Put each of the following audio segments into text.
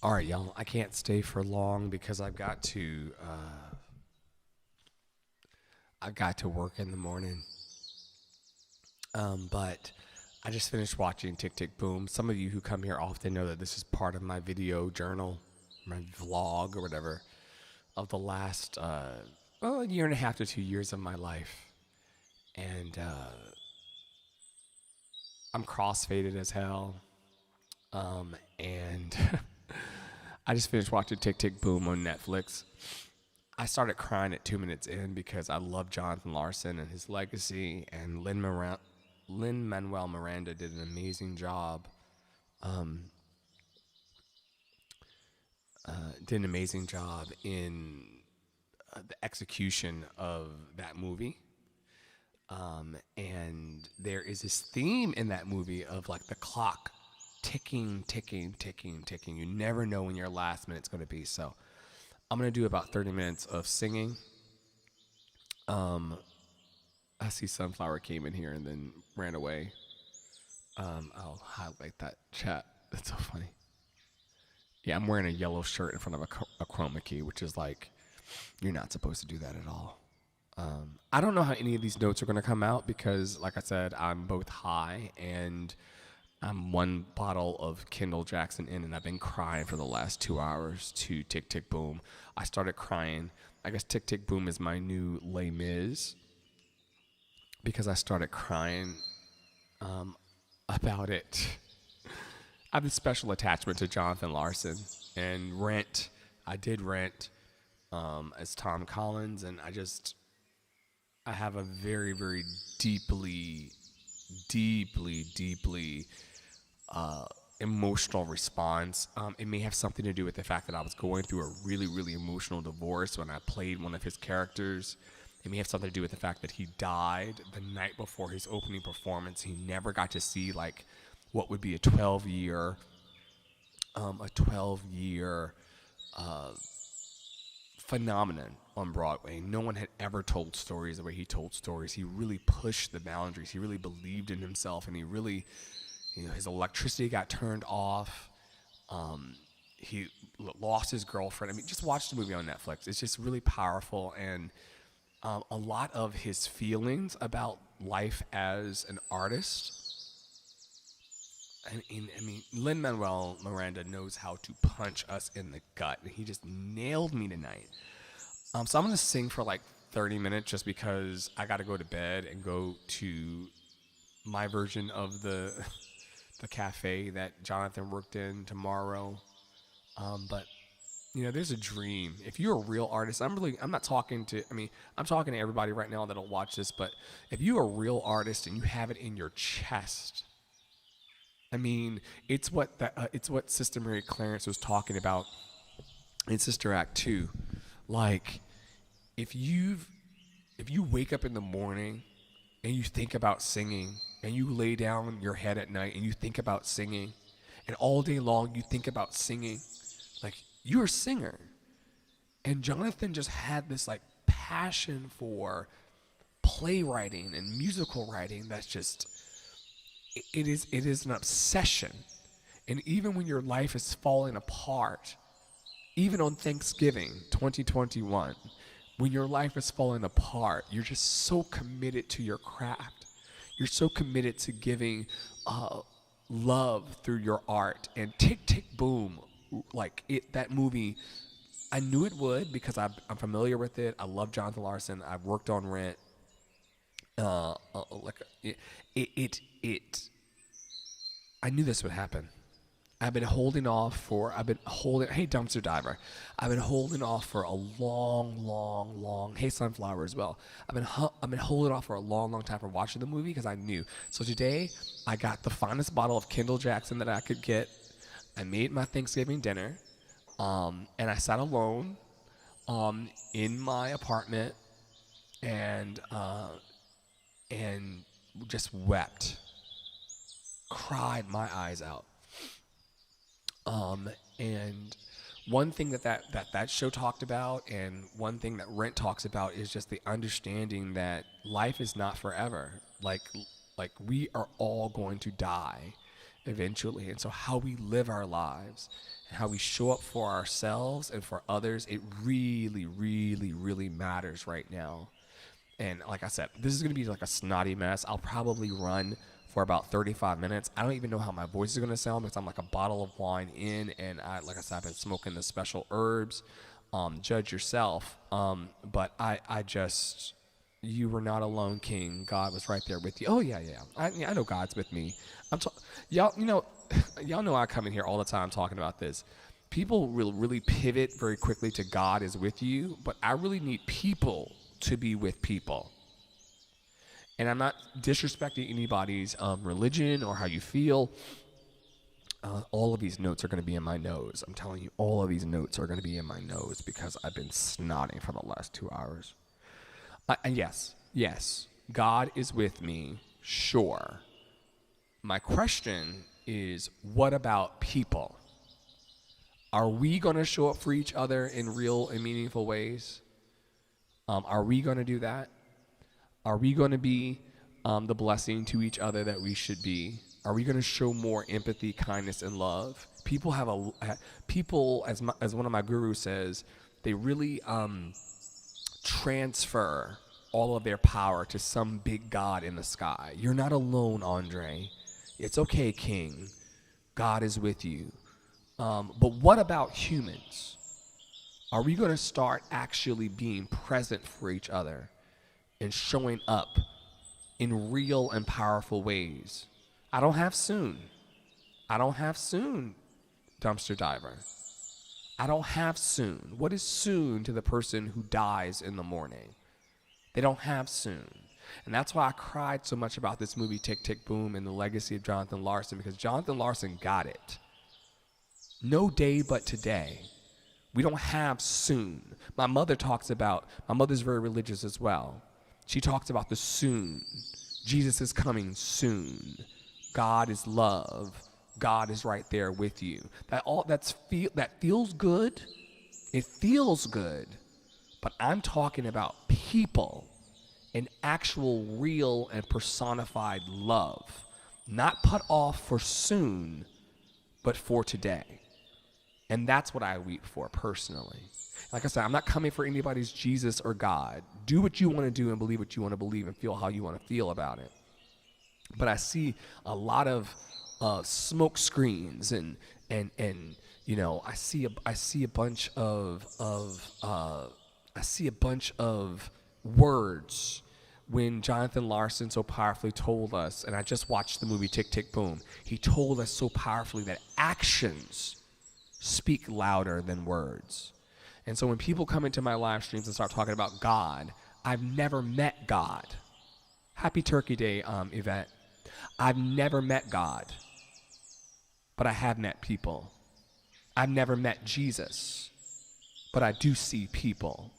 All right, y'all. I can't stay for long because I've got to work in the morning. But I just finished watching Tick Tick Boom. Some of you who come here often know that this is part of my video journal, my vlog or whatever, of the last a year and a half to 2 years of my life. And I'm crossfaded as hell. And I just finished watching Tick Tick Boom on Netflix. I started crying at 2 minutes in because I love Jonathan Larson and his legacy, and Lin Manuel Miranda did an amazing job. Did an amazing job in the execution of that movie. And there is this theme in that movie of like the clock ticking, ticking, ticking, ticking. You never know when your last minute's going to be. So I'm going to do about 30 minutes of singing. I see Sunflower came in here and then ran away. I'll highlight that chat. That's so funny. Yeah, I'm wearing a yellow shirt in front of a chroma key, which is like, you're not supposed to do that at all. I don't know how any of these notes are going to come out because, like I said, I'm both high and I'm one bottle of Kendall Jackson in, and I've been crying for the last 2 hours to Tick Tick Boom. I started crying. I guess Tick Tick Boom is my new Les Mis because I started crying about it. I have a special attachment to Jonathan Larson and Rent. I did Rent as Tom Collins, and I have a very, very deeply, deeply, deeply emotional response. It may have something to do with the fact that I was going through a really, really emotional divorce when I played one of his characters. It may have something to do with the fact that he died the night before his opening performance. He never got to see like what would be a 12-year phenomenon on Broadway. No one had ever told stories the way he told stories. He really pushed the boundaries. He really believed in himself, and he really, his electricity got turned off. He lost his girlfriend. I mean, just watch the movie on Netflix. It's just really powerful, and a lot of his feelings about life as an artist. I mean, Lin Manuel Miranda knows how to punch us in the gut, and he just nailed me tonight. So I'm gonna sing for like 30 minutes just because I got to go to bed and go to my version of the the cafe that Jonathan worked in tomorrow. But there's a dream. If you're a real artist, I'm not talking to. I mean, I'm talking to everybody right now that'll watch this. But if you're a real artist and you have it in your chest, I mean, it's what Sister Mary Clarence was talking about in Sister Act 2. Like, if you wake up in the morning and you think about singing, and you lay down your head at night and you think about singing, and all day long you think about singing, like, you're a singer. And Jonathan just had this like passion for playwriting and musical writing that's just it is an obsession. And even when your life is falling apart, even on Thanksgiving 2021, when your life is falling apart, you're just so committed to your craft. You're so committed to giving love through your art. And Tick Tick Boom, that movie, I knew it would because I'm familiar with it. I love Jonathan Larson. I've worked on Rent. Like it. I knew this would happen. Hey, Dumpster Diver. I've been holding off for a long, long, long. Hey, Sunflower as well. I've been holding off for a long, long time for watching the movie because I knew. So today, I got the finest bottle of Kendall Jackson that I could get. I made my Thanksgiving dinner, and I sat alone, in my apartment, and just wept, cried my eyes out. And one thing that show talked about, and one thing that Rent talks about, is just the understanding that life is not forever. Like we are all going to die, eventually. And so how we live our lives and how we show up for ourselves and for others, it really, really, really matters right now. And like I said, this is going to be like a snotty mess. I'll probably run for about 35 minutes. I don't even know how my voice is going to sound because I'm like a bottle of wine in, and like I said, I've been smoking the special herbs. Judge yourself. But I just, you were not alone, King. God was right there with you. Oh yeah. I know God's with me. Y'all, y'all know I come in here all the time talking about this. People will really pivot very quickly to God is with you, but I really need people to be with people. And I'm not disrespecting anybody's religion or how you feel. All of these notes are going to be in my nose. I'm telling you, all of these notes are going to be in my nose because I've been snotting for the last 2 hours. And yes, God is with me, sure. My question is, what about people? Are we going to show up for each other in real and meaningful ways? Are we going to do that? Are we going to be the blessing to each other that we should be? Are we going to show more empathy, kindness, and love? People have as one of my gurus says, they really transfer all of their power to some big God in the sky. You're not alone, Andre. It's okay, King. God is with you. But what about humans? Are we going to start actually being present for each other and showing up in real and powerful ways? I don't have soon, dumpster diver. I don't have soon. What is soon to the person who dies in the morning? They don't have soon. And that's why I cried so much about this movie, Tick, Tick, Boom, and the legacy of Jonathan Larson, because Jonathan Larson got it. No day but today. We don't have soon. My mother's very religious as well. She talks about the soon. Jesus is coming soon. God is love. God is right there with you. That feels good. It feels good. But I'm talking about people and actual real and personified love. Not put off for soon, but for today. And that's what I weep for personally. Like I said, I'm not coming for anybody's Jesus or God. Do what you want to do and believe what you want to believe and feel how you want to feel about it. But I see a lot of smoke screens and I see a bunch of words when Jonathan Larson so powerfully told us, and I just watched the movie Tick, Tick, Boom. He told us so powerfully that actions speak louder than words. And so when people come into my live streams and start talking about God, I've never met God. Happy Turkey Day, Yvette. I've never met God, but I have met people. I've never met Jesus, but I do see people.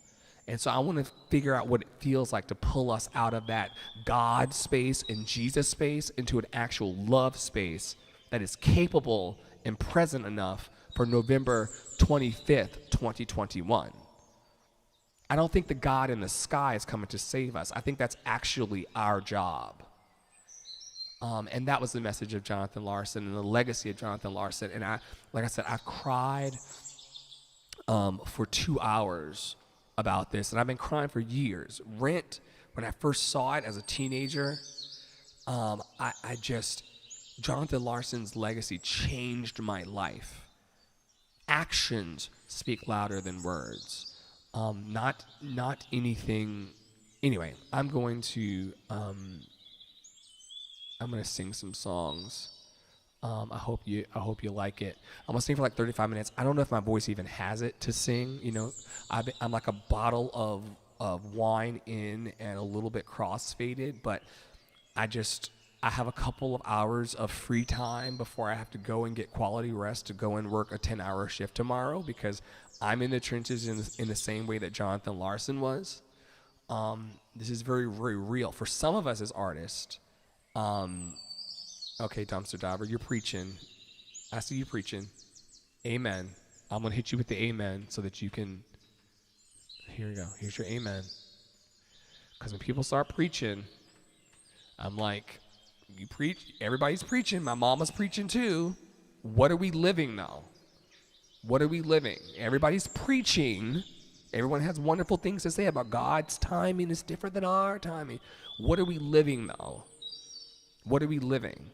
And so I want to figure out what it feels like to pull us out of that God space and Jesus space into an actual love space that is capable and present enough for November 25th, 2021. I don't think the God in the sky is coming to save us. I think that's actually our job. And that was the message of Jonathan Larson and the legacy of Jonathan Larson. And like I said, I cried for 2 hours about this, and I've been crying for years. Rent, when I first saw it as a teenager, Jonathan Larson's legacy changed my life. Actions speak louder than words. Not anything. Anyway, I'm going to sing some songs. I hope you like it. I'm gonna sing for like 35 minutes. I don't know if my voice even has it to sing. I'm like a bottle of wine in and a little bit crossfaded, but I have a couple of hours of free time before I have to go and get quality rest to go and work a 10-hour shift tomorrow, because I'm in the trenches in the same way that Jonathan Larson was. This is very, very real for some of us as artists. Okay, dumpster diver, you're preaching. I see you preaching. Amen. I'm going to hit you with the amen so that you can. Here you go. Here's your amen. Because when people start preaching, I'm like, You preach. Everybody's preaching. My mama's preaching too. What are we living now? What are we living? Everybody's preaching. Everyone has wonderful things to say about God's timing is different than our timing. What are we living now? What are we living?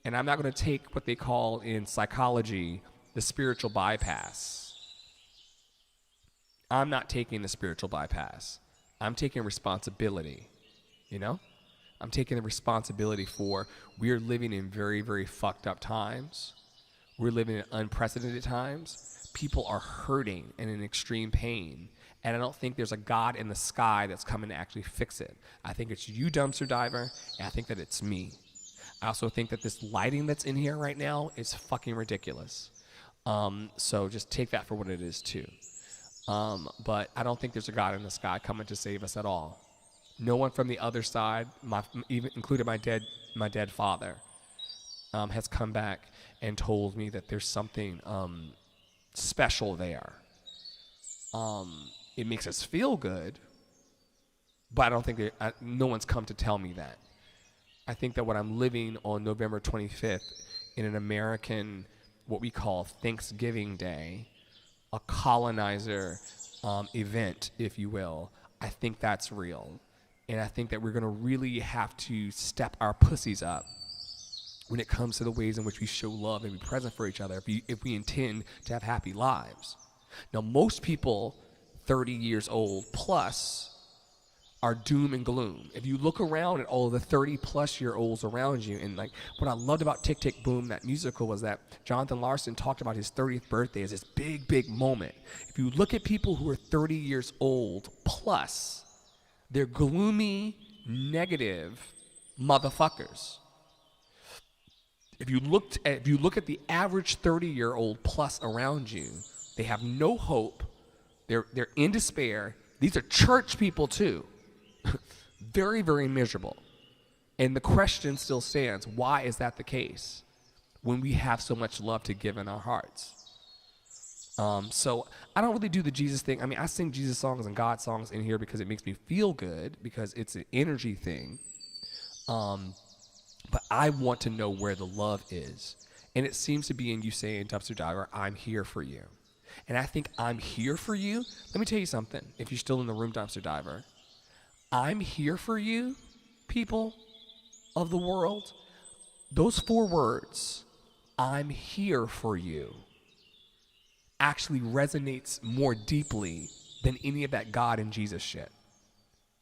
And I'm not going to take what they call in psychology the spiritual bypass. I'm not taking the spiritual bypass. I'm taking responsibility, you know? I'm taking the responsibility for we're living in very, very fucked up times. We're living in unprecedented times. People are hurting and in extreme pain. And I don't think there's a God in the sky that's coming to actually fix it. I think it's you, dumpster diver, and I think that it's me. I also think that this lighting that's in here right now is fucking ridiculous. So just take that for what it is too. But I don't think there's a God in the sky coming to save us at all. No one from the other side, even including my dead father, has come back and told me that there's something special there. It makes us feel good, but I don't think no one's come to tell me that. I think that what I'm living on November 25th in an American, what we call Thanksgiving Day, a colonizer event, if you will, I think that's real. And I think that we're going to really have to step our pussies up when it comes to the ways in which we show love and be present for each other if we intend to have happy lives. Now, most people 30 years old plus are doom and gloom. If you look around at all of the 30-plus-year-olds around you, and like what I loved about Tick, Tick, Boom, that musical, was that Jonathan Larson talked about his 30th birthday as this big, big moment. If you look at people who are 30 years old plus, they're gloomy, negative motherfuckers. If you look at the average 30-year-old plus around you, they have no hope. They're in despair. These are church people too. Very, very miserable. And the question still stands, why is that the case when we have so much love to give in our hearts? So I don't really do the Jesus thing. I mean, I sing Jesus songs and God songs in here because it makes me feel good, because it's an energy thing. But I want to know where the love is. And it seems to be in you saying, Dumpster Diver, I'm here for you. And I think I'm here for you. Let me tell you something. If you're still in the room, Dumpster Diver, I'm here for you, people of the world. Those 4 words, I'm here for you, actually resonates more deeply than any of that God and Jesus shit.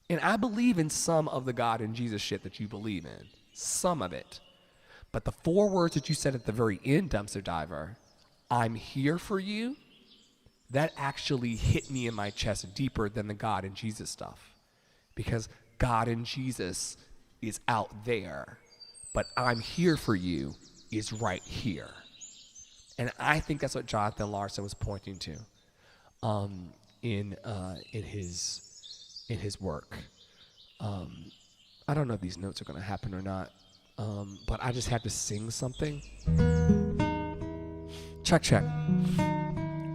And I believe in some of the God and Jesus shit that you believe in. Some of it. But the 4 words that you said at the very end, Dumpster Diver, I'm here for you, that actually hit me in my chest deeper than the God and Jesus stuff. Because God and Jesus is out there, but I'm here for you is right here. And I think that's what Jonathan Larson was pointing to in his work. I don't know if these notes are going to happen or not, but I just had to sing something. Check, check.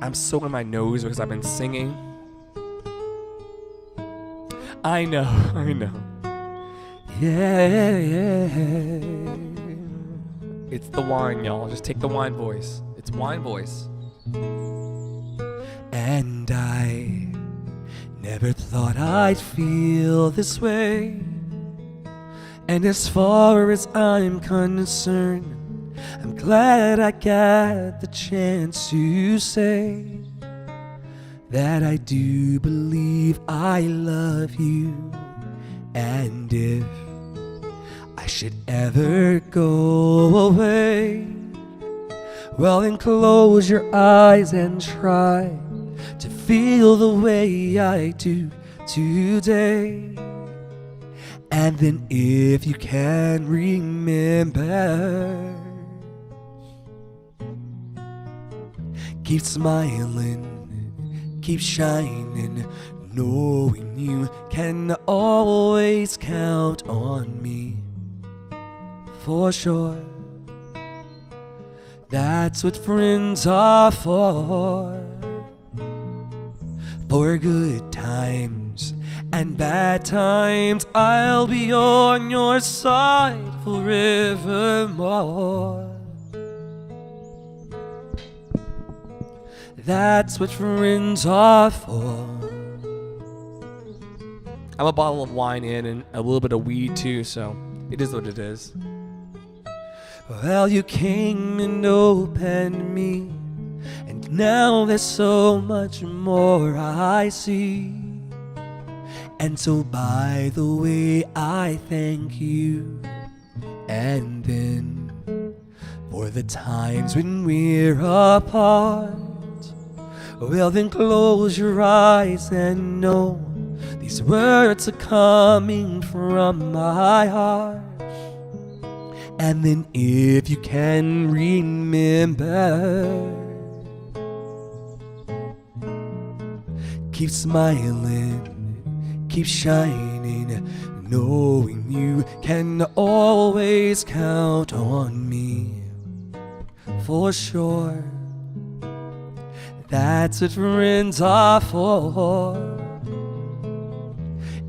I'm so in my nose because I've been singing. I know. Yeah. It's the wine, y'all. Just take the wine voice. It's wine voice. And I never thought I'd feel this way. And as far as I'm concerned, I'm glad I got the chance to say that I do believe I love you. And if I should ever go away, well then close your eyes and try to feel the way I do today. And then if you can remember, keep smiling, keep shining, knowing you can always count on me. For sure, that's what friends are for good times And bad times, I'll be on your side forevermore. That's what friends are for. I'm a bottle of wine in and a little bit of weed too, so it is what it is. Well, you came and opened me, and now there's so much more I see. And so by the way, I thank you. And then for the times when we're apart, well then close your eyes and know these words are coming from my heart. And then if you can remember, keep smiling, keep shining, knowing you can always count on me. For sure, that's what friends are for.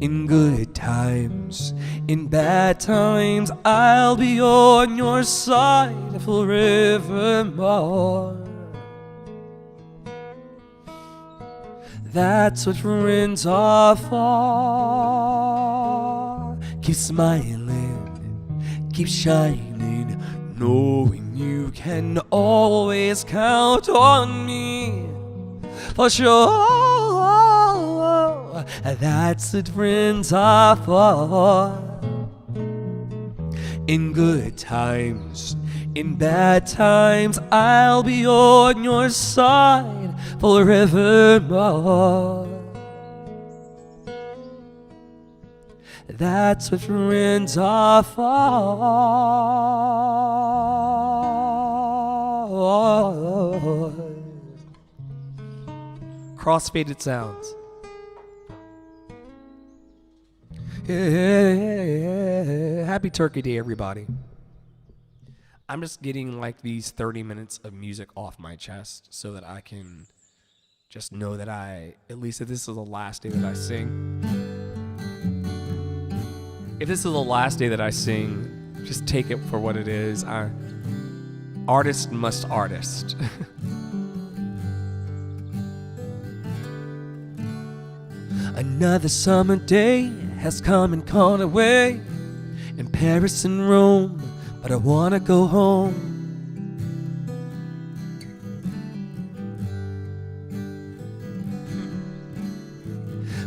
In good times, in bad times, I'll be on your side forevermore. That's what friends are for. Keep smiling, keep shining, knowing you can always count on me. For sure, that's what friends are for. In good times, in bad times, I'll be on your side forevermore. That's what friends are for. Crossfaded sounds. Yeah. Happy Turkey Day, everybody. I'm just getting like these 30 minutes of music off my chest so that I can just know that at least if this is the last day that I sing, just take it for what it is. Artist must artist. Another summer day has come and gone away in Paris and Rome, but I wanna go home.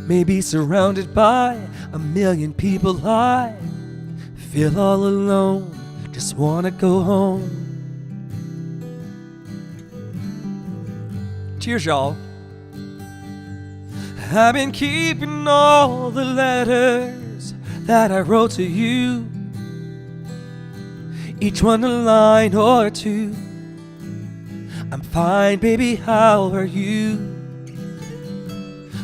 Maybe surrounded by a million people, I feel all alone, just wanna go home. Cheers, y'all. I've been keeping all the letters that I wrote to you, each one a line or two. I'm fine, baby, how are you?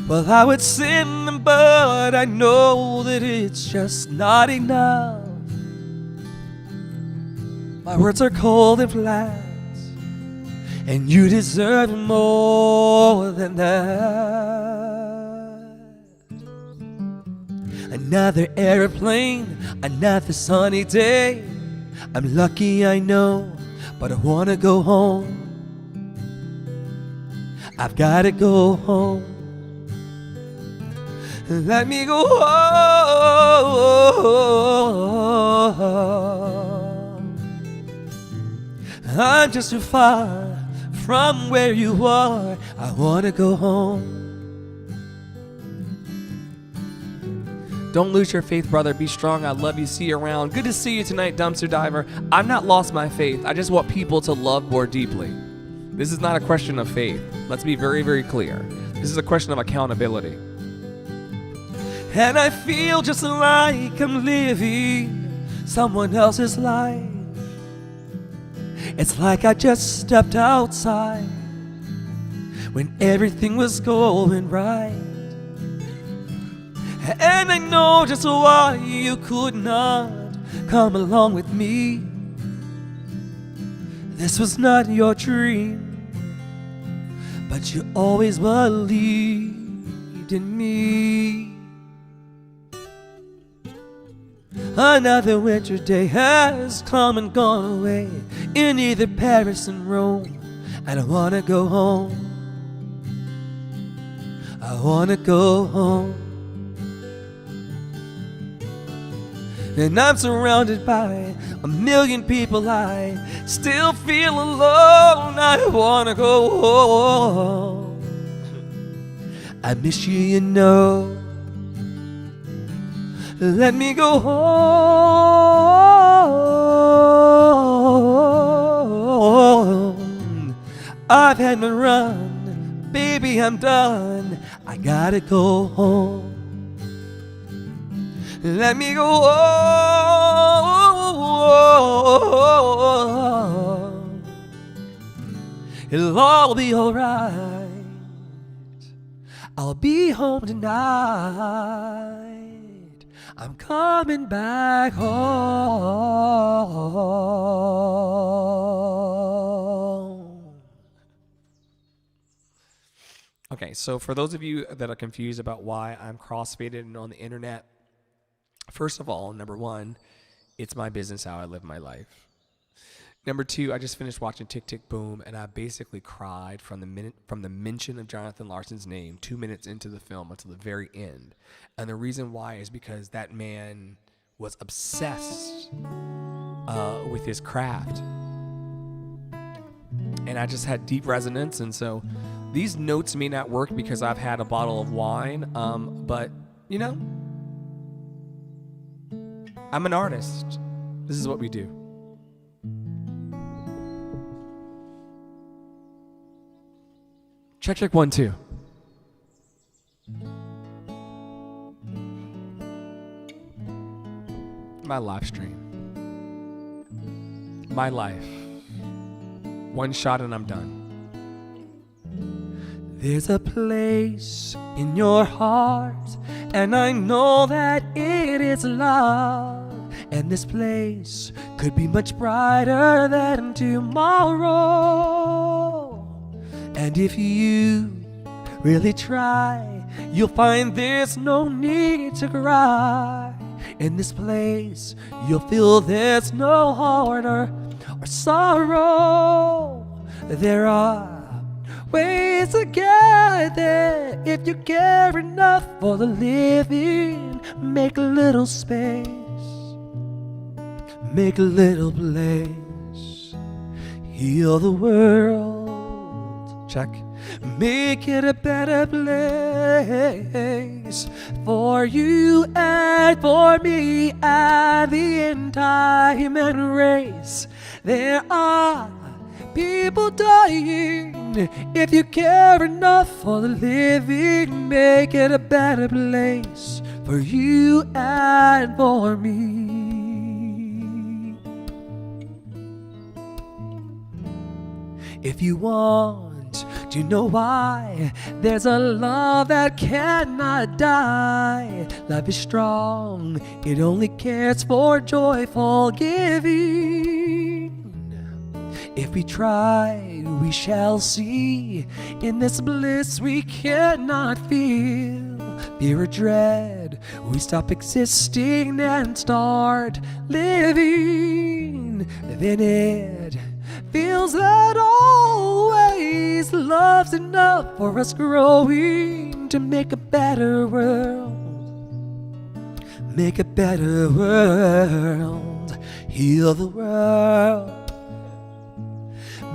Well, I would send them, but I know that it's just not enough. My words are cold and flat, and you deserve more than that. Another airplane, another sunny day. I'm lucky, I know, but I wanna go home. I've gotta go home. Let me go home. I'm just too far from where you are. I wanna go home. Don't lose your faith, brother. Be strong. I love you. See you around. Good to see you tonight, Dumpster Diver. I've not lost my faith. I just want people to love more deeply. This is not a question of faith. Let's be very, very clear. This is a question of accountability. And I feel just like I'm living someone else's life. It's like I just stepped outside when everything was going right. And I know just why you could not come along with me. This was not your dream, but you always believed in me. Another winter day has come and gone away in either Paris and Rome. And I wanna go home. I wanna go home. And I'm surrounded by a million people. I still feel alone. I wanna go home. I miss you, you know. Let me go home. I've had my run, baby, I'm done. I gotta go home. Let me go home. It'll all be alright. I'll be home tonight. I'm coming back home. Okay, so for those of you that are confused about why I'm crossfaded and on the internet, first of all, number one, it's my business how I live my life. Number two, I just finished watching Tick, Tick, Boom, and I basically cried from the mention of Jonathan Larson's name 2 minutes into the film until the very end. And the reason why is because that man was obsessed with his craft. And I just had deep resonance. And so these notes may not work because I've had a bottle of wine, but, you know, I'm an artist. This is what we do. Check, check, 1, 2. My live stream. My life. One shot and I'm done. There's a place in your heart, and I know that it is love. And this place could be much brighter than tomorrow. And if you really try, you'll find there's no need to cry. In this place, you'll feel there's no heart or sorrow. There are ways to get there if you care enough for the living. Make a little space, make a little place, heal the world. Check. Make it a better place for you and for me and the entire human race. There are people dying. If you care enough for the living, make it a better place for you and for me. If you want to know why, there's a love that cannot die. Love is strong, it only cares for joyful giving. If we try, we shall see. In this bliss we cannot feel fear or dread. We stop existing and start living. Then it feels that always love's enough for us growing to make a better world. Make a better world. Heal the world.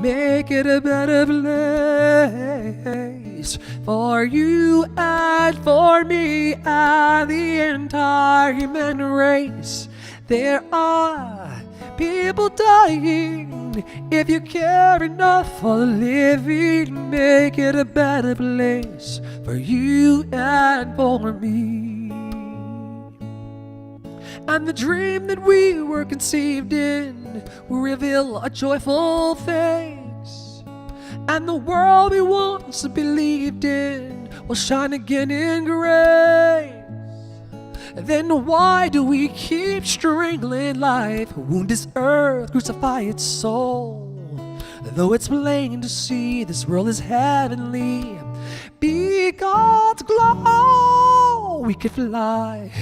Make it a better place for you and for me and the entire human race. There are people dying. If you care enough for the living, make it a better place for you and for me. And the dream that we were conceived in will reveal a joyful face, and the world we once believed in will shine again in grace. Then why do we keep strangling life, wound this earth, crucify its soul? Though it's plain to see this world is heavenly, be God's glow. We could fly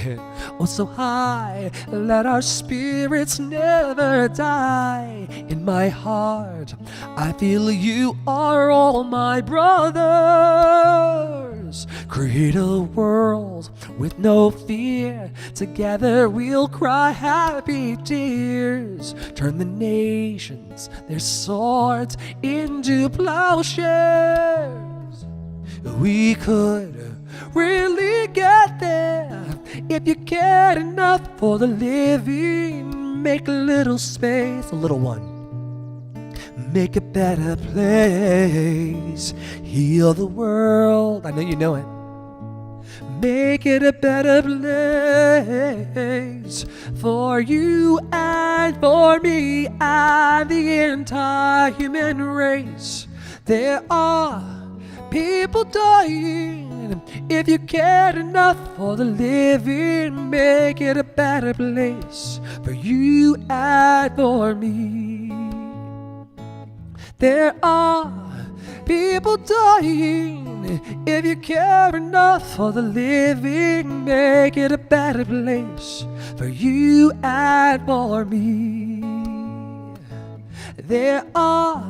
oh so high, let our spirits never die. In my heart, I feel you are all my brothers. Create a world with no fear. Together we'll cry happy tears. Turn the nations, their swords into plowshares. We could really get there if you cared enough for the living. Make a little space, a little one. Make a better place. Heal the world. I know you know it. Make it a better place for you and for me and the entire human race. There are people dying. If you cared enough for the living, make it a better place for you and for me. There are people dying. If you care enough for the living, make it a better place for you and for me. There are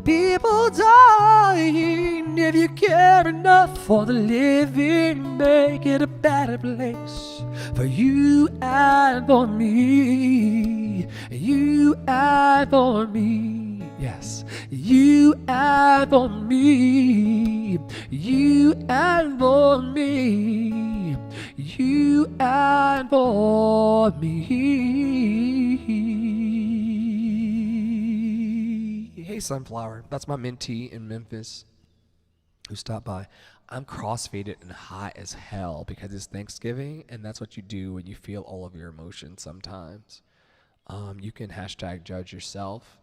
people dying. If you care enough for the living, make it a better place for you and for me. You and for me. Yes, you and for me. You and for me. You and for me. Hey, Sunflower. That's my mentee in Memphis who stopped by. I'm crossfaded and hot as hell because it's Thanksgiving, and that's what you do when you feel all of your emotions sometimes. You can hashtag judge yourself.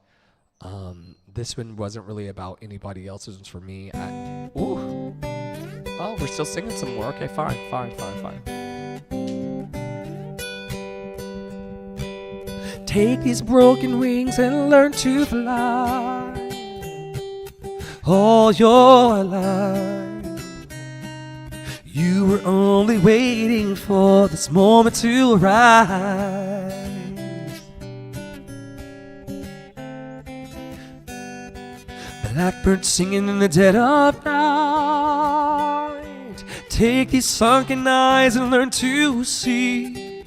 This one wasn't really about anybody else's. It was for me. Ooh. Oh, we're still singing some more. Okay, fine. Take these broken wings and learn to fly all your life. You were only waiting for this moment to arise. Blackbird singing in the dead of night. Take these sunken eyes and learn to see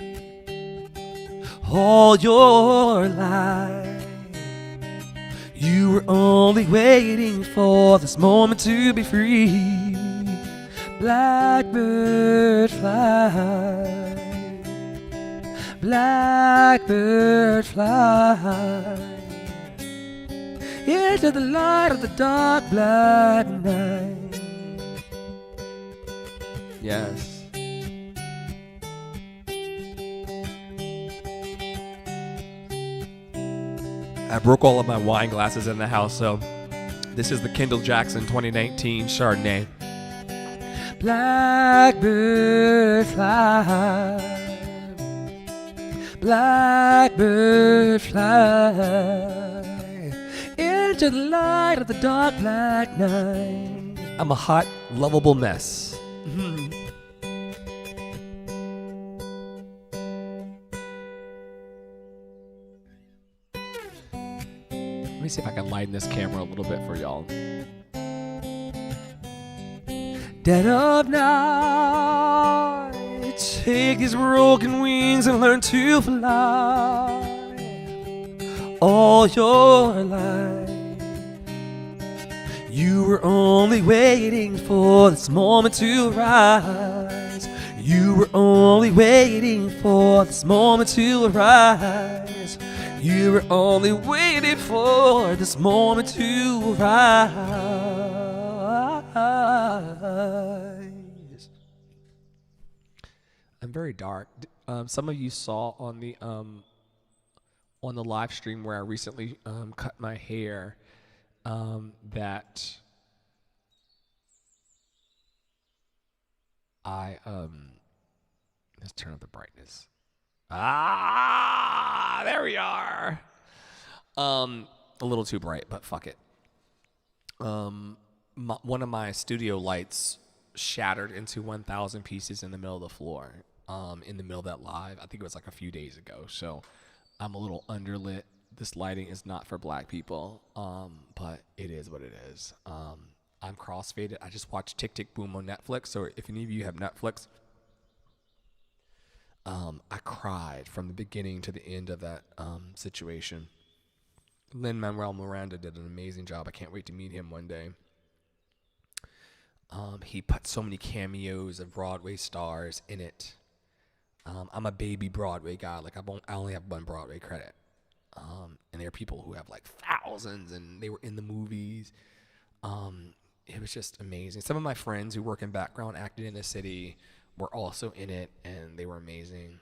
all your life. You were only waiting for this moment to be free. Blackbird fly. Blackbird fly into the light of the dark black night. Yes. I broke all of my wine glasses in the house, so this is the Kendall Jackson 2019 Chardonnay. Blackbird fly. Blackbird fly into the light of the dark black night. I'm a hot, lovable mess. Let me see if I can lighten this camera a little bit for y'all. Dead of night, take these broken wings and learn to fly all your life. You were only waiting for this moment to arise. You were only waiting for this moment to arise. You were only waiting for this moment to rise. I'm very dark. Some of you saw on the live stream where I recently cut my hair that I let's turn up the brightness. There we are. A little too bright, but fuck it. One of my studio lights shattered into 1,000 pieces in the middle of the floor. in the middle of that live. I think it was like a few days ago. So I'm a little underlit. This lighting is not for black people, but it is what it is. I'm crossfaded. I just watched Tick Tick Boom on Netflix. So if any of you have Netflix, I cried from the beginning to the end of that situation. Lin-Manuel Miranda did an amazing job. I can't wait to meet him one day. He put so many cameos of Broadway stars in it. I'm a baby Broadway guy. Like I only have one Broadway credit. And there are people who have like thousands, and they were in the movies. It was just amazing. Some of my friends who work in background acting in the city were also in it, and they were amazing.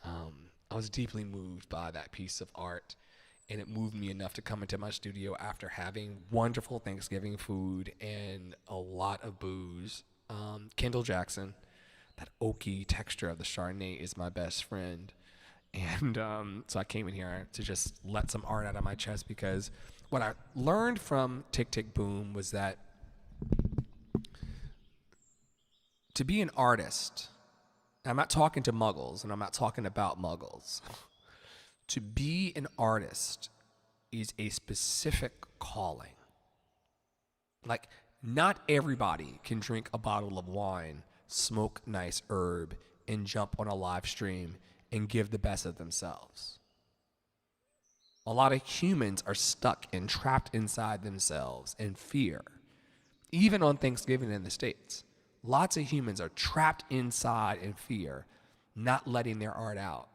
I was deeply moved by that piece of art, and it moved me enough to come into my studio after having wonderful Thanksgiving food and a lot of booze. Kendall Jackson, that oaky texture of the Chardonnay is my best friend. And so I came in here to just let some art out of my chest, because what I learned from Tick Tick Boom was that to be an artist, I'm not talking to muggles, and I'm not talking about muggles. To be an artist is a specific calling. Like, not everybody can drink a bottle of wine, smoke nice herb, and jump on a live stream and give the best of themselves. A lot of humans are stuck and trapped inside themselves in fear. Even on Thanksgiving in the States, lots of humans are trapped inside in fear, not letting their art out.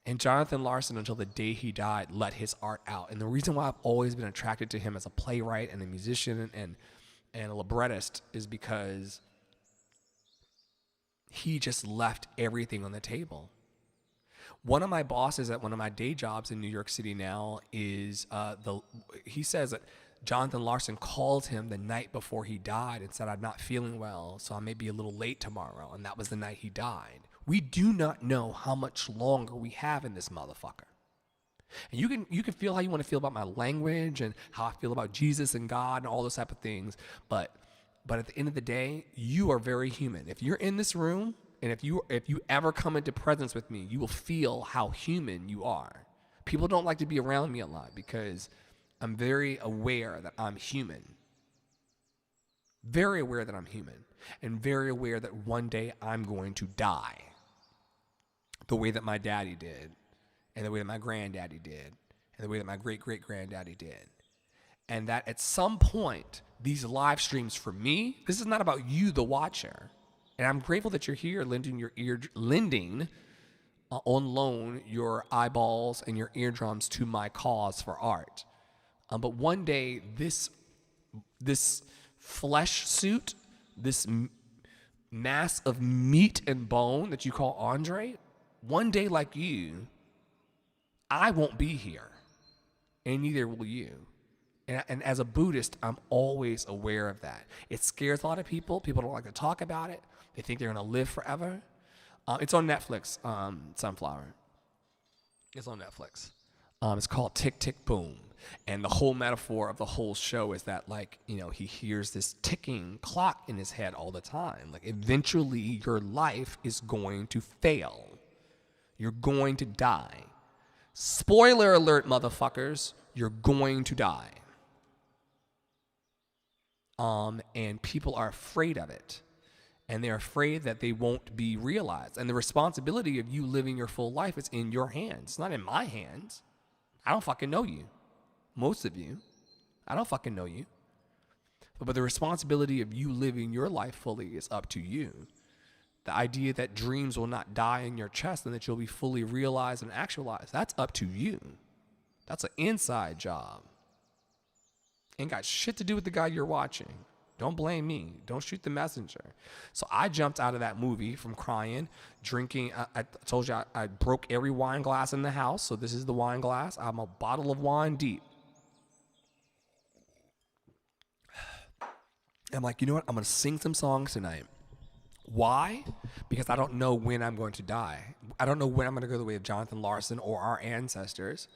And Jonathan Larson, until the day he died, let his art out. And the reason why I've always been attracted to him as a playwright and a musician and a librettist is because he just left everything on the table. One of my bosses at one of my day jobs in New York City now is he says that Jonathan Larson called him the night before he died and said, "I'm not feeling well, so I may be a little late tomorrow." And that was the night he died. We do not know how much longer we have in this motherfucker. And you can feel how you want to feel about my language and how I feel about Jesus and God and all those type of things. But at the end of the day, you are very human. If you're in this room and if you ever come into presence with me, you will feel how human you are. People don't like to be around me a lot because I'm very aware that I'm human. Very aware that I'm human. And very aware that one day I'm going to die. The way that my daddy did. And the way that my granddaddy did. And the way that my great-great-granddaddy did. And that at some point, these live streams for me, this is not about you, the watcher. And I'm grateful that you're here lending on loan your eyeballs and your eardrums to my cause for art. But one day, this flesh suit, this mass of meat and bone that you call Andre, one day like you, I won't be here, and neither will you. And as a Buddhist, I'm always aware of that. It scares a lot of people. People don't like to talk about it. They think they're going to live forever. It's on Netflix, Sunflower. It's on Netflix. It's called Tick Tick Boom. And the whole metaphor of the whole show is that, like, you know, he hears this ticking clock in his head all the time. Like, eventually your life is going to fail. You're going to die. Spoiler alert, motherfuckers, you're going to die. And people are afraid of it. And they're afraid that they won't be realized. And the responsibility of you living your full life is in your hands. It's not in my hands. I don't fucking know you. Most of you. I don't fucking know you. But the responsibility of you living your life fully is up to you. The idea that dreams will not die in your chest and that you'll be fully realized and actualized, that's up to you. That's an inside job. Ain't got shit to do with the guy you're watching. Don't blame me. Don't shoot the messenger. So I jumped out of that movie from crying, drinking. I told you I broke every wine glass in the house. So this is the wine glass. I'm a bottle of wine deep. I'm like, you know what? I'm going to sing some songs tonight. Why? Because I don't know when I'm going to die. I don't know when I'm going to go the way of Jonathan Larson or our ancestors.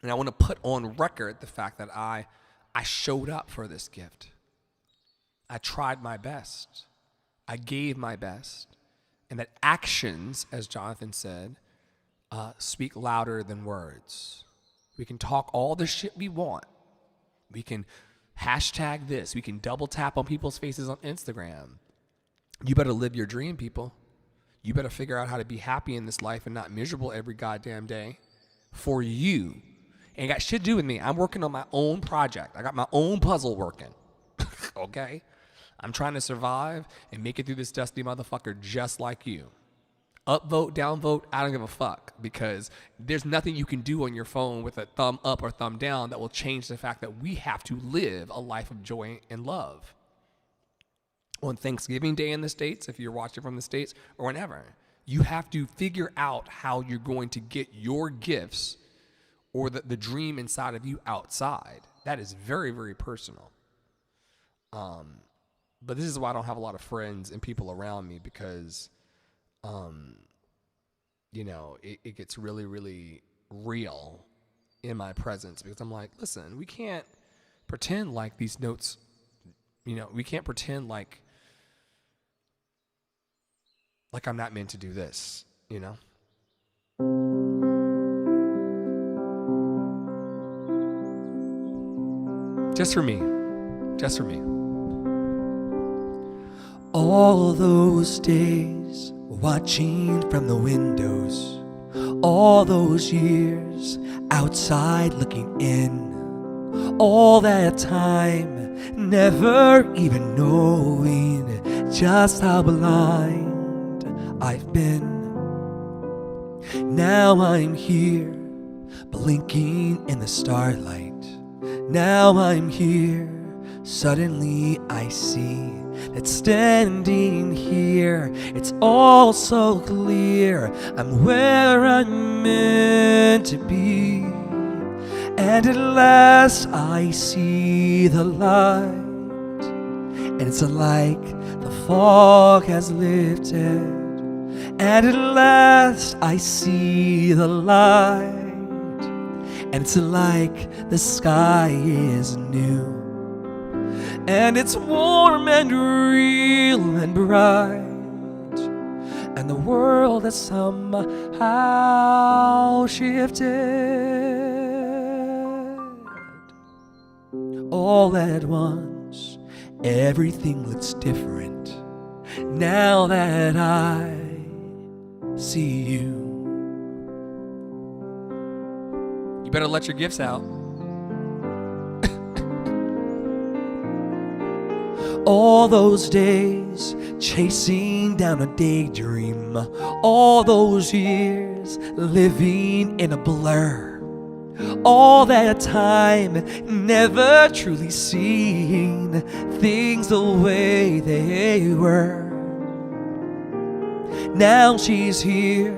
And I want to put on record the fact that I showed up for this gift. I tried my best. I gave my best. And that actions, as Jonathan said, speak louder than words. We can talk all the shit we want. We can hashtag this. We can double tap on people's faces on Instagram. You better live your dream, people. You better figure out how to be happy in this life and not miserable every goddamn day for you. Ain't got shit to do with me. I'm working on my own project. I got my own puzzle working. Okay? I'm trying to survive and make it through this dusty motherfucker just like you. Upvote, downvote, I don't give a fuck, because there's nothing you can do on your phone with a thumb up or thumb down that will change the fact that we have to live a life of joy and love. On Thanksgiving Day in the States, if you're watching from the States, or whenever, you have to figure out how you're going to get your gifts or the dream inside of you outside. That is very, very personal. But this is why I don't have a lot of friends and people around me, because, it gets really, really real in my presence, because I'm like, listen, we can't pretend like these notes, we can't pretend like I'm not meant to do this, Just for me. Just for me. All those days watching from the windows, all those years outside looking in, all that time never even knowing just how blind I've been. Now I'm here, blinking in the starlight. Now I'm here, suddenly I see that standing here, it's all so clear. I'm where I'm meant to be, and at last I see the light, and it's like the fog has lifted, and at last I see the light, and it's like the sky is new, and it's warm and real and bright, and the world has somehow shifted. All at once, everything looks different now that I see you. You better let your gifts out. All those days chasing down a daydream, all those years living in a blur, all that time never truly seeing things the way they were. Now she's here,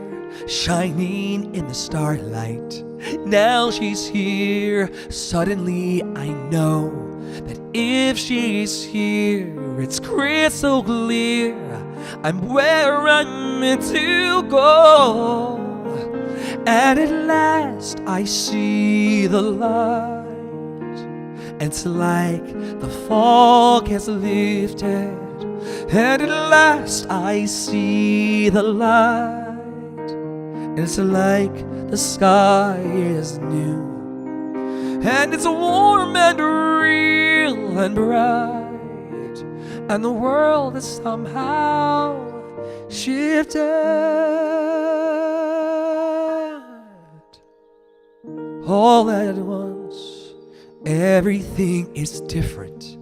shining in the starlight. Now she's here, suddenly I know that if she's here, it's crystal clear. I'm where I'm meant to go, and at last I see the light, and it's like the fog has lifted, and at last I see the light, and it's like the sky is new, and it's warm and real and bright, and the world has somehow shifted. All at once, everything is different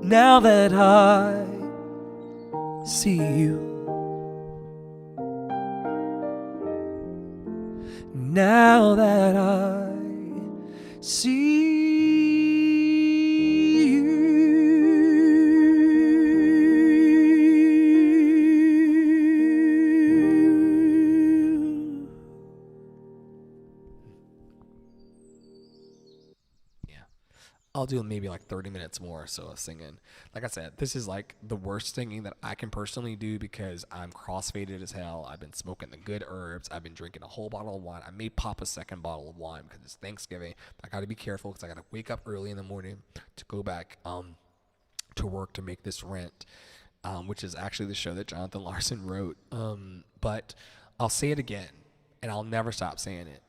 now that I see you. Now that I see you. Yeah. I'll do maybe like 30 minutes more or so of singing. Like I said, this is like the worst singing that I can personally do because I'm crossfaded as hell. I've been smoking the good herbs. I've been drinking a whole bottle of wine. I may pop a second bottle of wine because it's Thanksgiving. But I got to be careful because I got to wake up early in the morning to go back to work to make this rent. which is actually the show that Jonathan Larson wrote. But I'll say it again, and I'll never stop saying it.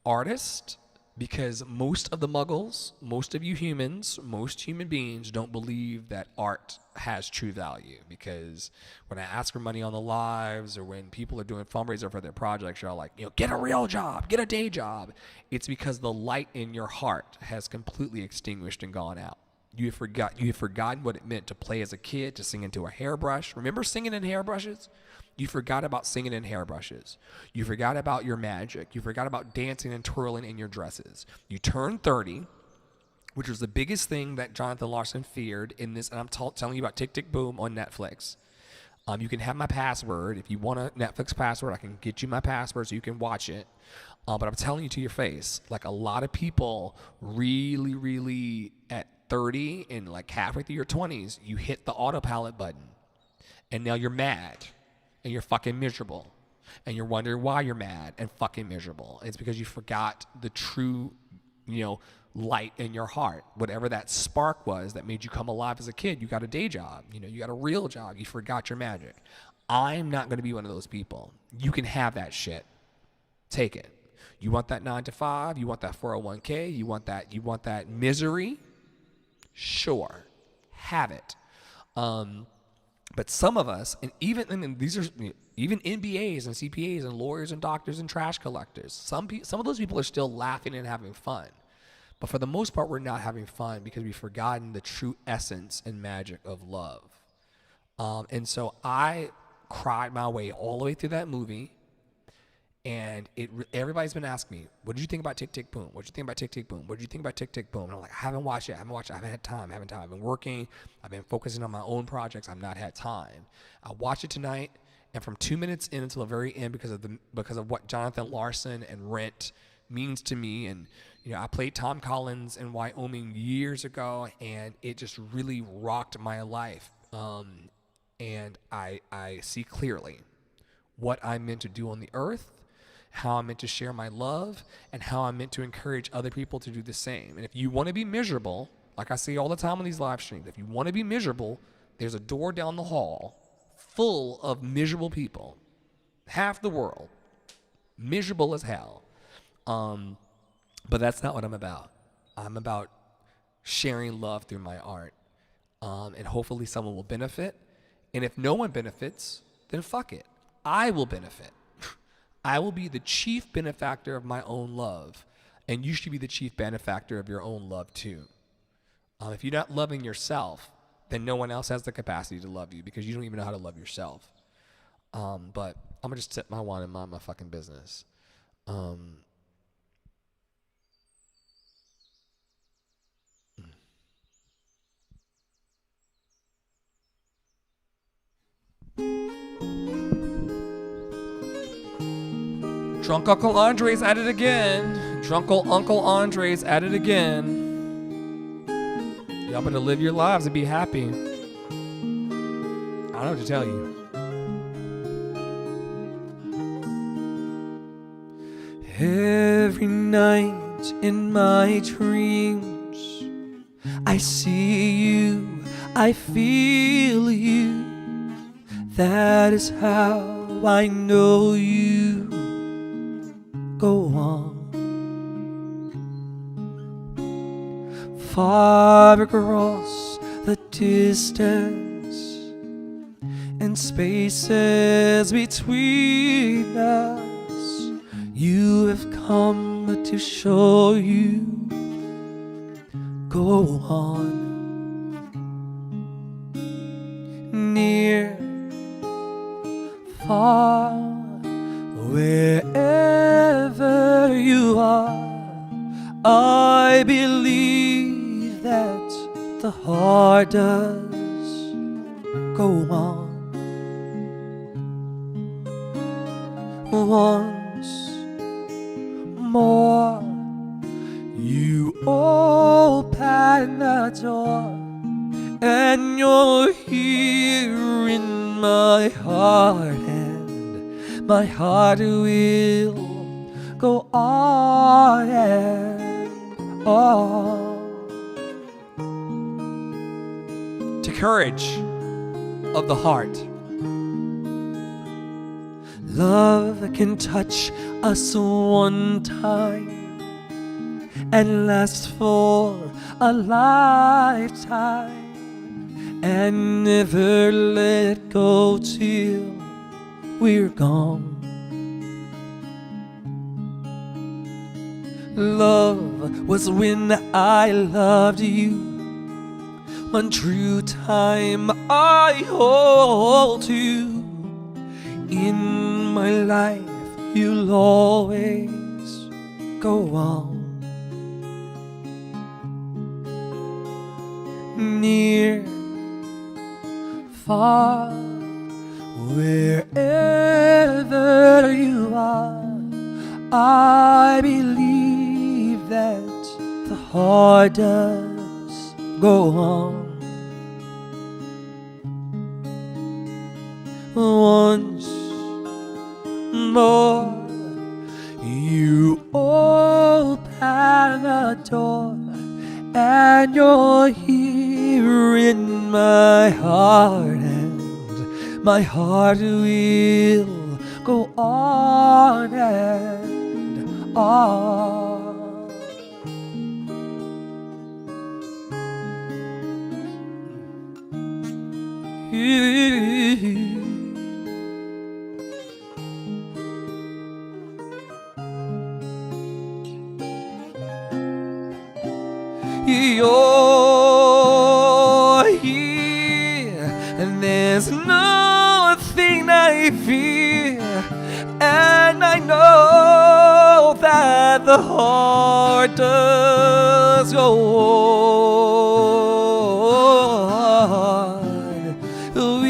Artist, because most of the muggles, most of you humans, most human beings don't believe that art has true value. Because when I ask for money on the lives, or when people are doing fundraiser for their projects, you're all like, get a real job, get a day job. It's because the light in your heart has completely extinguished and gone out. You have forgotten what it meant to play as a kid, to sing into a hairbrush. Remember singing in hairbrushes? You forgot about singing in hairbrushes. You forgot about your magic. You forgot about dancing and twirling in your dresses. You turned 30, which was the biggest thing that Jonathan Larson feared in this. And I'm telling you about Tick, Tick, Boom on Netflix. You can have my password. If you want a Netflix password, I can get you my password so you can watch it. But I'm telling you to your face, like a lot of people really, really at 30 and like halfway through your 20s, you hit the autopilot button. And now you're mad. And you're fucking miserable. And you're wondering why you're mad and fucking miserable. It's because you forgot the true, light in your heart. Whatever that spark was that made you come alive as a kid. You got a day job. You got a real job. You forgot your magic. I'm not going to be one of those people. You can have that shit. Take it. You want that 9 to 5? You want that 401k? You want that misery? Sure. Have it. But some of us, and these are even MBAs and CPAs and lawyers and doctors and trash collectors. Some of those people are still laughing and having fun, but for the most part, we're not having fun because we've forgotten the true essence and magic of love. And so I cried my way all the way through that movie. And everybody's been asking me, what did you think about Tick, Tick, Boom? What did you think about Tick, Tick, Boom? What did you think about Tick, Tick, Boom? And I'm like, I haven't watched it. I haven't had time. I've been working. I've been focusing on my own projects. I've not had time. I watched it tonight, and from 2 minutes in until the very end, because of what Jonathan Larson and Rent means to me. And, I played Tom Collins in Wyoming years ago, and it just really rocked my life. And I see clearly what I'm meant to do on the earth, how I'm meant to share my love, and how I'm meant to encourage other people to do the same. And if you want to be miserable, like I say all the time on these live streams, if you want to be miserable, there's a door down the hall full of miserable people. Half the world. Miserable as hell. But that's not what I'm about. I'm about sharing love through my art. And hopefully someone will benefit. And if no one benefits, then fuck it. I will benefit. I will be the chief benefactor of my own love, and you should be the chief benefactor of your own love too. If you're not loving yourself, then no one else has the capacity to love you because you don't even know how to love yourself. But I'm gonna just sip my wine and mind my fucking business. Drunk Uncle Andre's at it again. Drunk Uncle Andre's at it again. Y'all better live your lives and be happy. I don't know what to tell you. Every night in my dreams, I see you, I feel you. That is how I know you. Go on. Far across the distance and spaces between us, you have come to show you. Go on. Near, far, wherever you are, I believe that the heart does go on. Once more, you open the door, and you're here in my heart, and my heart will go on and on. To courage. of the heart. Love can touch us one time and last for a lifetime, and never let go till we're gone. Love was when I loved you, one true time I hold you. In my life you'll always go on. Near, far, wherever you are, I believe that the heart does go on. Once more, you open the door, and you're here in my heart, and my heart will go on and on. You're here, and there's nothing I fear, and I know that the heart does go on. We'll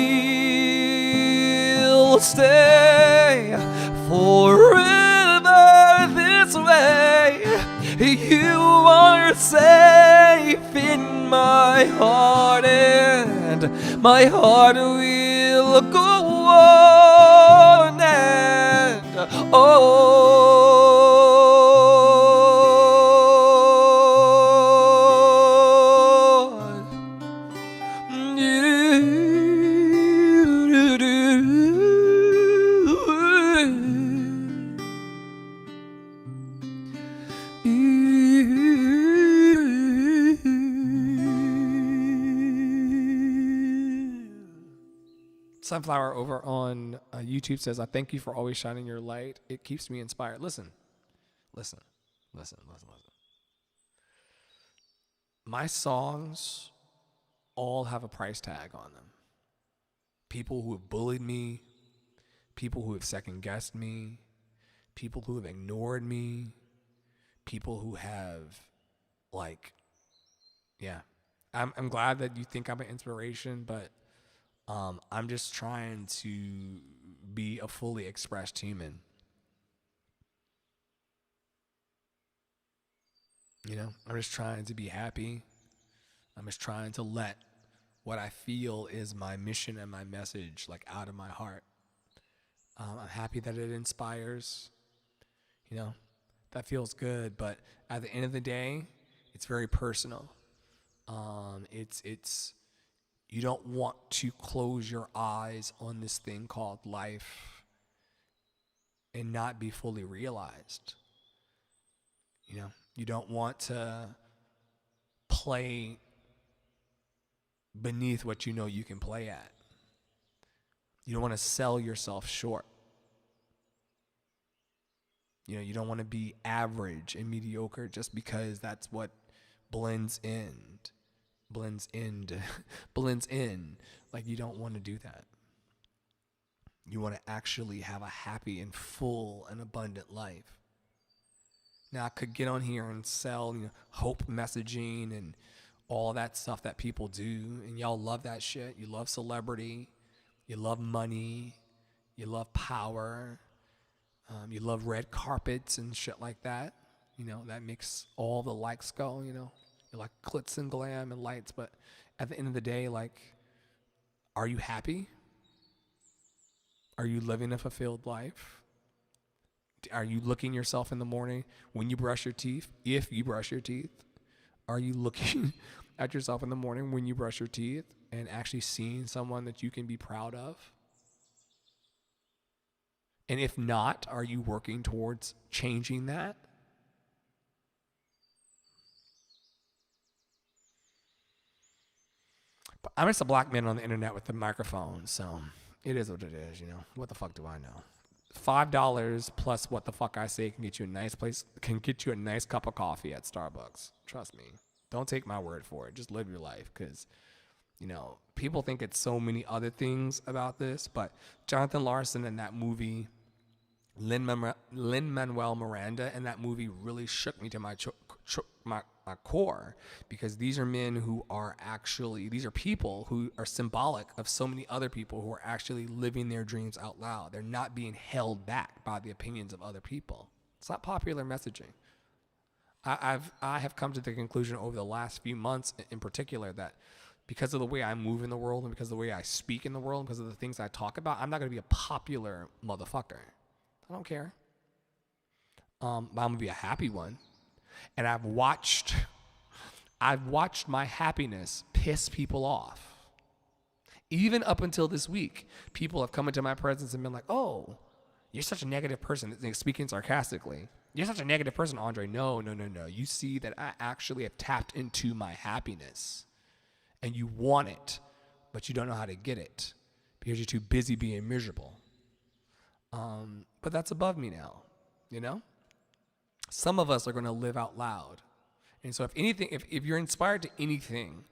stay forever this way. You are safe in my heart, and my heart will go on and Sunflower over on YouTube says, I thank you for always shining your light. It keeps me inspired. Listen. My songs all have a price tag on them. People who have bullied me, people who have second guessed me, people who have ignored me, people who have, I'm glad that you think I'm an inspiration, but I'm just trying to be a fully expressed human. I'm just trying to be happy. I'm just trying to let what I feel is my mission and my message, out of my heart. I'm happy that it inspires. That feels good. But at the end of the day, it's very personal. It's you don't want to close your eyes on this thing called life and not be fully realized. You don't want to play beneath what you know you can play at. You don't want to sell yourself short. You don't want to be average and mediocre just because that's what blends in. You don't want to do that. You want to actually have a happy and full and abundant life. Now, I could get on here and sell, hope messaging and all that stuff that people do, and y'all love that shit. You love celebrity, you love money, you love power, you love red carpets and shit like that. That makes all the likes go. You like glitz and glam and lights, but at the end of the day, are you happy? Are you living a fulfilled life? Are you looking yourself in the morning when you brush your teeth? If you brush your teeth, are you looking at yourself in the morning when you brush your teeth and actually seeing someone that you can be proud of? And if not, are you working towards changing that? But I'm just a black man on the internet with a microphone, so it is what it is, you know. What the fuck do I know? $5 plus what the fuck I say can get you a nice place, can get you a nice cup of coffee at Starbucks. Trust me. Don't take my word for it. Just live your life, because, you know, people think it's so many other things about this, but Jonathan Larson in that movie, Lin-Manuel Miranda in that movie really shook me to my core, because these are men who are actually, these are people who are symbolic of so many other people who are actually living their dreams out loud. They're not being held back by the opinions of other people. It's not popular messaging. I have come to the conclusion over the last few months in particular that because of the way I move in the world and because of the way I speak in the world, because of the things I talk about, I'm not going to be a popular motherfucker. I don't care. But I'm going to be a happy one. And I've watched my happiness piss people off. Even up until this week, people have come into my presence and been like, "Oh, you're such a negative person," speaking sarcastically. "You're such a negative person, Andre." No. You see that I actually have tapped into my happiness. And you want it, but you don't know how to get it because you're too busy being miserable. But that's above me now, you know? Some of us are going to live out loud. And so if anything, if you're inspired to anything,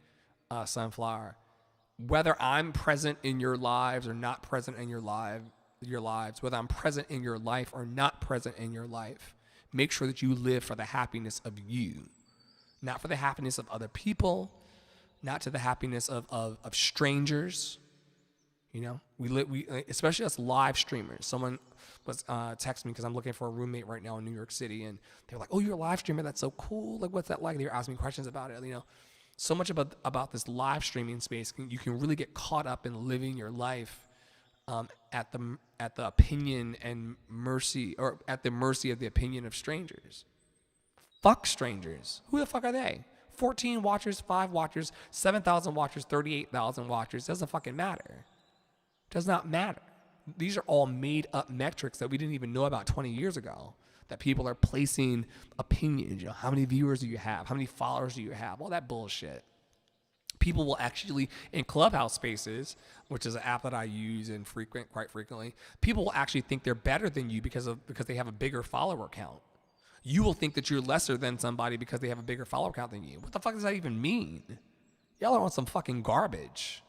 Sunflower, whether I'm present in your lives or not present in your lives, whether I'm present in your life or not present in your life, make sure that you live for the happiness of you, not for the happiness of other people, not to the happiness of strangers. You know, we especially us live streamers. Someone was texting me because I'm looking for a roommate right now in New York City, and they're like, "Oh, you're a live streamer? That's so cool. Like, what's that like?" They were asking me questions about it. You know, so much about this live streaming space. You can really get caught up in living your life at the opinion and mercy, or at the mercy of the opinion of strangers. Fuck strangers. Who the fuck are they? 14 watchers, 5 watchers, 7,000 watchers, 38,000 watchers. Doesn't fucking matter. Does not matter. These are all made up metrics that we didn't even know about 20 years ago, that people are placing opinions. You know, how many viewers do you have? How many followers do you have? All that bullshit. People will actually, in Clubhouse Spaces, which is an app that I use and quite frequently, people will actually think they're better than you because they have a bigger follower count. You will think that you're lesser than somebody because they have a bigger follower count than you. What the fuck does that even mean? Y'all are on some fucking garbage.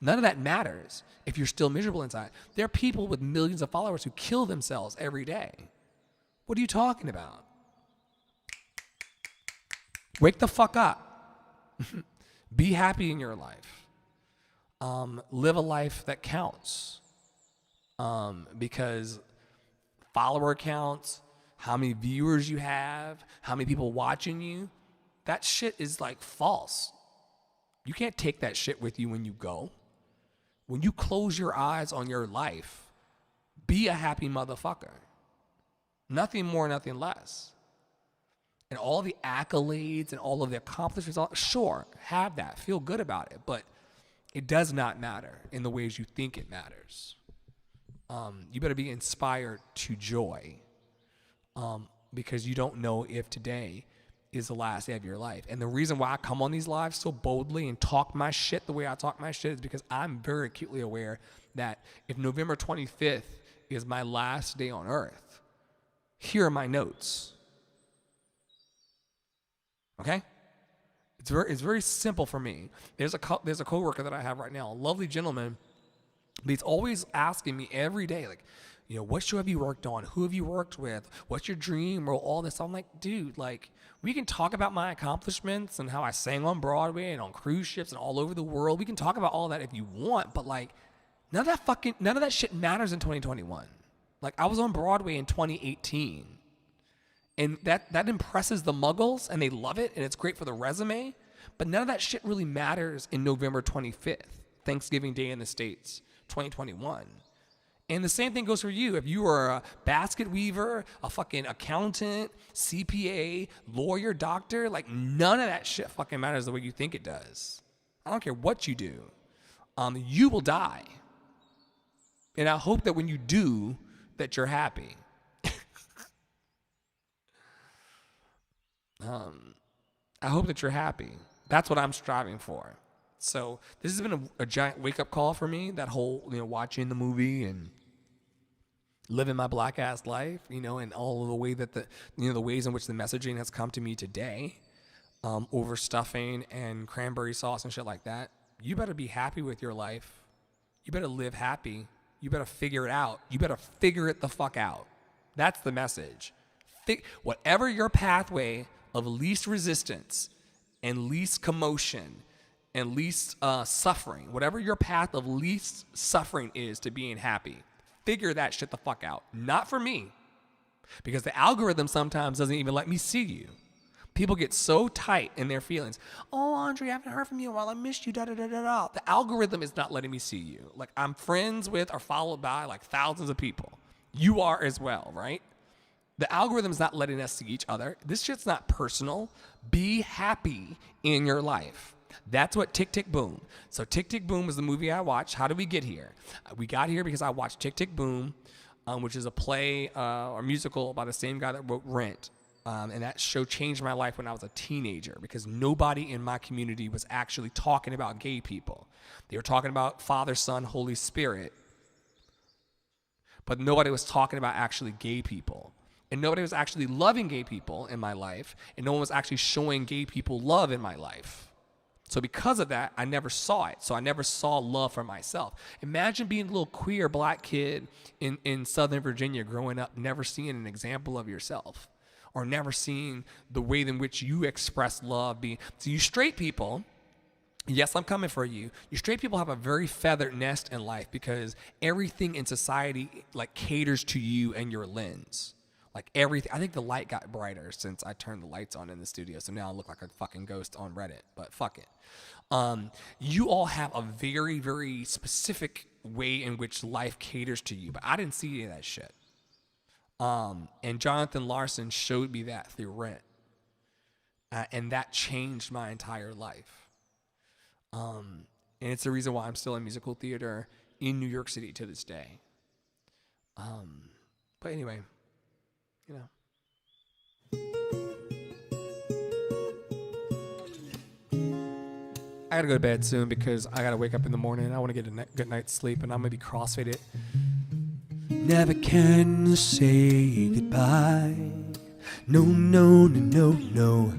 None of that matters if you're still miserable inside. There are people with millions of followers who kill themselves every day. What are you talking about? Wake the fuck up. Be happy in your life. Live a life that counts. Because follower counts, how many viewers you have, how many people watching you, that shit is like false. You can't take that shit with you when you go. When you close your eyes on your life, be a happy motherfucker. Nothing more, nothing less. And all the accolades and all of the accomplishments, sure, have that. Feel good about it. But it does not matter in the ways you think it matters. You better be inspired to joy. Because you don't know if today is the last day of your life. And the reason why I come on these lives so boldly and talk my shit the way I talk my shit is because I'm very acutely aware that if November 25th is my last day on earth, here are my notes. Okay? It's very simple for me. There's a coworker that I have right now, a lovely gentleman, but he's always asking me every day, like, you know, what show have you worked on? Who have you worked with? What's your dream role? All this. I'm like, dude, like, we can talk about my accomplishments and how I sang on Broadway and on cruise ships and all over the world. We can talk about all that if you want, but like, none of that shit matters in 2021. Like, I was on Broadway in 2018, and that impresses the muggles, and they love it, and it's great for the resume, but none of that shit really matters in November 25th, Thanksgiving Day in the States, 2021. And the same thing goes for you. If you are a basket weaver, a fucking accountant, CPA, lawyer, doctor, like none of that shit fucking matters the way you think it does. I don't care what you do. You will die. And I hope that when you do, that you're happy. I hope that you're happy. That's what I'm striving for. So this has been a giant wake-up call for me, that whole, watching the movie and living my black ass life, and all of the way that the ways in which the messaging has come to me today, over stuffing and cranberry sauce and shit like that. You better be happy with your life. You better live happy. You better figure it out. You better figure it the fuck out. That's the message. Whatever your pathway of least resistance and least commotion and least suffering, whatever your path of least suffering is to being happy, figure that shit the fuck out. Not for me, because the algorithm sometimes doesn't even let me see you. People get so tight in their feelings. Oh, Andre, I haven't heard from you in a while. I missed you, da-da-da-da-da. The algorithm is not letting me see you. Like, I'm friends with or followed by like thousands of people. You are as well, right? The algorithm's not letting us see each other. This shit's not personal. Be happy in your life. That's what Tick, Tick, Boom. So Tick, Tick, Boom is the movie I watched. How did we get here? We got here because I watched Tick, Tick, Boom, which is a play or musical by the same guy that wrote Rent. And that show changed my life when I was a teenager, because nobody in my community was actually talking about gay people. They were talking about Father, Son, Holy Spirit, but nobody was talking about actually gay people. And nobody was actually loving gay people in my life, and no one was actually showing gay people love in my life. So because of that, I never saw it. So I never saw love for myself. Imagine being a little queer black kid in Southern Virginia growing up, never seeing an example of yourself, or never seeing the way in which you express love. So you straight people, yes, I'm coming for you. You straight people have a very feathered nest in life, because everything in society like caters to you and your lens. Like everything. I think the light got brighter since I turned the lights on in the studio, so now I look like a fucking ghost on Reddit, but fuck it. You all have a very, very specific way in which life caters to you, but I didn't see any of that shit. And Jonathan Larson showed me that through Rent. And that changed my entire life. And it's the reason why I'm still in musical theater in New York City to this day. But anyway, I gotta go to bed soon, because I gotta wake up in the morning. I want to get a good night's sleep, and I'm gonna be crossfaded. Never can say goodbye. No, no, no, no, no.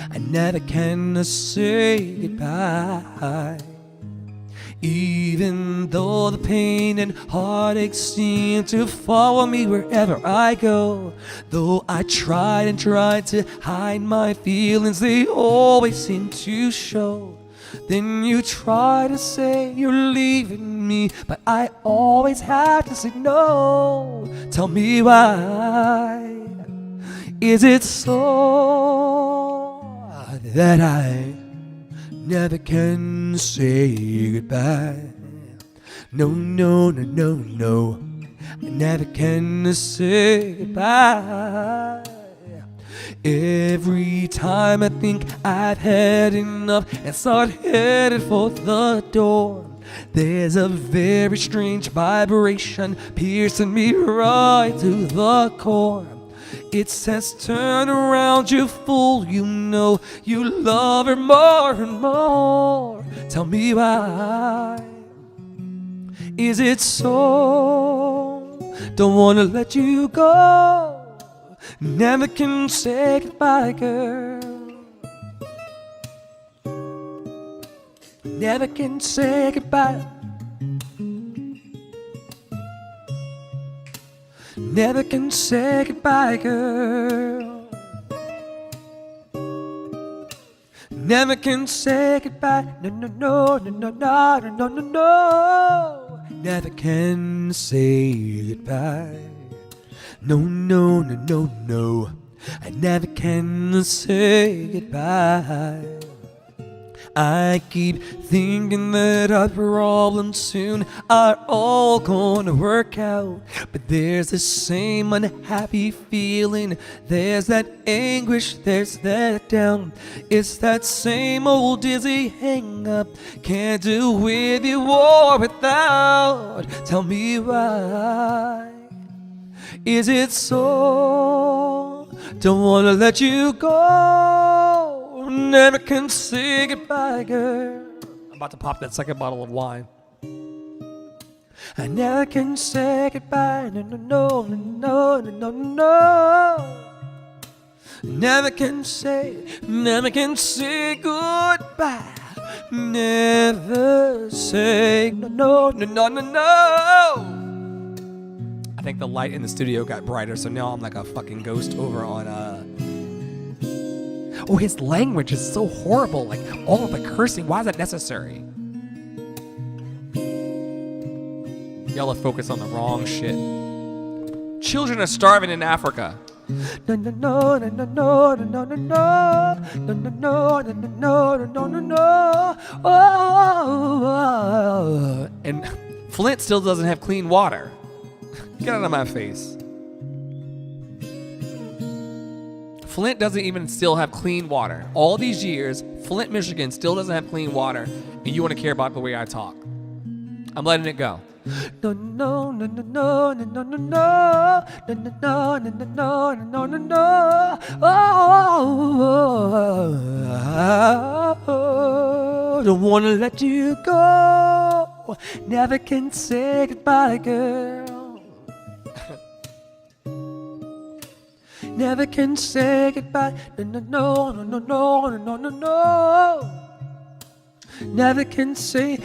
I never can say goodbye. Even though the pain and heartache seem to follow me wherever I go. Though I tried and tried to hide my feelings, they always seem to show. Then you try to say you're leaving me, but I always have to say no. Tell me why. Is it so that I never can say goodbye? No, no, no, no, no. I never can say goodbye. Every time I think I've had enough and start headed for the door, there's a very strange vibration piercing me right to the core. It says, turn around, you fool, you know you love her more and more. Tell me why. Is it so? Don't wanna let you go. Never can say goodbye, girl. Never can say goodbye. Never can say goodbye, girl. Never can say goodbye. No, no, no, no, no, no, no, no, no. Never can say goodbye. No, no, no, no, no. I never can say goodbye. I keep thinking that our problems soon are all gonna work out. But there's the same unhappy feeling. There's that anguish, there's that doubt. It's that same old dizzy hang up. Can't do with you or without. Tell me why. Is it so? Don't wanna let you go. Never can say goodbye, girl. I'm about to pop that second bottle of wine. I never can say goodbye. No, no, no, no, no, no, no. Never can say goodbye. Never say no, no, no, no, no, no. I think the light in the studio got brighter, so now I'm like a fucking ghost over on Oh, his language is so horrible. Like, all of the cursing. Why is that necessary? Y'all are focused on the wrong shit. Children are starving in Africa. No, no, no, no, no, no, no, no, no, no, no, no, no, no, no, no, no. Oh, and Flint still doesn't have clean water. Get out of my face. Flint doesn't even still have clean water. All these years, Flint, Michigan still doesn't have clean water, and you want to care about the way I talk. I'm letting it go. No, no, no, no, no, no, no, no, no, no, no, no, no, no, no, no, no. Oh, don't want to let you go. Never can say goodbye, girl. Never can say goodbye. No, no, no, no, no, no, no, no, no. Never can say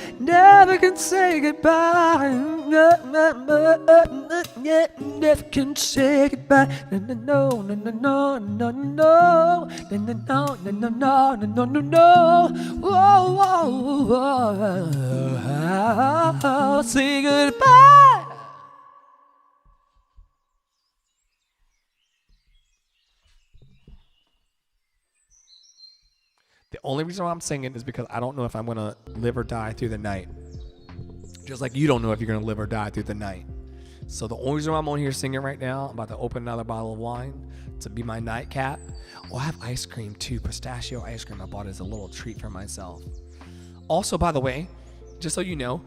goodbye. No, no, no, no, yeah. Never can say goodbye. No, no, no, no, no, no, no, no, no, no, no, no, no, no, no, no, no. Whoa, whoa, whoa. Say goodbye. The only reason why I'm singing is because I don't know if I'm going to live or die through the night. Just like you don't know if you're going to live or die through the night. So the only reason why I'm on here singing right now, I'm about to open another bottle of wine to be my nightcap. Oh, I have ice cream too, pistachio ice cream. I bought it as a little treat for myself. Also, by the way, just so you know,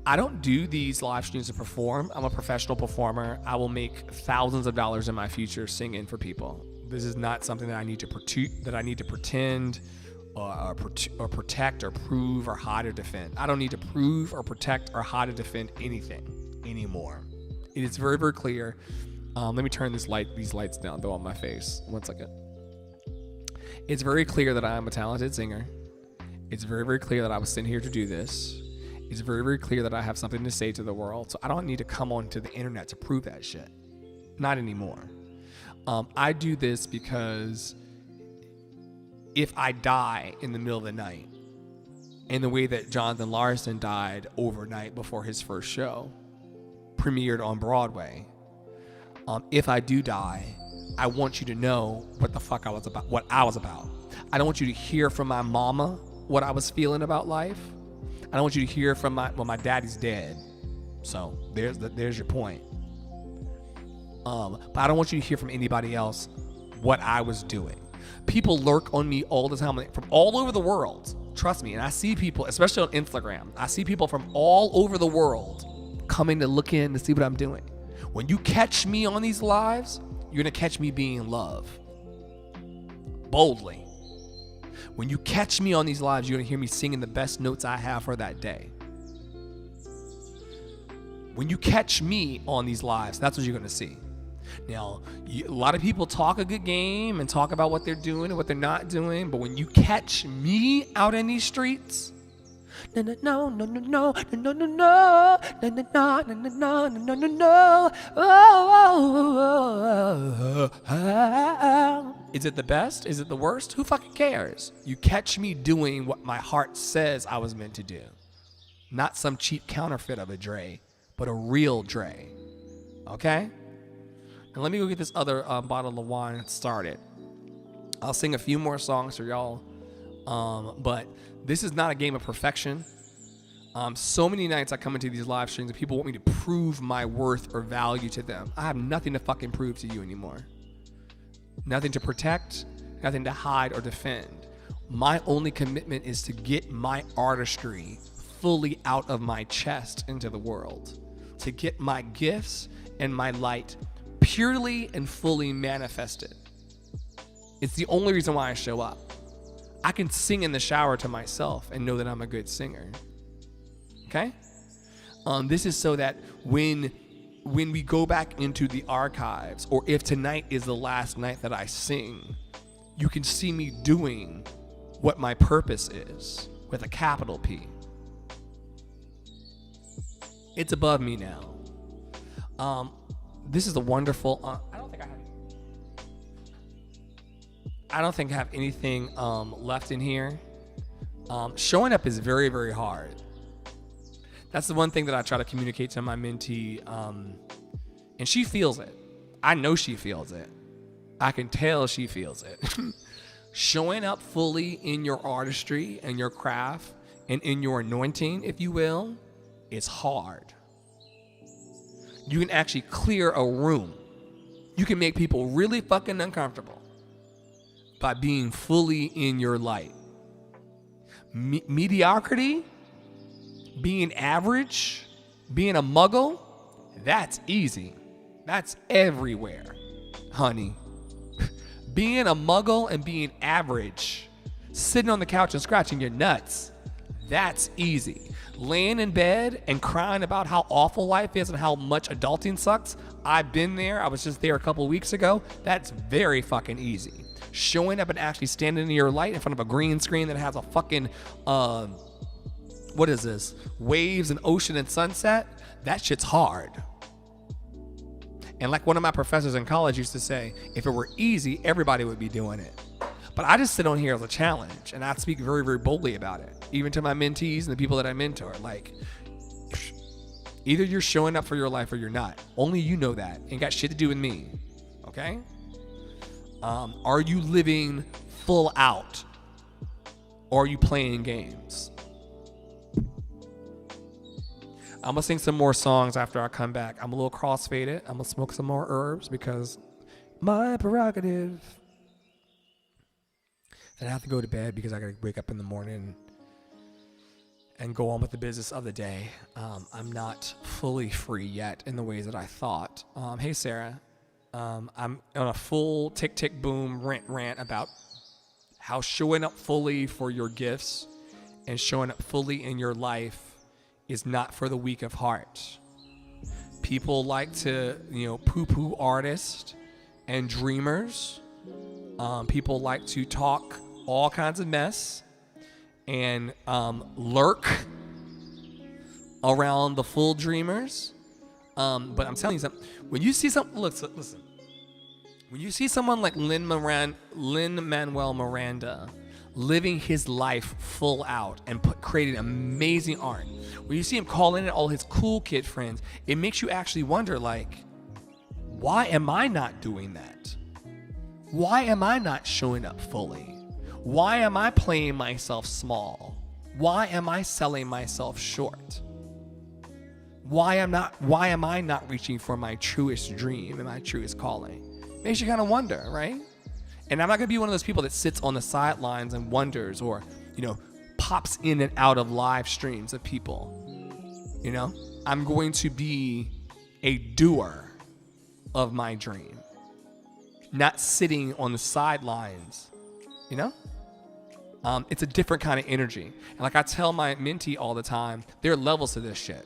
I don't do these live streams to perform. I'm a professional performer. I will make thousands of dollars in my future singing for people. This is not something that I need to pretend or protect or prove or hide or defend. I don't need to prove or protect or hide or defend anything anymore. It is very, very clear. Let me turn these lights down though on my face. 1 second. It's very clear that I am a talented singer. It's very, very clear that I was sent here to do this. It's very, very clear that I have something to say to the world. So I don't need to come onto the internet to prove that shit. Not anymore. I do this because if I die in the middle of the night, in the way that Jonathan Larson died overnight before his first show premiered on Broadway, if I do die, I want you to know what the fuck I was about, what I was about. I don't want you to hear from my mama what I was feeling about life. I don't want you to hear from my daddy's dead. So there's your point. But I don't want you to hear from anybody else what I was doing. People lurk on me all the time from all over the world. Trust me. And I see people, especially on Instagram, I see people from all over the world coming to look in to see what I'm doing. When you catch me on these lives, you're going to catch me being love. Boldly. When you catch me on these lives, you're going to hear me singing the best notes I have for that day. When you catch me on these lives, that's what you're going to see. Now, a lot of people talk a good game and talk about what they're doing and what they're not doing, but when you catch me out in these streets, no, no, no, no, no, no, no, no, no, no, no, no, no, no, no, no, no, no. Is it the best? Is it the worst? Who fucking cares? You catch me doing what my heart says I was meant to do. Not some cheap counterfeit of a Dre, but a real Dre. Okay? And let me go get this other bottle of wine started. I'll sing a few more songs for y'all But this is not a game of perfection. So many nights I come into these live streams and people want me to prove my worth or value to them. I have nothing to fucking prove to you anymore. Nothing to protect, nothing to hide or defend. My only commitment is to get my artistry fully out of my chest into the world, to get my gifts and my light purely and fully manifested. It's the only reason why I show up. I can sing in the shower to myself and know that I'm a good singer. Okay? This is so that when we go back into the archives, or if tonight is the last night that I sing, you can see me doing what my purpose is with a capital P. It's above me now. This is a wonderful. I don't think I have anything left in here. Showing up is very, very hard. That's the one thing that I try to communicate to my mentee, and she feels it. I know she feels it. I can tell she feels it. Showing up fully in your artistry and your craft and in your anointing, if you will, is hard. You can actually clear a room. You can make people really fucking uncomfortable by being fully in your light. Mediocrity, being average, being a muggle, that's easy. That's everywhere, honey. Being a muggle and being average, sitting on the couch and scratching your nuts, that's easy. Laying in bed and crying about how awful life is and how much adulting sucks, I've been there. I was just there a couple weeks ago. That's very fucking easy. Showing up and actually standing in your light in front of a green screen that has a fucking, what is this? Waves and ocean and sunset? That shit's hard. And like one of my professors in college used to say, if it were easy, everybody would be doing it. But I just sit on here as a challenge, and I speak very, very boldly about it, even to my mentees and the people that I mentor. Like, either you're showing up for your life or you're not. Only you know that. Ain't got shit to do with me. Okay? Are you living full out? Or are you playing games? I'm going to sing some more songs after I come back. I'm a little crossfaded. I'm going to smoke some more herbs because my prerogative. And I have to go to bed because I got to wake up in the morning and go on with the business of the day. I'm not fully free yet in the ways that I thought. Hey, Sarah. I'm on a full tick, tick, boom rant about how showing up fully for your gifts and showing up fully in your life is not for the weak of heart. People like to, poo-poo artists and dreamers. People like to talk all kinds of mess and lurk around the full dreamers. But I'm telling you something. When you see something, listen. When you see someone like Lin-Manuel Miranda living his life full out and creating amazing art, when you see him calling in all his cool kid friends, it makes you actually wonder, like, why am I not doing that? Why am I not showing up fully? Why am I playing myself small? Why am I selling myself short? Why am I not reaching for my truest dream and my truest calling? Makes you kind of wonder, right? And I'm not going to be one of those people that sits on the sidelines and wonders or, pops in and out of live streams of people. I'm going to be a doer of my dream, not sitting on the sidelines, It's a different kind of energy. And like I tell my mentee all the time, there are levels to this shit.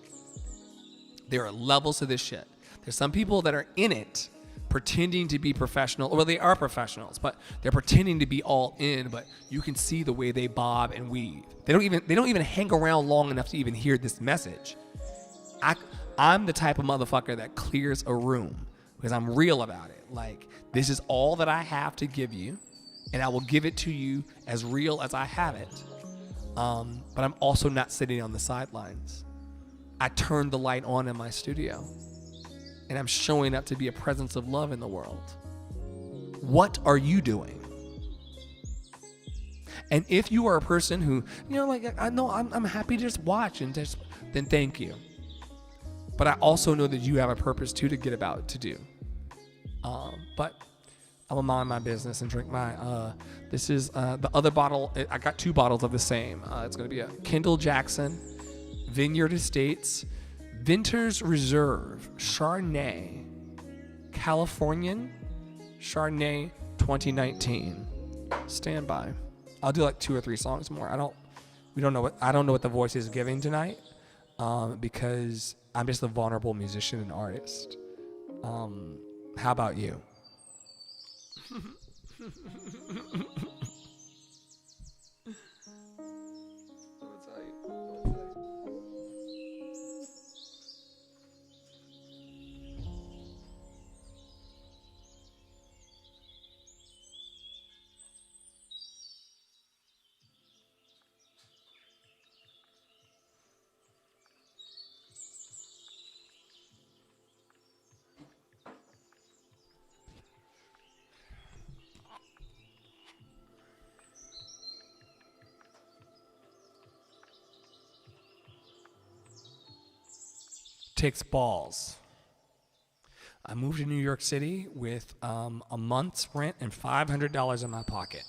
There's some people that are in it pretending to be professional. Well, they are professionals, but they're pretending to be all in, but you can see the way they bob and weave. They don't even hang around long enough to even hear this message. I'm the type of motherfucker that clears a room because I'm real about it. Like, this is all that I have to give you, and I will give it to you as real as I have it. But I'm also not sitting on the sidelines. I turned the light on in my studio, and I'm showing up to be a presence of love in the world. What are you doing? And if you are a person who, like, I know I'm happy to just watch and just, then thank you. But I also know that you have a purpose too to get about to do. But I'm gonna mind my business and drink my. This is the other bottle. I got 2 bottles of the same. It's gonna be a Kendall Jackson Vineyard Estates Vinters Reserve Chardonnay Californian Chardonnay 2019. Stand by. I'll do like 2 or 3 songs more. I don't know what the voice is giving tonight, because I'm just a vulnerable musician and artist. How about you? Takes balls. I moved to New York City with a month's rent and $500 in my pocket.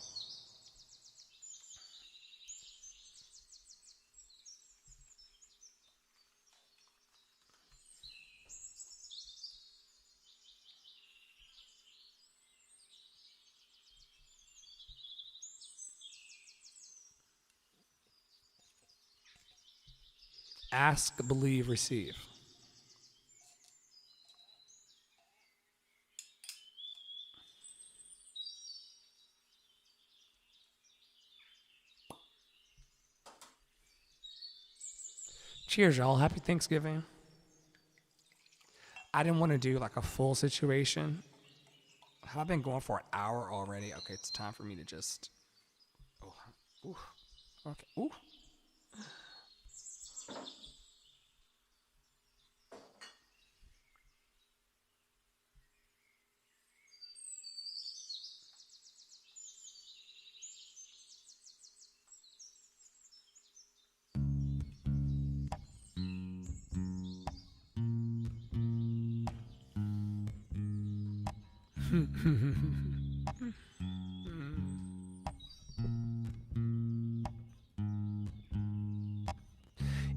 Ask, believe, receive. Cheers, y'all. Happy Thanksgiving. I didn't want to do like a full situation. I've been going for an hour already. Okay, it's time for me to just. Oh, ooh. Okay. Ooh.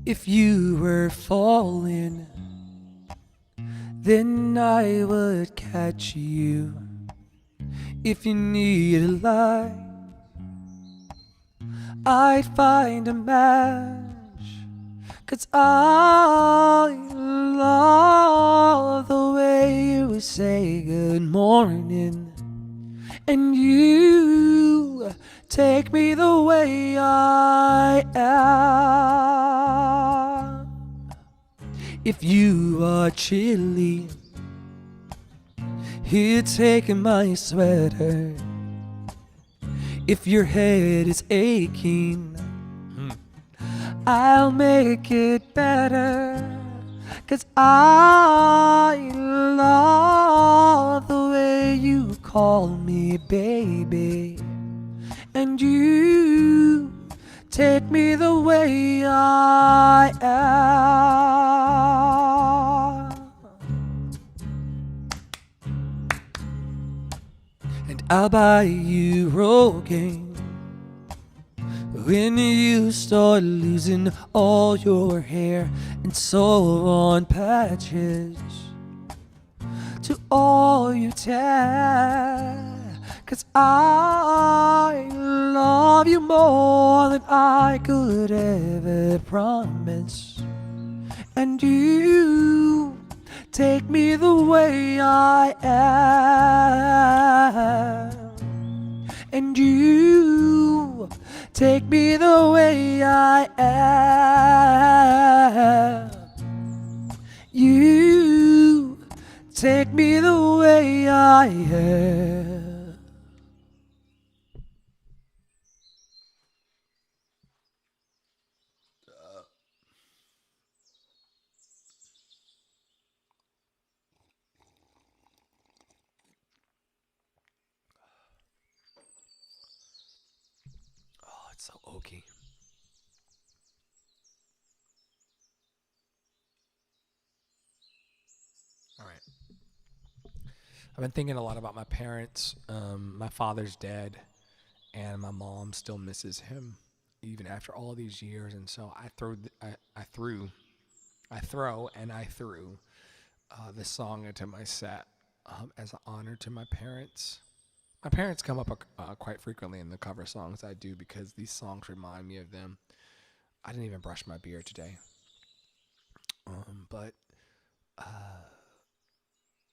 If you were falling, then I would catch you. If you need a light, I'd find a match. 'Cause I love the way you say good morning, and you take me the way I am. If you are chilly, here taking my sweater. If your head is aching, I'll make it better. 'Cause I love the way you call me baby, and you take me the way I am. And I'll buy you Rogaine when you start losing all your hair and so on patches to all you tear. 'Cause I love you more than I could ever promise, and you take me the way I am, and you take me the way I am. You take me the way I am. So oaky. All right. I've been thinking a lot about my parents. My father's dead, and my mom still misses him even after all these years. And so I threw this song into my set as an honor to my parents. My parents come up quite frequently in the cover songs I do because these songs remind me of them. I didn't even brush my beard today. But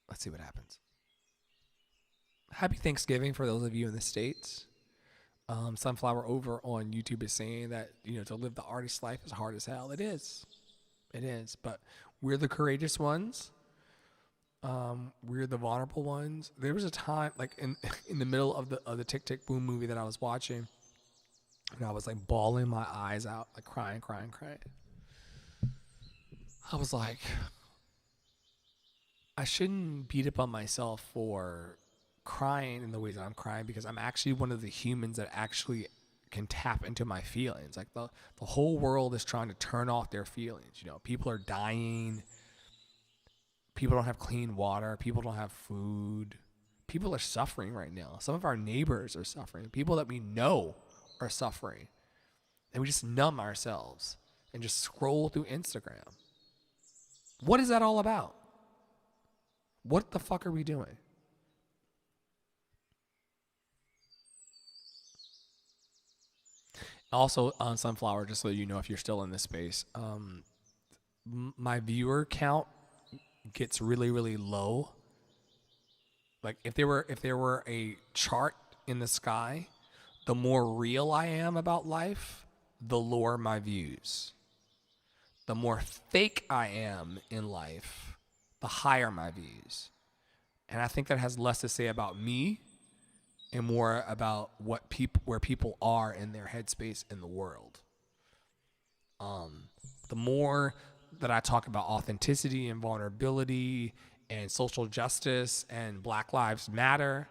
let's see what happens. Happy Thanksgiving for those of you in the States. Sunflower over on YouTube is saying that, to live the artist life is hard as hell. It is. But we're the courageous ones. We're the vulnerable ones. There was a time, like in the middle of the Tick Tick Boom movie that I was watching, and I was like bawling my eyes out, like crying. I was like, I shouldn't beat up on myself for crying in the ways that I'm crying, because I'm actually one of the humans that actually can tap into my feelings. Like the whole world is trying to turn off their feelings. People are dying. People don't have clean water. People don't have food. People are suffering right now. Some of our neighbors are suffering. People that we know are suffering. And we just numb ourselves and just scroll through Instagram. What is that all about? What the fuck are we doing? Also, on Sunflower, just so you know if you're still in this space, my viewer count gets really, really low. Like if there were a chart in the sky, the more real I am about life, the lower my views. The more fake I am in life, the higher my views. And I think that has less to say about me and more about where people are in their headspace in the world. The more that I talk about authenticity and vulnerability and social justice and Black Lives Matter,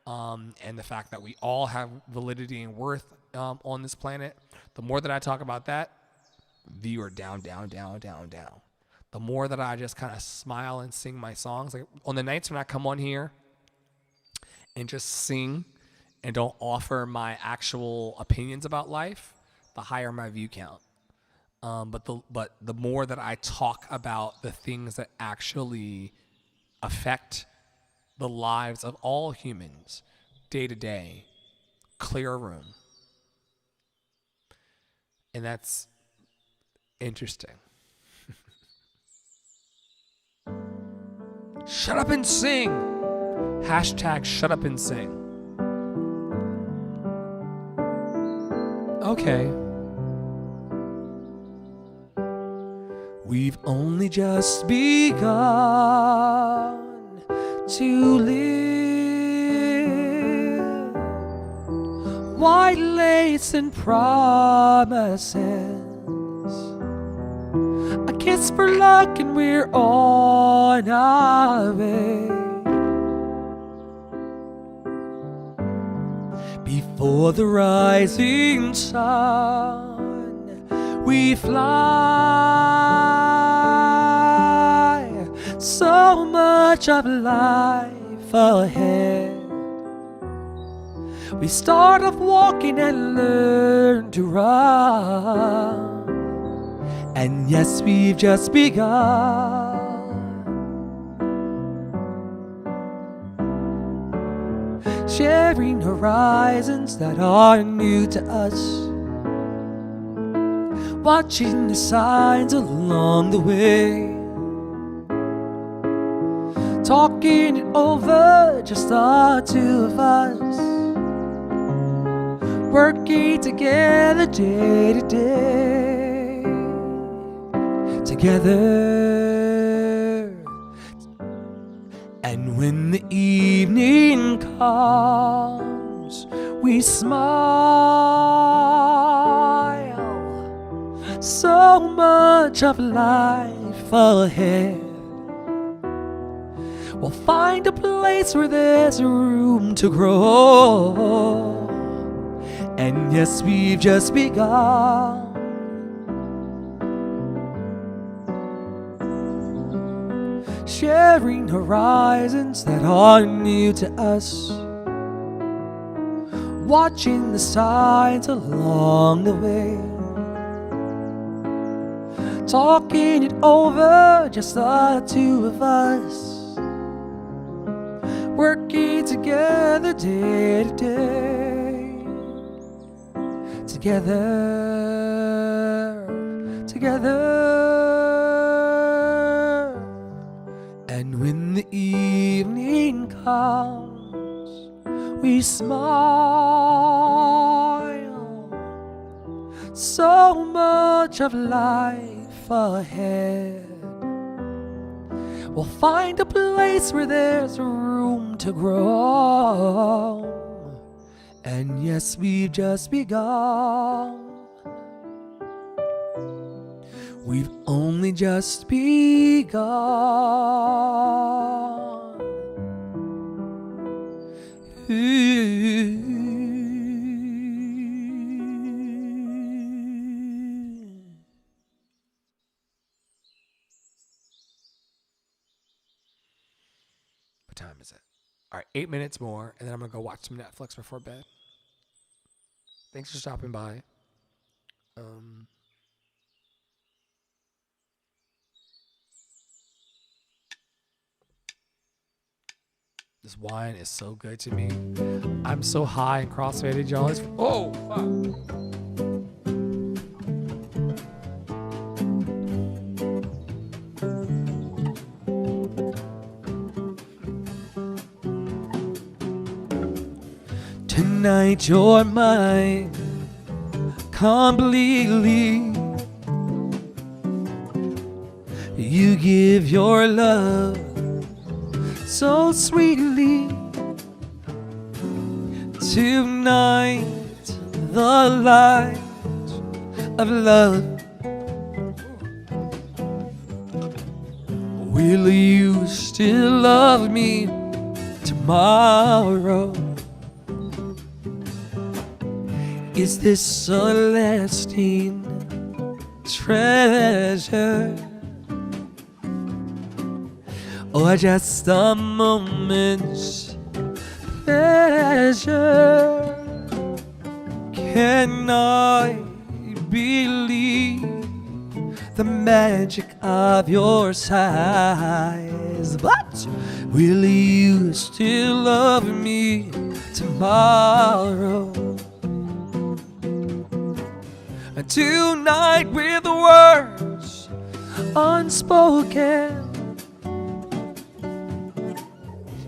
and the fact that we all have validity and worth on this planet, the more that I talk about that, viewer down. The more that I just kind of smile and sing my songs, like on the nights when I come on here and just sing and don't offer my actual opinions about life, the higher my view count. But the more that I talk about the things that actually affect the lives of all humans day to day, clear a room. And that's interesting. Shut up and sing. Hashtag shut up and sing. Okay. We've only just begun to live. White lace and promises. A kiss for luck and we're on our way. Before the rising sun, we fly. So much of life ahead. We start off walking and learn to run. And yes, we've just begun. Sharing horizons that are new to us. Watching the signs along the way. Talking it over, just the two of us. Working together day to day. Together. And when the evening comes, we smile. So much of life ahead. We'll find a place where there's room to grow. And yes, we've just begun. Sharing horizons that are new to us, watching the signs along the way, talking it over, just the two of us, working together day to day, together. And when the evening comes, we smile. So much of life ahead. We'll find a place where there's room to grow. And yes, we've just begun. We've only just begun. What time is it? All right, 8 minutes more, and then I'm gonna go watch some Netflix before bed. Thanks for stopping by. This wine is so good to me. I'm so high and crossfaded, y'all. Oh, fuck. 'Tonight you're mine completely. You give your love so sweetly. Tonight the light of love. Will you still love me tomorrow? Is this a lasting treasure, or just a moment's pleasure? Can I believe the magic of your sighs? But will you still love me tomorrow? And tonight, with words unspoken,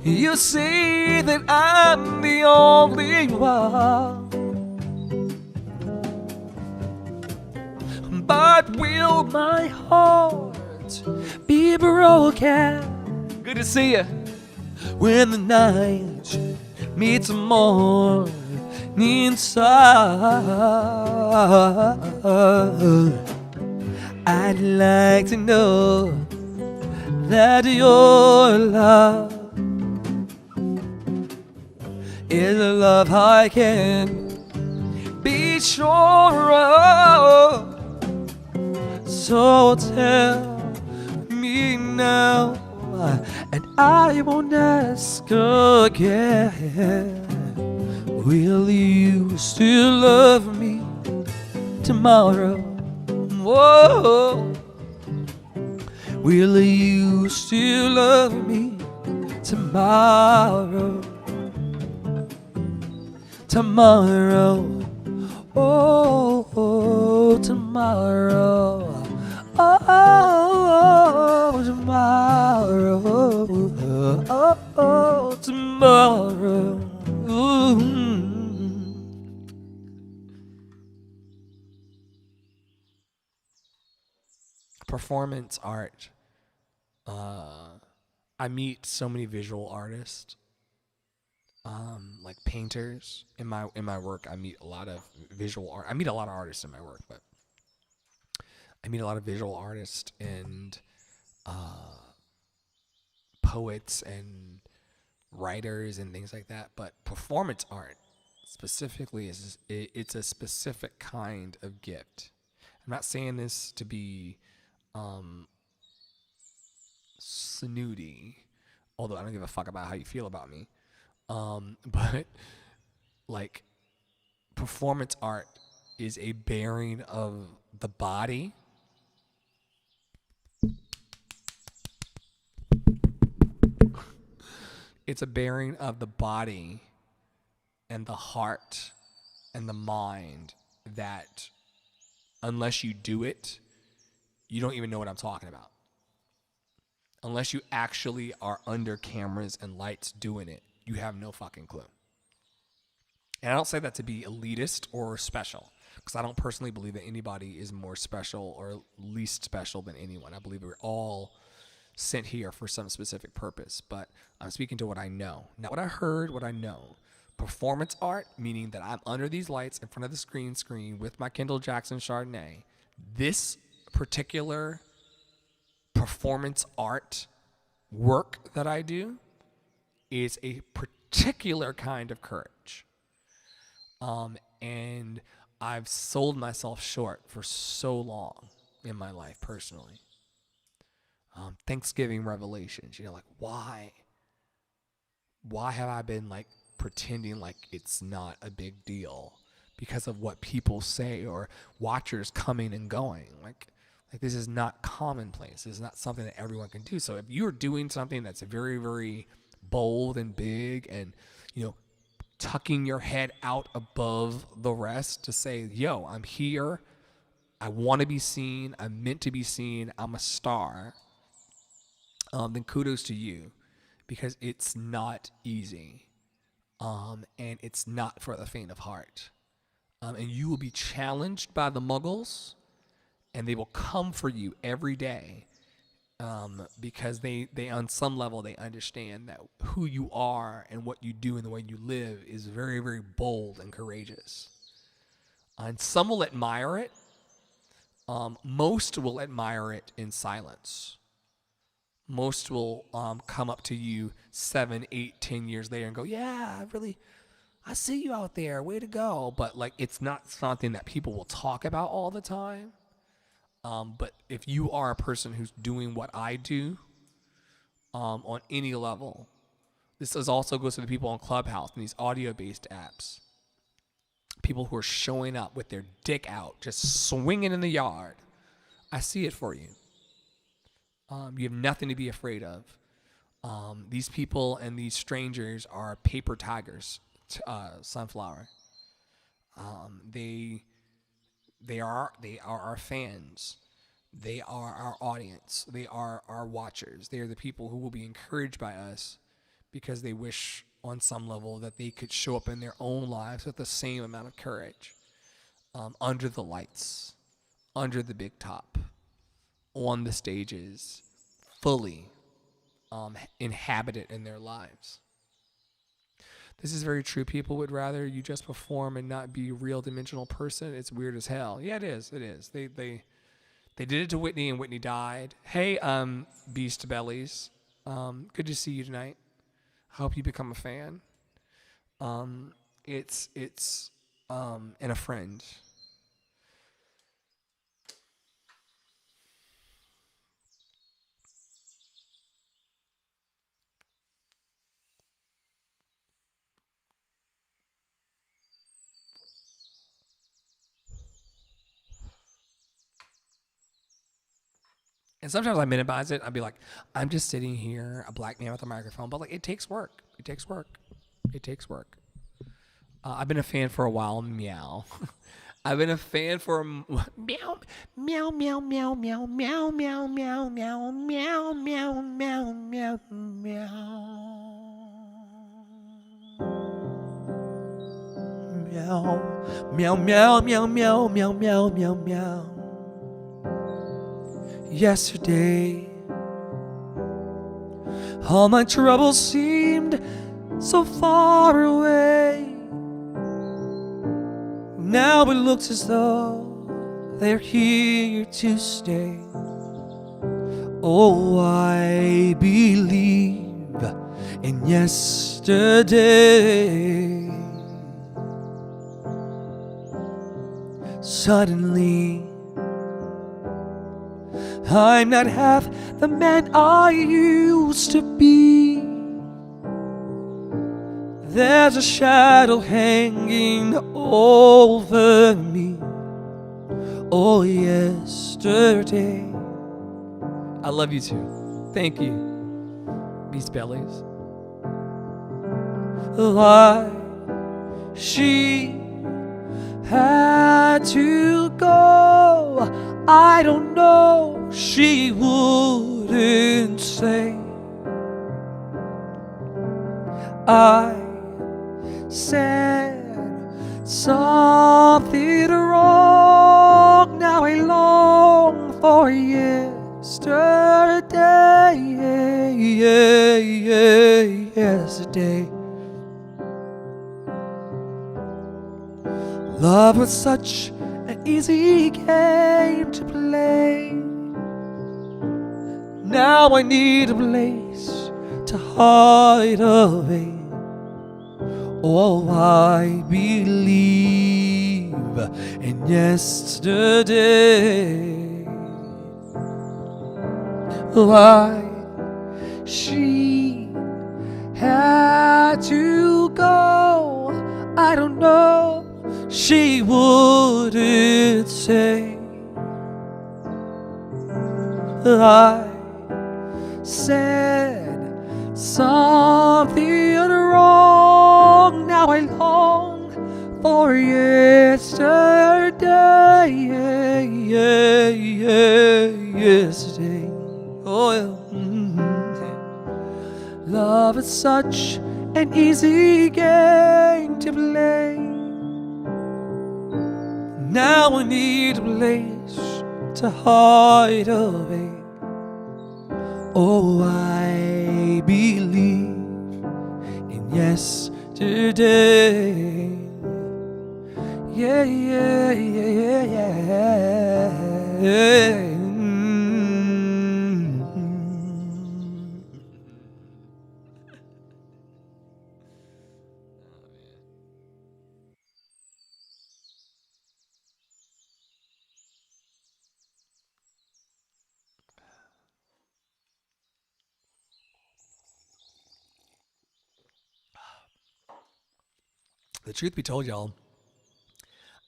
you say that I'm the only one. But will my heart be broken? Good to see you. When the night meets the morning sun, I'd like to know that your love is a love I can be sure of. So tell me now, and I won't ask again. Will you still love me tomorrow? Whoa. Will you still love me tomorrow? Tomorrow, oh, tomorrow, oh, tomorrow, oh, tomorrow. Performance art. I meet so many visual artists, like painters. In my work, I meet a lot of visual art. I meet a lot of artists in my work, but I meet a lot of visual artists and poets and writers and things like that. But performance art specifically is it's a specific kind of gift. I'm not saying this to be snooty, although I don't give a fuck about how you feel about me. But like, performance art is a bearing of the body. It's a bearing of the body and the heart and the mind that, unless you do it, you don't even know what I'm talking about. Unless you actually are under cameras and lights doing it, you have no fucking clue. And I don't say that to be elitist or special, because I don't personally believe that anybody is more special or least special than anyone. I believe we're all sent here for some specific purpose, but I'm speaking to what I know. Not what I heard, what I know. Performance art, meaning that I'm under these lights in front of the screen with my Kendall Jackson Chardonnay. This particular performance art work that I do is a particular kind of courage. And I've sold myself short for so long in my life personally. Thanksgiving revelations, like, why have I been like pretending like it's not a big deal because of what people say or watchers coming and going? Like this is not commonplace. This is not something that everyone can do. So if you're doing something that's very, very bold and big and, tucking your head out above the rest to say, yo, I'm here. I want to be seen. I'm meant to be seen. I'm a star. Then kudos to you, because it's not easy. And it's not for the faint of heart. And you will be challenged by the muggles, and they will come for you every day, because they on some level they understand that who you are and what you do and the way you live is very, very bold and courageous. And some will admire it. Most will admire it in silence. Most will come up to you 7, 8, 10 years later and go, yeah, I see you out there. Way to go. But like, it's not something that people will talk about all the time. But if you are a person who's doing what I do, on any level, this also goes to the people on Clubhouse and these audio-based apps. People who are showing up with their dick out, just swinging in the yard. I see it for you. You have nothing to be afraid of. These people and these strangers are paper tigers, Sunflower. They are our fans. They are our audience. They are our watchers. They are the people who will be encouraged by us because they wish on some level that they could show up in their own lives with the same amount of courage, under the lights, under the big top, on the stages, fully inhabit it in their lives. This is very true. People would rather you just perform and not be a real dimensional person. It's weird as hell. Yeah, it is. It is. They did it to Whitney, and Whitney died. Hey, Beast Bellies. Good to see you tonight. Hope you become a fan. It's and a friend. And sometimes I minimize it. I'd be like, I'm just sitting here, a black man with a microphone. But like, it takes work. It takes work. It takes work. I've been a fan for a while. Meow. I've been a fan for meow, meow, meow, meow, meow, meow, meow, meow, meow, meow, meow, meow, meow, meow. Meow, meow, meow, meow, meow, meow, meow, meow. Yesterday, all my troubles seemed so far away. Now it looks as though they're here to stay. Oh, I believe in yesterday. suddenly I'm not half the man I used to be. There's a shadow hanging over me. Oh, yesterday. I love you too. Thank you, Beast Bellies. Why she had to go, I don't know. She wouldn't say. I said something wrong. Now I long for yesterday. Yesterday. Love was such an easy game to play. Now I need a place to hide away. Oh, I believe in yesterday. Why she had to go, I don't know. She wouldn't say. I said something wrong. Now I long for yesterday. Yesterday. Oh, yeah. Love is such an easy game to play. Now I need a place to hide away. Oh, I believe in yesterday. Yeah, yeah, yeah, yeah, yeah. The truth be told, y'all,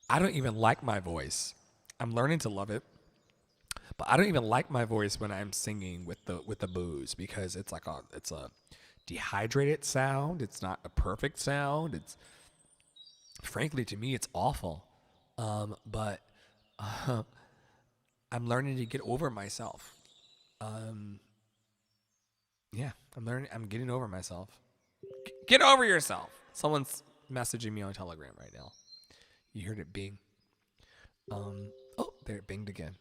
I don't even like my voice. I'm learning to love it, but I don't even like my voice when I'm singing with the booze, because it's like it's a dehydrated sound. It's not a perfect sound. It's, frankly, to me, it's awful. But I'm learning to get over myself. Yeah, I'm getting over myself. Get over yourself. Someone's messaging me on Telegram right now. You heard it bing. Oh, there it binged again.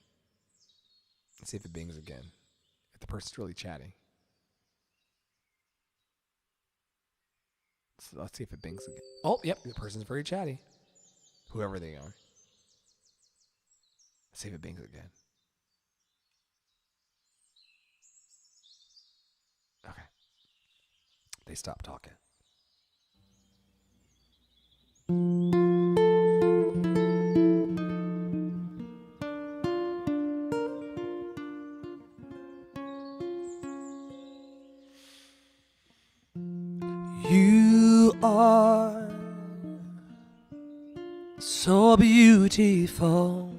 Let's see if it bings again. If the person's really chatty. So let's see if it bings again. Oh, yep, the person's very chatty. Whoever they are. Let's see if it bings again. Okay. They stopped talking. You are so beautiful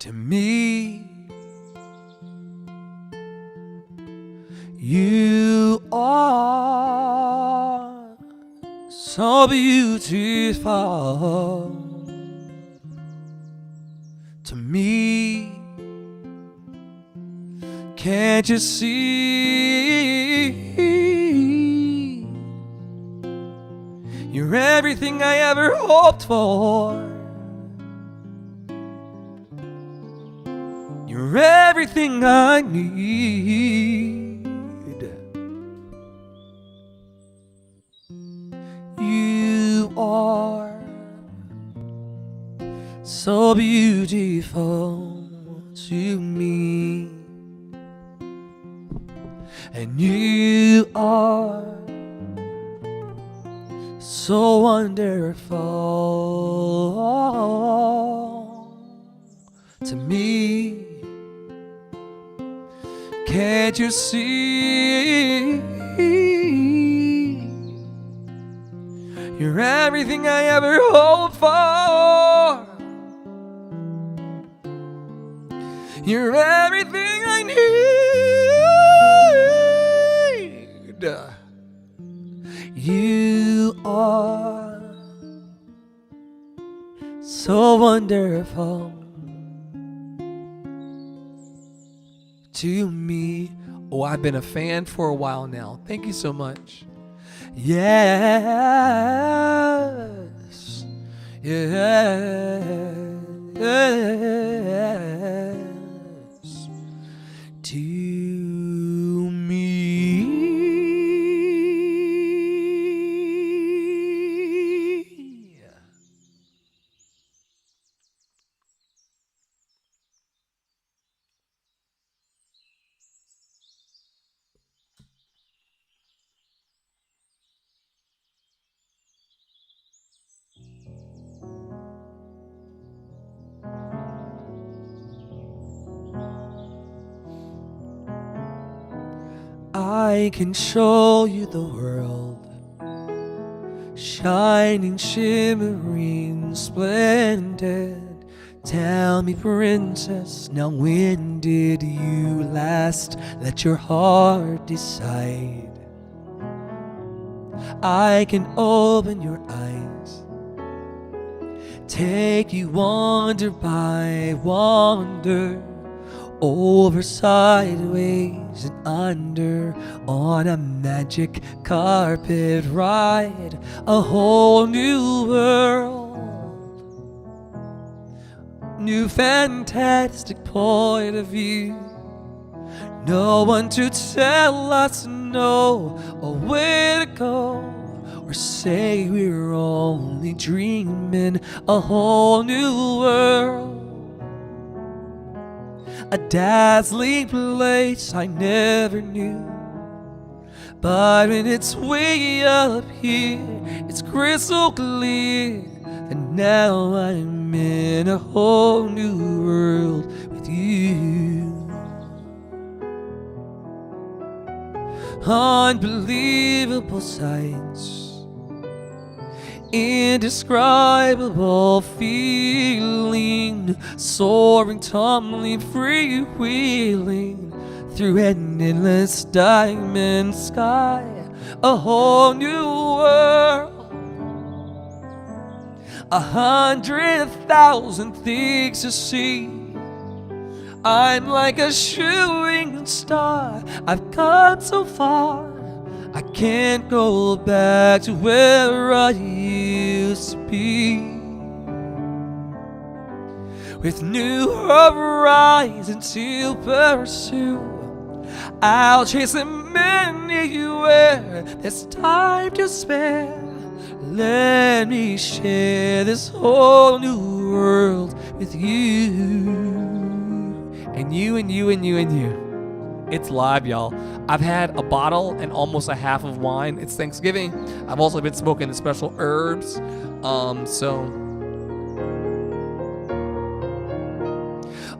to me. You are so beautiful to me. Can't you see? You're everything I ever hoped for. You're everything I need. You are so beautiful to me. And you are so wonderful to me. Can't you see? You're everything I ever hoped for. You're everything I need. You are so wonderful to me. Oh, I've been a fan for a while now. Thank you so much. Yes. Yes. To me. I can show you the world, shining, shimmering, splendid. Tell me, princess, now when did you last let your heart decide? I can open your eyes, take you wonder by wonder, over, sideways, and under, on a magic carpet ride, a whole new world, new fantastic point of view. No one to tell us no, or where to go, or say we're only dreaming. A whole new world, a dazzling place I never knew. But when it's way up here, it's crystal clear that now I'm in a whole new world with you. Unbelievable sights, indescribable feeling, soaring, tumbling, freewheeling through an endless diamond sky. A whole new world, 100,000 things to see. I'm like a shooting star, I've come so far, I can't go back to where I used to be. With new horizons to pursue, I'll chase them anywhere. There's time to spare. Let me share this whole new world with you. And you and you and you and you. It's live, y'all. I've had a bottle and almost a half of wine. It's Thanksgiving. I've also been smoking the special herbs.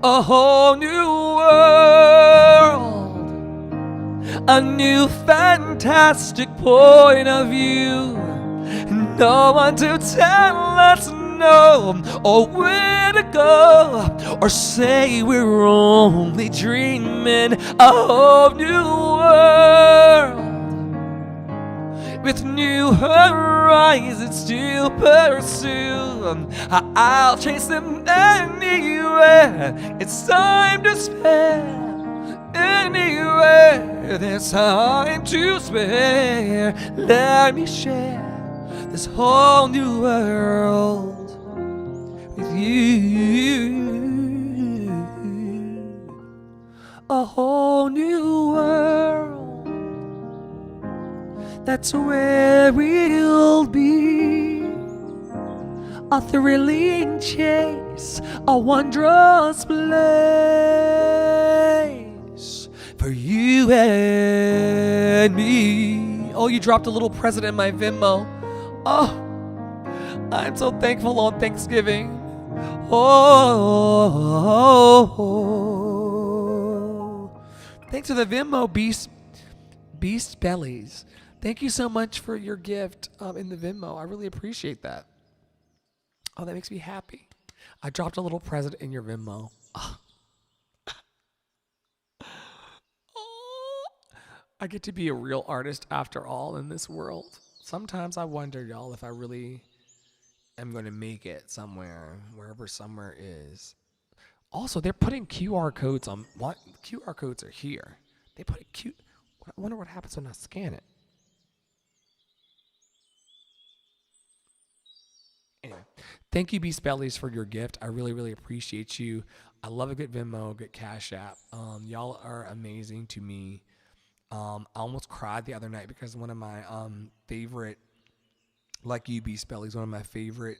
A whole new world, a new fantastic point of view. No one to tell us no, or where to go, or say we're only dreaming. A whole new world, with new horizons to pursue. I'll chase them anywhere. It's time to spare. Anywhere there's time to spare. Let me share this whole new world with you. A whole new world, that's where we'll be. A thrilling chase, a wondrous place for you and me. Oh, you dropped a little present in my Venmo. Oh, I'm so thankful on Thanksgiving. Oh, thanks for the Venmo, Beast Bellies. Thank you so much for your gift in the Venmo. I really appreciate that. Oh, that makes me happy. I dropped a little present in your Venmo. Oh, I get to be a real artist after all in this world. Sometimes I wonder, y'all, if I really am going to make it somewhere, wherever somewhere is. Also, they're putting QR codes on what? QR codes are here. They put a Q. I wonder what happens when I scan it. Anyway, thank you, Beast Bellies, for your gift. I really, really appreciate you. I love a good Venmo, a good Cash App. Y'all are amazing to me. I almost cried the other night because one of my favorite, like you, Beast Bellies, one of my favorite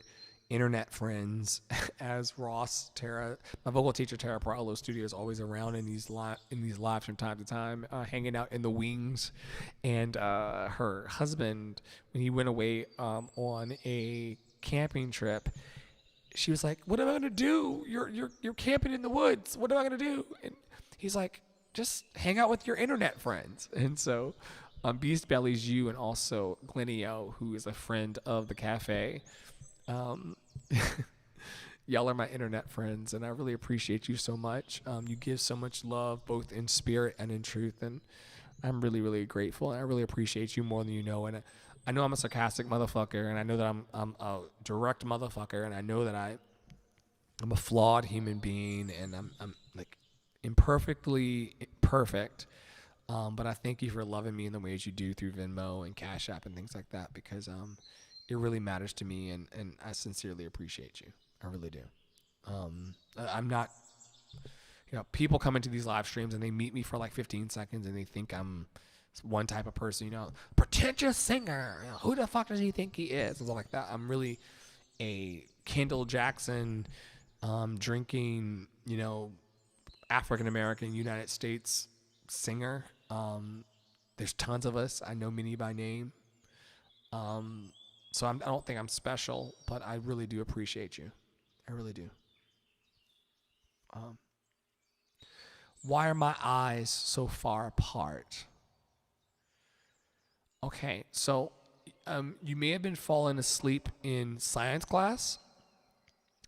internet friends, as Ross Tara, my vocal teacher Tara Paralo Studio, is always around in these lives from time to time, hanging out in the wings, and her husband, when he went away on a camping trip, she was like, "What am I gonna do? You're camping in the woods. What am I gonna do?" And he's like, "Just hang out with your internet friends." And so, Beast Bellies, you, and also Glenio, who is a friend of the cafe. Um, y'all are my internet friends, and I really appreciate you so much. You give so much love, both in spirit and in truth, and I'm really, really grateful. And I really appreciate you more than you know. And I know I'm a sarcastic motherfucker, and I know that I'm a direct motherfucker, and I know that I'm a flawed human being, and I'm like imperfectly perfect. But I thank you for loving me in the ways you do through Venmo and Cash App and things like that, because it really matters to me, and I sincerely appreciate you. I really do. I'm not, people come into these live streams and they meet me for like 15 seconds and they think I'm one type of person, pretentious singer. Who the fuck does he think he is? And stuff like that. I'm really a Kendall Jackson, drinking, African American United States singer. There's tons of us. I know many by name. So I don't think I'm special, but I really do appreciate you. I really do. Why are my eyes so far apart? Okay, so you may have been falling asleep in science class.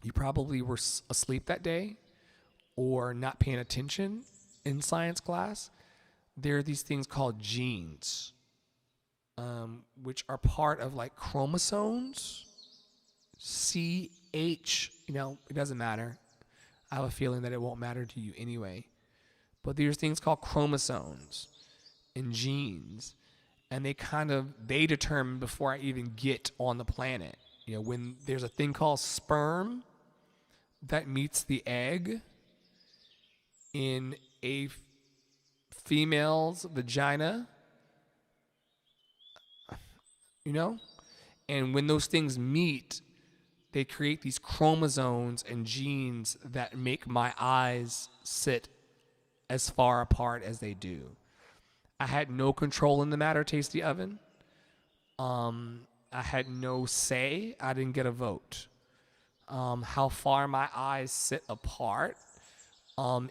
You probably were asleep that day or not paying attention in science class. There are these things called genes, which are part of like chromosomes. CH, it doesn't matter. I have a feeling that it won't matter to you anyway. But there's things called chromosomes and genes, and they determine before I even get on the planet. When there's a thing called sperm that meets the egg in a female's vagina, and when those things meet, they create these chromosomes and genes that make my eyes sit as far apart as they do. I had no control in the matter, Tasty Oven. I had no say. I didn't get a vote. How far my eyes sit apart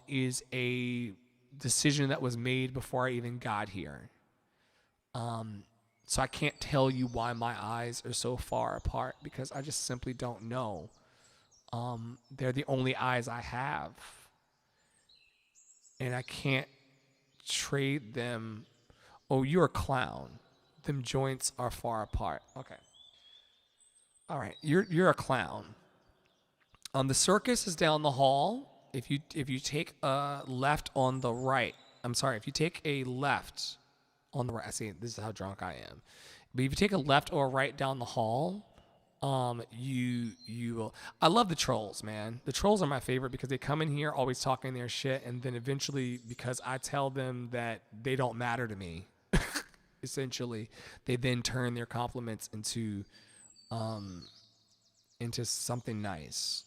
is a decision that was made before I even got here. So I can't tell you why my eyes are so far apart, because I just simply don't know. They're the only eyes I have, and I can't trade them. Oh, you're a clown. Them joints are far apart. Okay. All right. You're a clown. The circus is down the hall. If you take a left on the right, if you take a left on the right, I see, this is how drunk I am. But if you take a left or a right down the hall, you will. I love the trolls, man. The trolls are my favorite because they come in here always talking their shit, and then eventually, because I tell them that they don't matter to me, essentially, they then turn their compliments into something nice.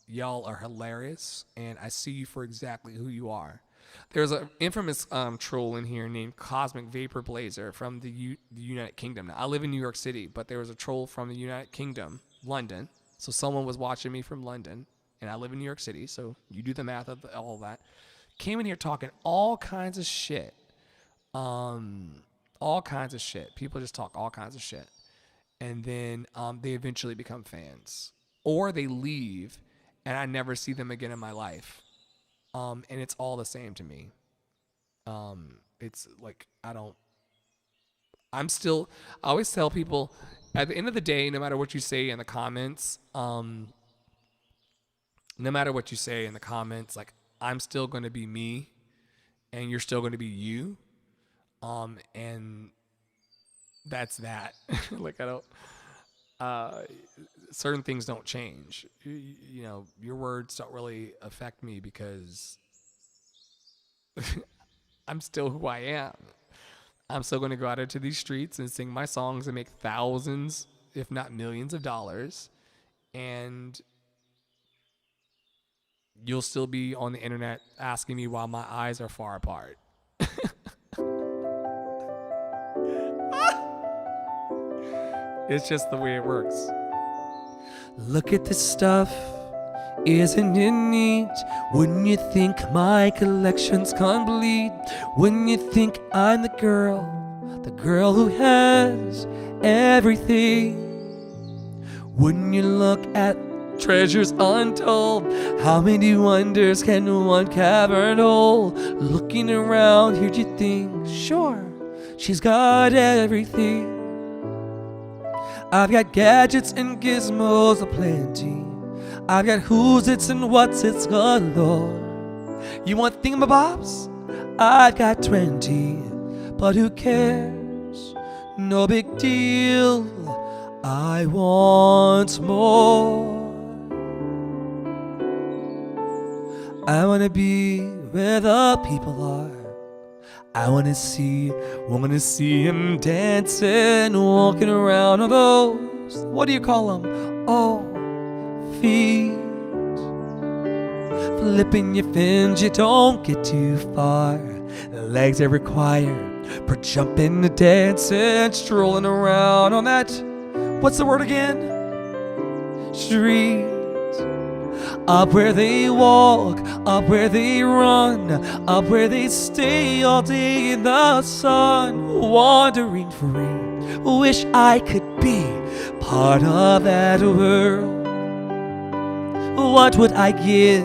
Y'all are hilarious, and I see you for exactly who you are. There's an infamous troll in here named Cosmic Vapor Blazer from the United Kingdom. Now, I live in New York City, but there was a troll from the United Kingdom, London. So someone was watching me from London, and I live in New York City, so you do the math of all that. Came in here talking all kinds of shit. All kinds of shit. People just talk all kinds of shit. And then they eventually become fans. Or they leave, and I never see them again in my life. And it's all the same to me. It's like, I always tell people, at the end of the day, no matter what you say in the comments, like, I'm still going to be me, and you're still going to be you. And that's that. Like, I don't, certain things don't change. You know, your words don't really affect me because I'm still who I am. I'm still going to go out into these streets and sing my songs and make thousands, if not millions of dollars. And you'll still be on the internet asking me why my eyes are far apart. It's just the way it works. Look at this stuff, isn't it neat? Wouldn't you think my collection's complete? Wouldn't you think I'm the girl who has everything? Wouldn't you look at treasures untold? How many wonders can one cavern hold? Looking around, here'd you think, sure, she's got everything. I've got gadgets and gizmos aplenty. I've got who's its and what's its galore. You want thingamabobs? I've got 20, but who cares? No big deal. I want more. I wanna be where the people are. I wanna see him dancing, walking around on those, what do you call them? Oh, feet. Flipping your fins, you don't get too far. The legs are required for jumping and dancing, strolling around on that, what's the word again? Street. Up where they walk, up where they run, up where they stay all day in the sun, wandering free. Wish I could be part of that world. What would I give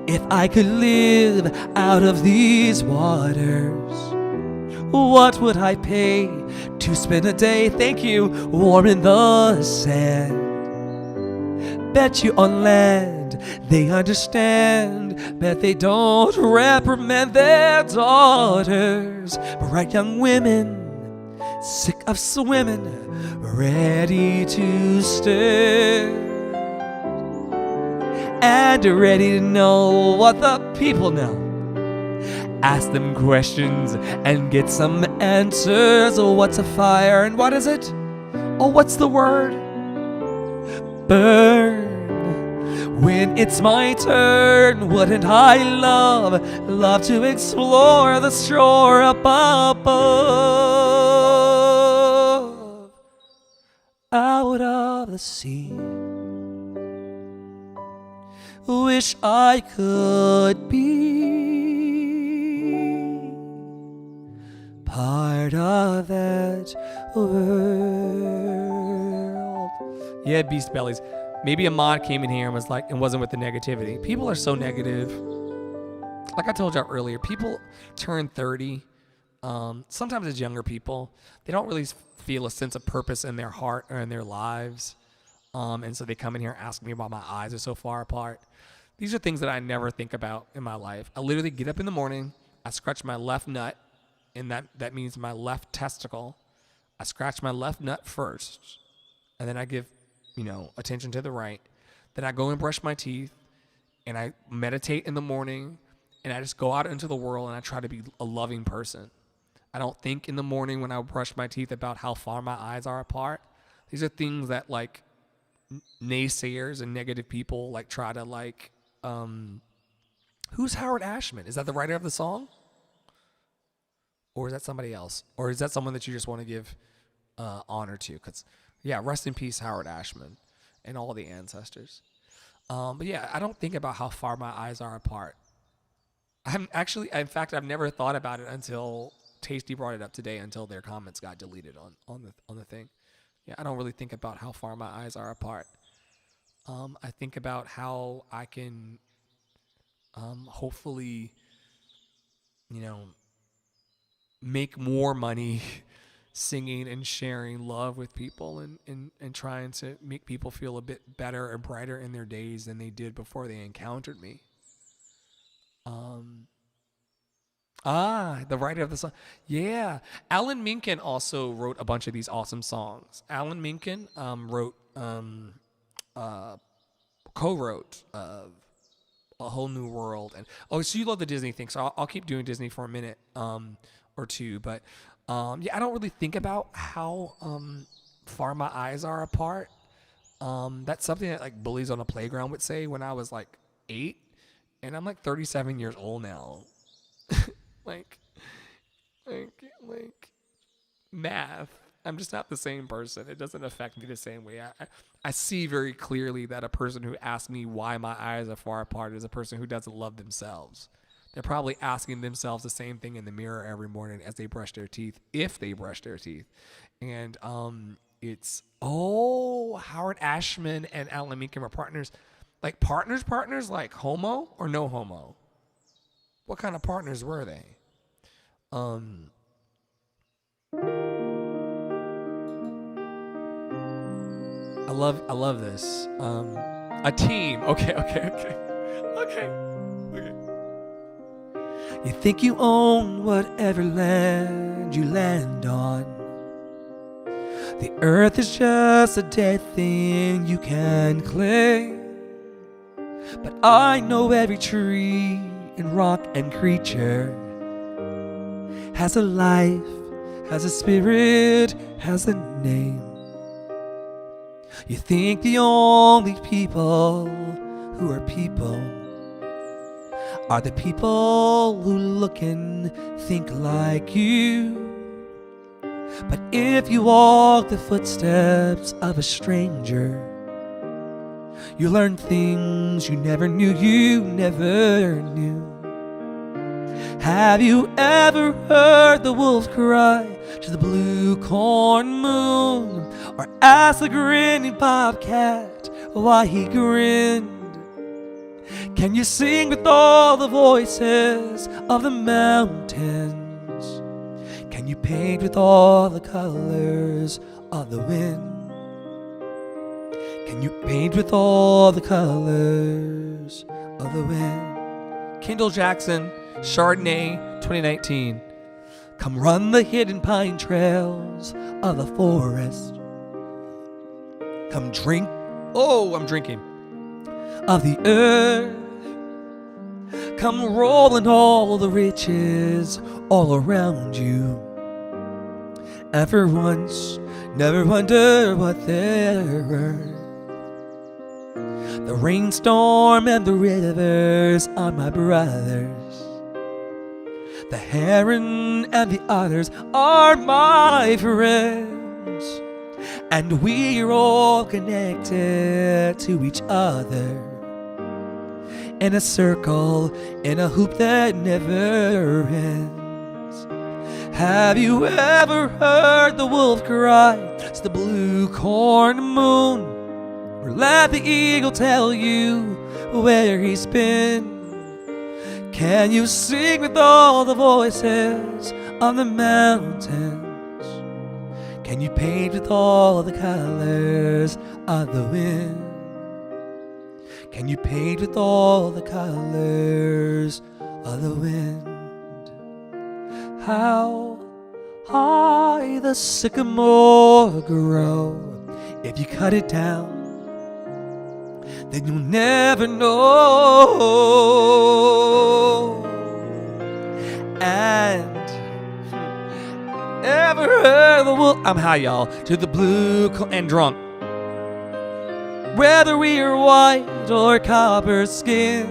if I could live out of these waters? What would I pay to spend a day, thank you, warm in the sand? Bet you on land they understand, bet they don't reprimand their daughters. Bright young women, sick of swimming, ready to stir, and ready to know what the people know. Ask them questions and get some answers. Oh, what's a fire and what is it? Oh, what's the word? Burn. When it's my turn, wouldn't I love to explore the shore up above, out of the sea. Wish I could be part of that world. Yeah, Beast Bellies. Maybe a mod came in here and was like, and wasn't with the negativity. People are so negative. Like I told y'all earlier, people turn 30. Sometimes it's younger people. They don't really feel a sense of purpose in their heart or in their lives. And so they come in here asking me why my eyes are so far apart. These are things that I never think about in my life. I literally get up in the morning, I scratch my left nut, and that means my left testicle. I scratch my left nut first, and then I give attention to the right. Then I go and brush my teeth, and I meditate in the morning, and I just go out into the world, and I try to be a loving person. I don't think in the morning when I brush my teeth about how far my eyes are apart. These are things that like naysayers and negative people like try to like Who's Howard Ashman? Is that the writer of the song? Or is that somebody else? Or is that someone that you just want to give honor to? Because, yeah, rest in peace, Howard Ashman and all the ancestors. But yeah, I don't think about how far my eyes are apart. In fact, I've never thought about it until Tasty brought it up today, until their comments got deleted on the thing. Yeah, I don't really think about how far my eyes are apart. I think about how I can hopefully, make more money singing and sharing love with people and trying to make people feel a bit better or brighter in their days than they did before they encountered me. The writer of the song. Yeah. Alan Menken also wrote a bunch of these awesome songs. Alan Menken co-wrote A Whole New World. And so you love the Disney thing, so I'll keep doing Disney for a minute or two. But yeah, I don't really think about how far my eyes are apart. That's something that like bullies on the playground would say when I was like 8, and I'm like 37 years old now. like math. I'm just not the same person. It doesn't affect me the same way. I see very clearly that a person who asks me why my eyes are far apart is a person who doesn't love themselves. They're probably asking themselves the same thing in the mirror every morning as they brush their teeth, if they brush their teeth. And it's, Howard Ashman and Alan Menken were partners. Like partners, like homo or no homo? What kind of partners were they? I love this. A team. Okay. You think you own whatever land you land on. The earth is just a dead thing you can claim. But I know every tree and rock and creature has a life, has a spirit, has a name. You think the only people who are people are the people who look and think like you. But if you walk the footsteps of a stranger, you learn things you never knew you never knew. Have you ever heard the wolf cry to the blue corn moon, or ask the grinning bobcat why he grinned? Can you sing with all the voices of the mountains? Can you paint with all the colors of the wind? Can you paint with all the colors of the wind? Kendall Jackson, Chardonnay, 2019. Come run the hidden pine trails of the forest. Come drink, I'm drinking, of the earth. Come roll in all the riches all around you. Ever once, never wonder what they're worth. The rainstorm and the rivers are my brothers. The heron and the otters are my friends. And we're all connected to each other in a circle, in a hoop that never ends. Have you ever heard the wolf cry to the blue corn moon? Or let the eagle tell you where he's been? Can you sing with all the voices on the mountains? Can you paint with all the colors of the wind? Can you paint with all the colors of the wind? How high the sycamore grow, if you cut it down, then you'll never know. And ever heard the wolf? I'm high, y'all. To the blue and drunk. Whether we are white or copper skin,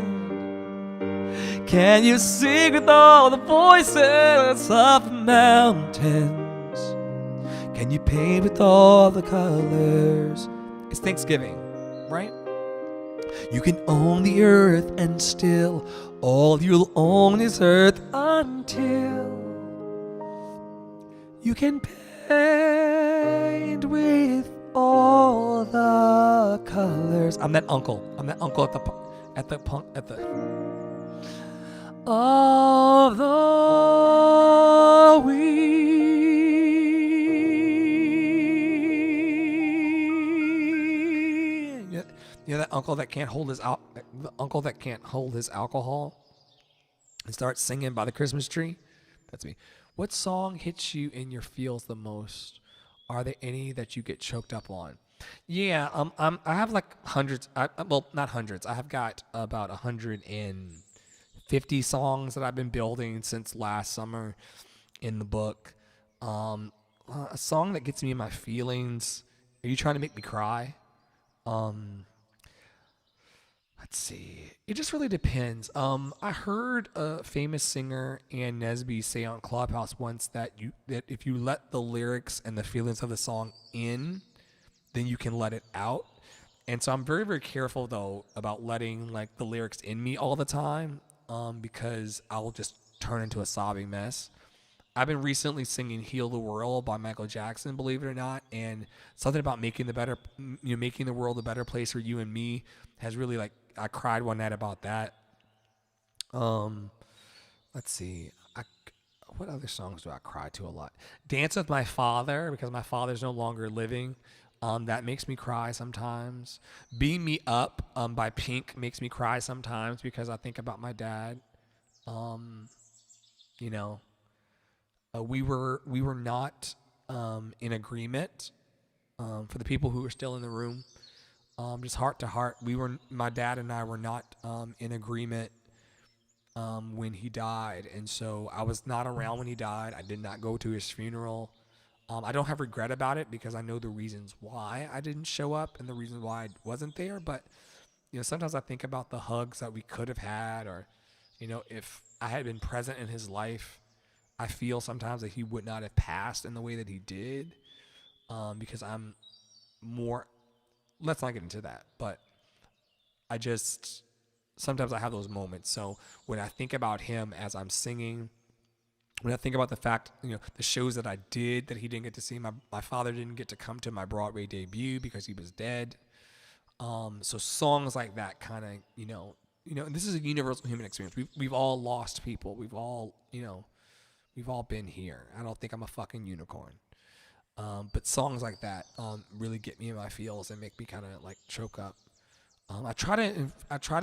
Can you sing with all the voices of the mountains? Can you paint with all the colors? It's Thanksgiving, right? You can own the earth and still all you'll own is earth until you can paint with all the colors. I'm that uncle at the of the wind. You know that uncle that can't hold his alcohol and starts singing by the Christmas tree? That's me. What song hits you in your feels the most? Are there any that you get choked up on? Yeah, I have like hundreds. Well, not hundreds. I have got about 150 songs that I've been building since last summer in the book. A song that gets me in my feelings. Are you trying to make me cry? Let's see. It just really depends. I heard a famous singer, Ann Nesby, say on Clubhouse once that if you let the lyrics and the feelings of the song in, then you can let it out. And so I'm very, very careful though about letting like the lyrics in me all the time, because I'll just turn into a sobbing mess. I've been recently singing "Heal the World" by Michael Jackson, believe it or not, and something about making the world a better place for you and me has really like, I cried one night about that. Let's see. What other songs do I cry to a lot? "Dance with My Father," because my father's no longer living. That makes me cry sometimes. "Beam Me Up" by Pink makes me cry sometimes because I think about my dad. We were not in agreement. For the people who are still in the room, just heart to heart, my dad and I were not in agreement when he died, and so I was not around when he died. I did not go to his funeral. I don't have regret about it because I know the reasons why I didn't show up and the reasons why I wasn't there. But sometimes I think about the hugs that we could have had, or if I had been present in his life. I feel sometimes that he would not have passed in the way that he did, because I'm more. Let's not get into that, but sometimes I have those moments. So when I think about him as I'm singing, when I think about the fact, the shows that I did that he didn't get to see, my father didn't get to come to my Broadway debut because he was dead. So songs like that kind of, and this is a universal human experience. We've all lost people. We've all been here. I don't think I'm a fucking unicorn. But songs like that really get me in my feels and make me kind of like choke up. I try to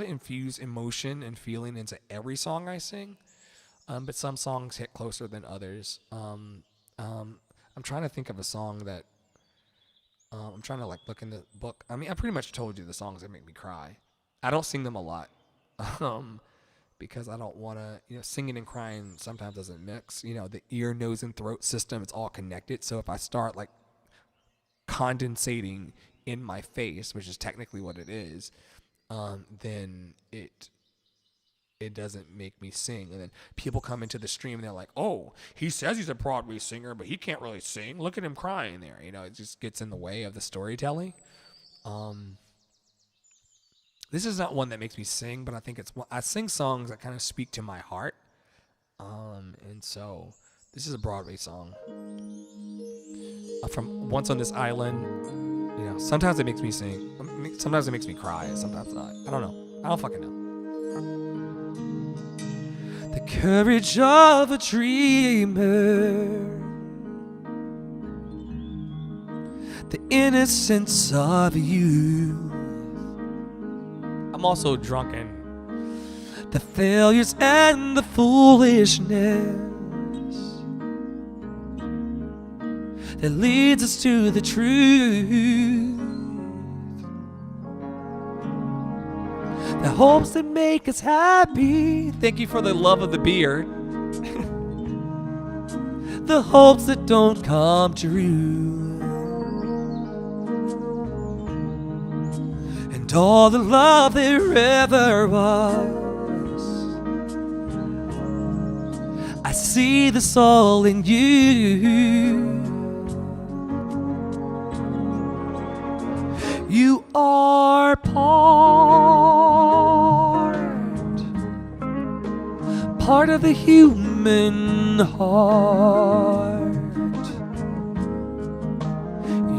infuse emotion and feeling into every song I sing, but some songs hit closer than others. I'm trying to think of a song that I'm trying to like look in the book. I mean, I pretty much told you the songs that make me cry. I don't sing them a lot. Because I don't want to, singing and crying sometimes doesn't mix. The ear, nose, and throat system, it's all connected. So if I start like condensating in my face, which is technically what it is, then it doesn't make me sing. And then people come into the stream and they're like, "Oh, he says he's a Broadway singer, but he can't really sing. Look at him crying there." It just gets in the way of the storytelling. This is not one that makes me sing, but I think I sing songs that kind of speak to my heart. And so this is a Broadway song from Once on This Island. Sometimes it makes me sing. Sometimes it makes me cry. Sometimes not. I don't know. I don't fucking know. The courage of a dreamer, the innocence of you. I'm also drunken. The failures and the foolishness that leads us to the truth. The hopes that make us happy. Thank you for the love of the beard. The hopes that don't come true. And all the love there ever was see the soul in you. You are part of the human heart.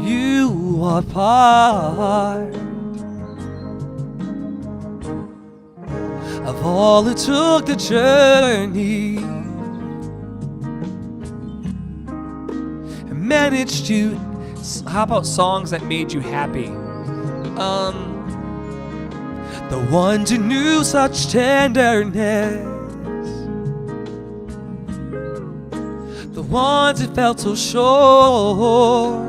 You are part of all who took the journey and managed to. How about songs that made you happy? The ones who knew such tenderness, the ones who felt so sure,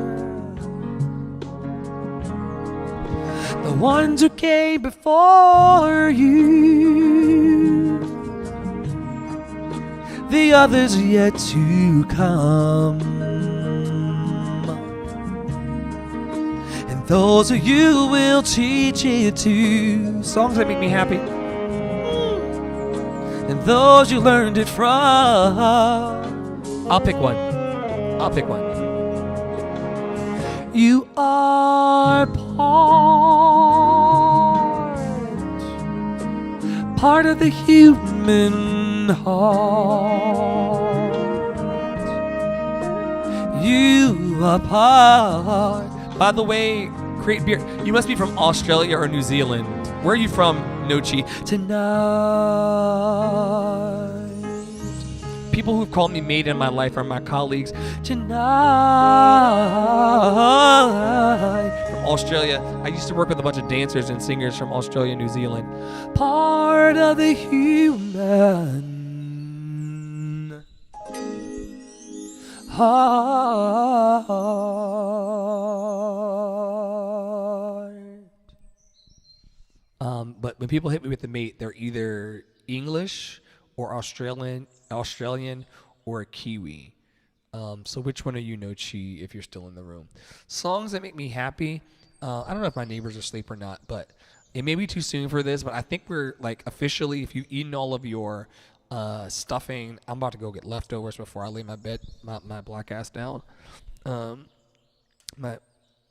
the ones who came before you, the others yet to come, and those who you will teach it to. Songs that make me happy, and those you learned it from. I'll pick one. You are part of the human heart. You are part. By the way, great beer. You must be from Australia or New Zealand. Where are you from, Nochi? Tonight. People who've called me mate in my life are my colleagues. Tonight. From Australia. I used to work with a bunch of dancers and singers from Australia and New Zealand. Part of the human heart. But when people hit me with the mate, they're either English or Australian or Kiwi. So which one are you, Nochi, if you're still in the room? Songs that make me happy. I don't know if my neighbors are asleep or not, but it may be too soon for this, but I think we're like officially, if you've eaten all of your stuffing, I'm about to go get leftovers before I lay my black ass down. My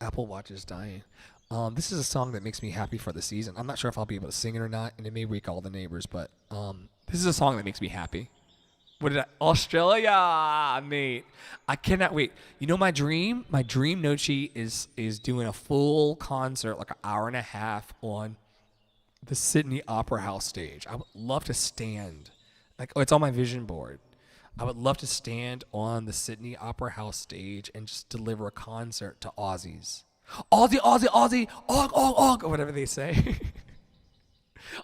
Apple Watch is dying. This is a song that makes me happy for the season. I'm not sure if I'll be able to sing it or not, and it may wake all the neighbors, but this is a song that makes me happy. Australia, mate. I cannot wait. You know my dream? My dream, Nochi, is doing a full concert, like an hour and a half on the Sydney Opera House stage. I would love to stand. It's on my vision board. I would love to stand on the Sydney Opera House stage and just deliver a concert to Aussies. Aussie, og, or whatever they say.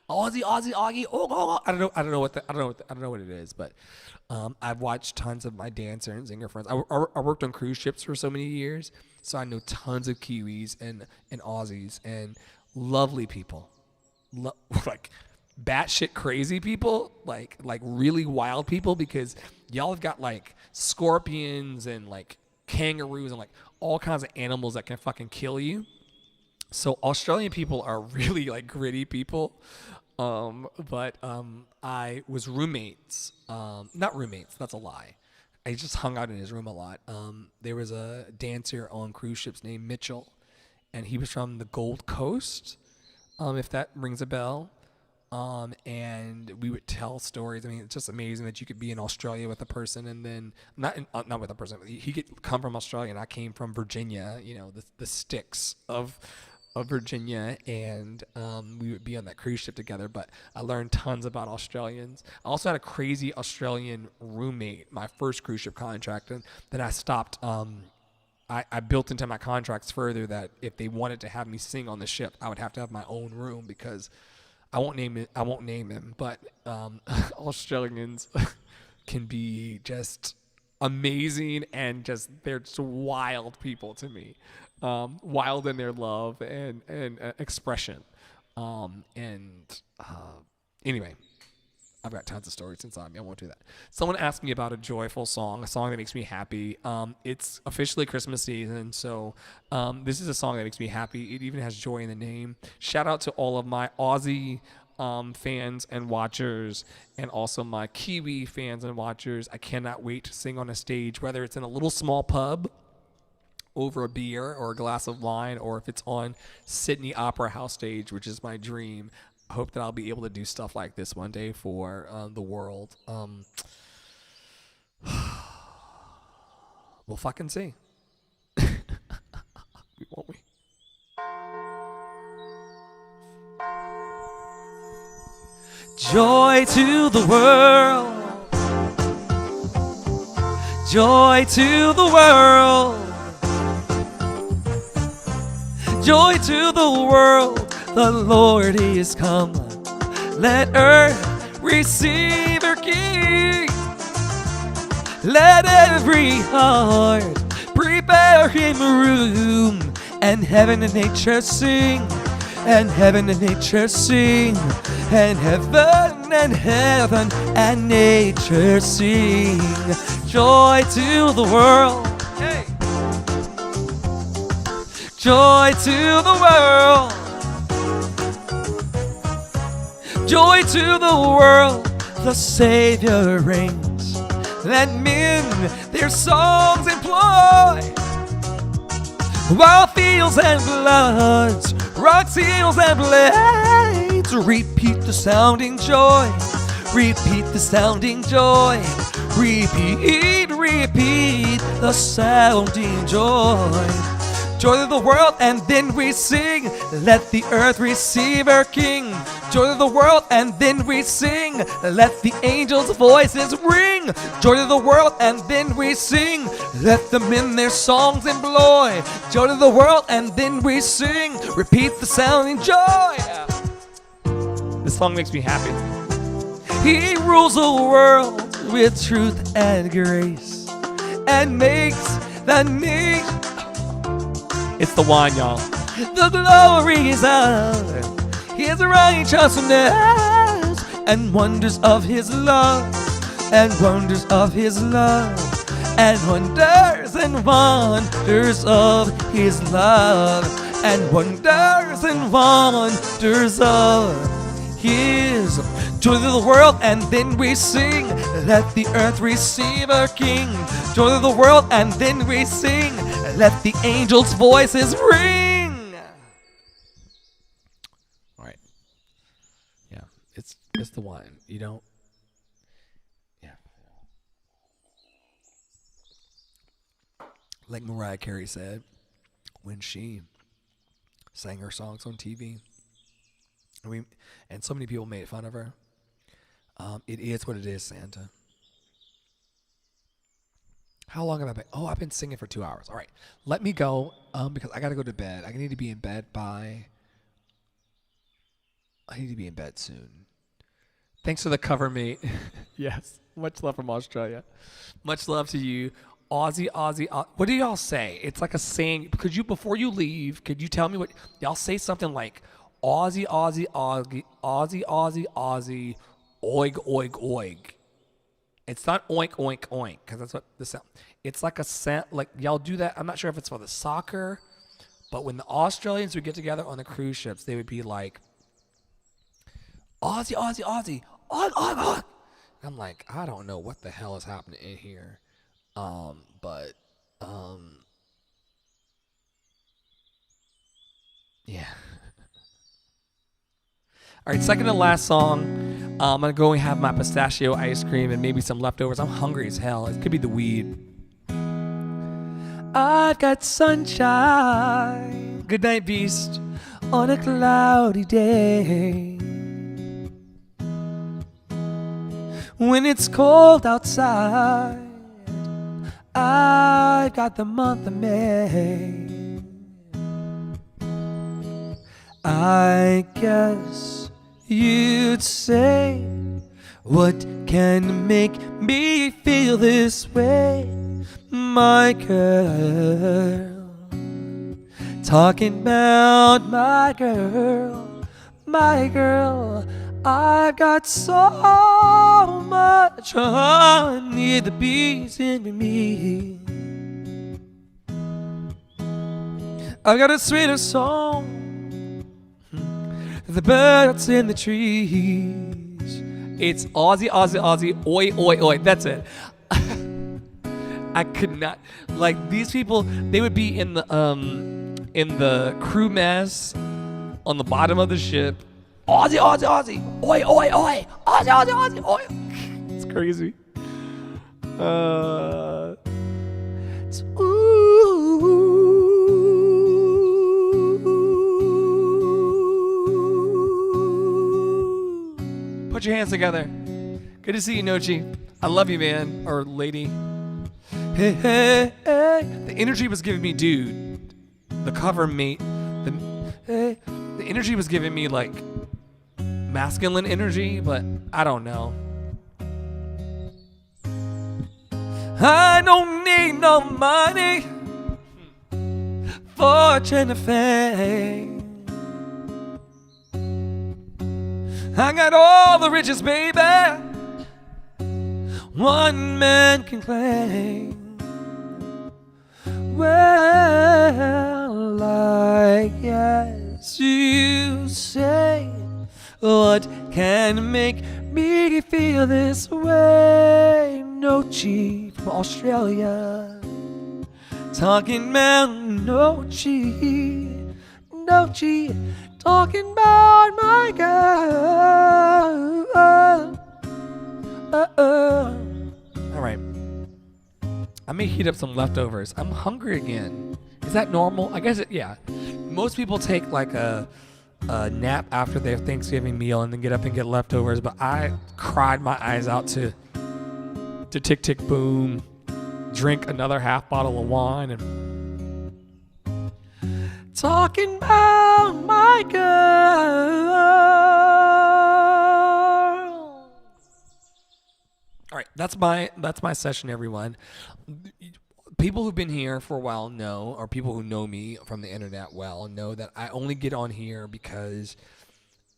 Aussie, Augie, og. I don't know what it is, but I've watched tons of my dancer and singer friends. I worked on cruise ships for so many years, so I know tons of Kiwis and Aussies and lovely people, like batshit crazy people, like really wild people, because y'all have got like scorpions and like kangaroos and like all kinds of animals that can fucking kill you. So Australian people are really like gritty people. But I was roommates. Not roommates, that's a lie. I just hung out in his room a lot. There was a dancer on cruise ships named Mitchell, and he was from the Gold Coast, if that rings a bell. And we would tell stories. I mean, it's just amazing that you could be in Australia with a person, and then not with a person. He could come from Australia, and I came from Virginia. You know, the sticks of Virginia, and we would be on that cruise ship together. But I learned tons about Australians. I also had a crazy Australian roommate, my first cruise ship contract, and then I stopped. I built into my contracts further that if they wanted to have me sing on the ship, I would have to have my own room, because I won't name him, but Australians can be just amazing, and they're just wild people to me. Wild in their love and expression. Anyway, I've got tons of stories inside me. I won't do that. Someone asked me about a joyful song, a song that makes me happy. It's officially Christmas season, so this is a song that makes me happy. It even has joy in the name. Shout out to all of my Aussie fans and watchers, and also my Kiwi fans and watchers. I cannot wait to sing on a stage, whether it's in a little small pub over a beer or a glass of wine, or if it's on Sydney Opera House stage, which is my dream. I hope that I'll be able to do stuff like this one day for the world. We'll fucking see. Won't we? Joy to the world. Joy to the world. Joy to the world. The Lord is come. Let earth receive her King. Let every heart prepare him room. And heaven and nature sing. And heaven and nature sing. And heaven and nature sing. Joy to the world. Hey. Joy to the world. Joy to the world. The Savior reigns. Let men their songs employ. While fields and floods, rocks, hills, and blades repeat the sounding joy. Repeat the sounding joy. Repeat, repeat the sounding joy. Joy to the world, and then we sing. Let the earth receive her King. Joy to the world, and then we sing. Let the angels' voices ring. Joy to the world, and then we sing. Let them in their songs employ. Joy to the world, and then we sing. Repeat the sounding joy. This song makes me happy. He rules the world with truth and grace, and makes the nation. It's the wine, y'all. The glory is of his righteousness, and wonders of his love, and wonders of his love, and wonders of his love, and wonders of his. Joy to the world, and then we sing. Let the earth receive her King. Joy to the world, and then we sing. Let the angels' voices ring. All right. Yeah, it's the wine. You don't. Yeah. Like Mariah Carey said when she sang her songs on TV. And so many people made fun of her. It is what it is, Santa. How long have I been? Oh, I've been singing for 2 hours. All right, let me go because I got to go to bed. I need to be in bed soon. Thanks for the cover, mate. Yes, much love from Australia. Much love to you. Aussie. What do y'all say? It's like a saying. Before you leave, could you tell me what y'all say? Something like Aussie, oig, oig, oig. It's not oink, oink, oink, because that's what the sound. It's like a sound, like y'all do that. I'm not sure if it's for the soccer, but when the Australians would get together on the cruise ships, they would be like, Aussie, oig, oig. I'm like, I don't know what the hell is happening in here. Yeah. All right, second to last song. I'm going to go and have my pistachio ice cream and maybe some leftovers. I'm hungry as hell. It could be the weed. I've got sunshine, goodnight beast, on a cloudy day. When it's cold outside, I got the month of May. I guess you'd say, what can make me feel this way, my girl? Talking about my girl, I've got so much honey, the bees in me. I've got a sweeter song the birds in the trees. It's Aussie, Aussie, Aussie, oi, oi, oi. That's it. I could not, like, these people, they would be in the crew mess on the bottom of the ship. Aussie, Aussie, Aussie, oi, oi, oi, Aussie, Aussie, Aussie, oi. It's crazy. It's Put your hands together. Good to see you, Nochi. I love you, man, or lady. Hey, hey, hey. The energy was giving me, dude. The cover mate. The energy was giving me like masculine energy, but I don't know. I don't need no money, fortune or fame. I got all the riches, baby, one man can claim. Well, I guess you say, what can make me feel this way? Nochi from Australia, talking about Nochi, Nochi, talking about my girl. All right, I may heat up some leftovers. I'm hungry again. Is that normal? I guess yeah. Most people take like a nap after their Thanksgiving meal and then get up and get leftovers, but I cried my eyes out to Tick Tick Boom, drink another half bottle of wine, and talking about my girl. All right, that's my session, everyone. People who've been here for a while know, or people who know me from the internet well, know that I only get on here because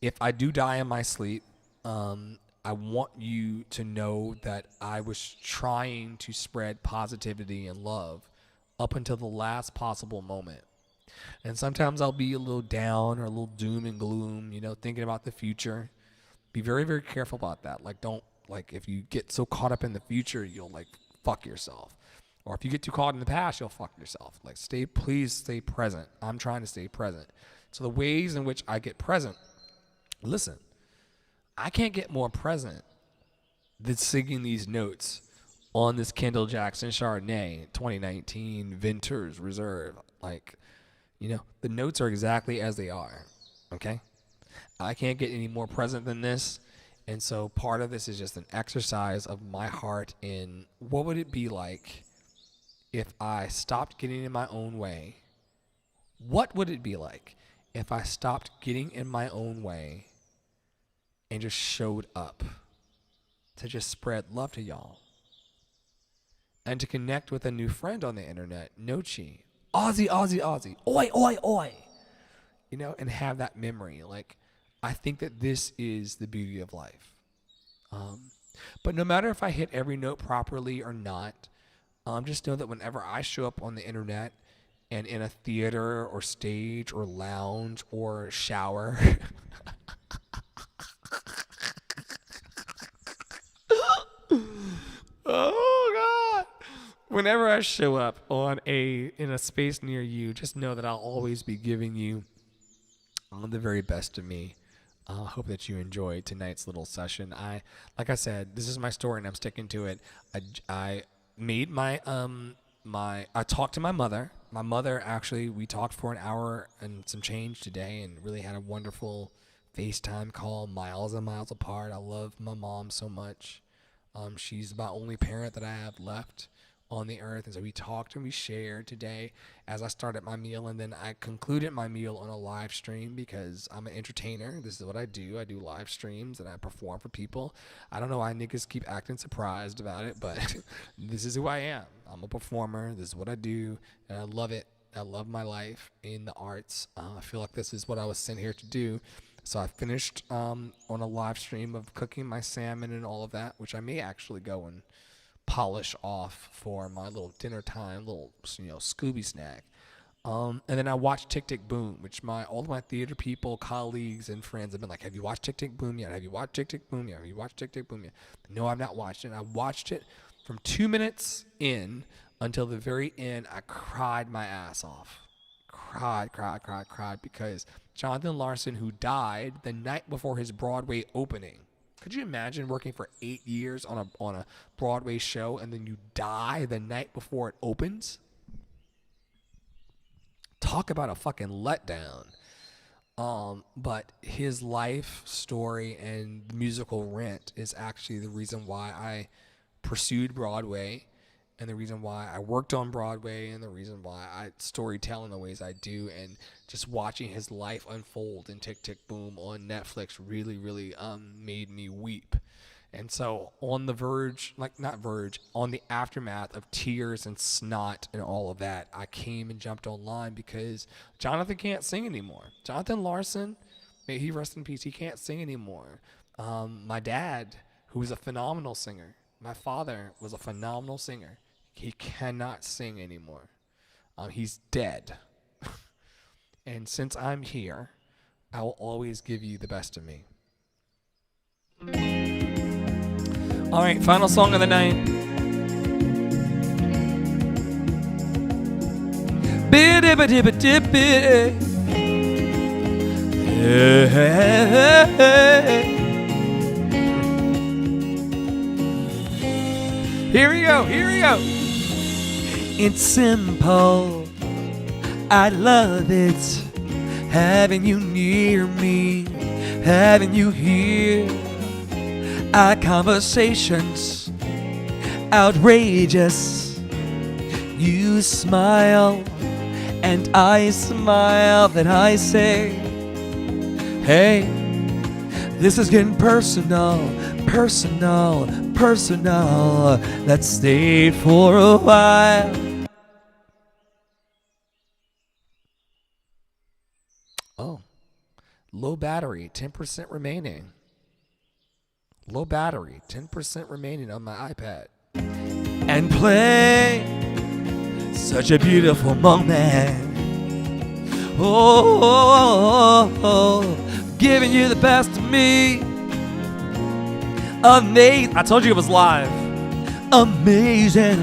if I do die in my sleep, I want you to know that I was trying to spread positivity and love up until the last possible moment. And sometimes I'll be a little down or a little doom and gloom, thinking about the future. Be very, very careful about that. Like if you get so caught up in the future, you'll like fuck yourself. Or if you get too caught in the past, you'll fuck yourself. Like please stay present. I'm trying to stay present. So the ways in which I get present, listen, I can't get more present than singing these notes on this Kendall Jackson Chardonnay 2019 Vinters Reserve. The notes are exactly as they are, okay? I can't get any more present than this, and so part of this is just an exercise of my heart in what would it be like if I stopped getting in my own way? What would it be like if I stopped getting in my own way and just showed up to just spread love to y'all and to connect with a new friend on the internet, Nochi, Aussie, Aussie, Aussie, oi, oi, oi, and have that memory. Like, I think that this is the beauty of life. But no matter if I hit every note properly or not, just know that whenever I show up on the internet and in a theater or stage or lounge or shower, oh God! Whenever I show up in a space near you, just know that I'll always be giving you the very best of me. I hope that you enjoyed tonight's little session. Like I said, this is my story and I'm sticking to it. I made I talked to my mother. My mother, actually, we talked for an hour and some change today and really had a wonderful FaceTime call, miles and miles apart. I love my mom so much. She's my only parent that I have left on the earth. And so we talked and we shared today as I started my meal, and then I concluded my meal on a live stream because I'm an entertainer. This is what I do. I do live streams and I perform for people. I don't know why niggas keep acting surprised about it, but this is who I am. I'm a performer. This is what I do, and I love it. I love my life in the arts. I feel like this is what I was sent here to do. So I finished on a live stream of cooking my salmon and all of that, which I may actually go and polish off for my little dinner time, little Scooby snack. And then I watched Tick Tick Boom, which all of my theater people, colleagues, and friends have been like, have you watched Tick Tick Boom yet? Have you watched Tick Tick Boom yet? Have you watched Tick Tick Boom yet? No, I've not watched it. I watched it from 2 minutes in until the very end. I cried my ass off. Cried because Jonathan Larson, who died the night before his Broadway opening. Could you imagine working for 8 years on a Broadway show and then you die the night before it opens? Talk about a fucking letdown. But his life story and the musical Rent is actually the reason why I pursued Broadway, and the reason why I worked on Broadway, and the reason why I storytell in the ways I do. And just watching his life unfold in Tick Tick Boom on Netflix really made me weep. And so on the verge, on the aftermath of tears and snot and all of that, I came and jumped online because Jonathan can't sing anymore. Jonathan Larson, may he rest in peace, he can't sing anymore. My dad, who was a phenomenal singer, my father was a phenomenal singer. He cannot sing anymore. He's dead. And since I'm here, I will always give you the best of me. All right, final song of the night. Here we go. It's simple, I love it, having you near me, having you here. Our conversations, outrageous. You smile, and I smile, then I say, hey, this is getting personal. Let's stay for a while. Oh, low battery, 10% remaining. Low battery, 10% remaining on my iPad. And play such a beautiful moment. Giving you the best of me. Amazing. I told you it was live. Amazing.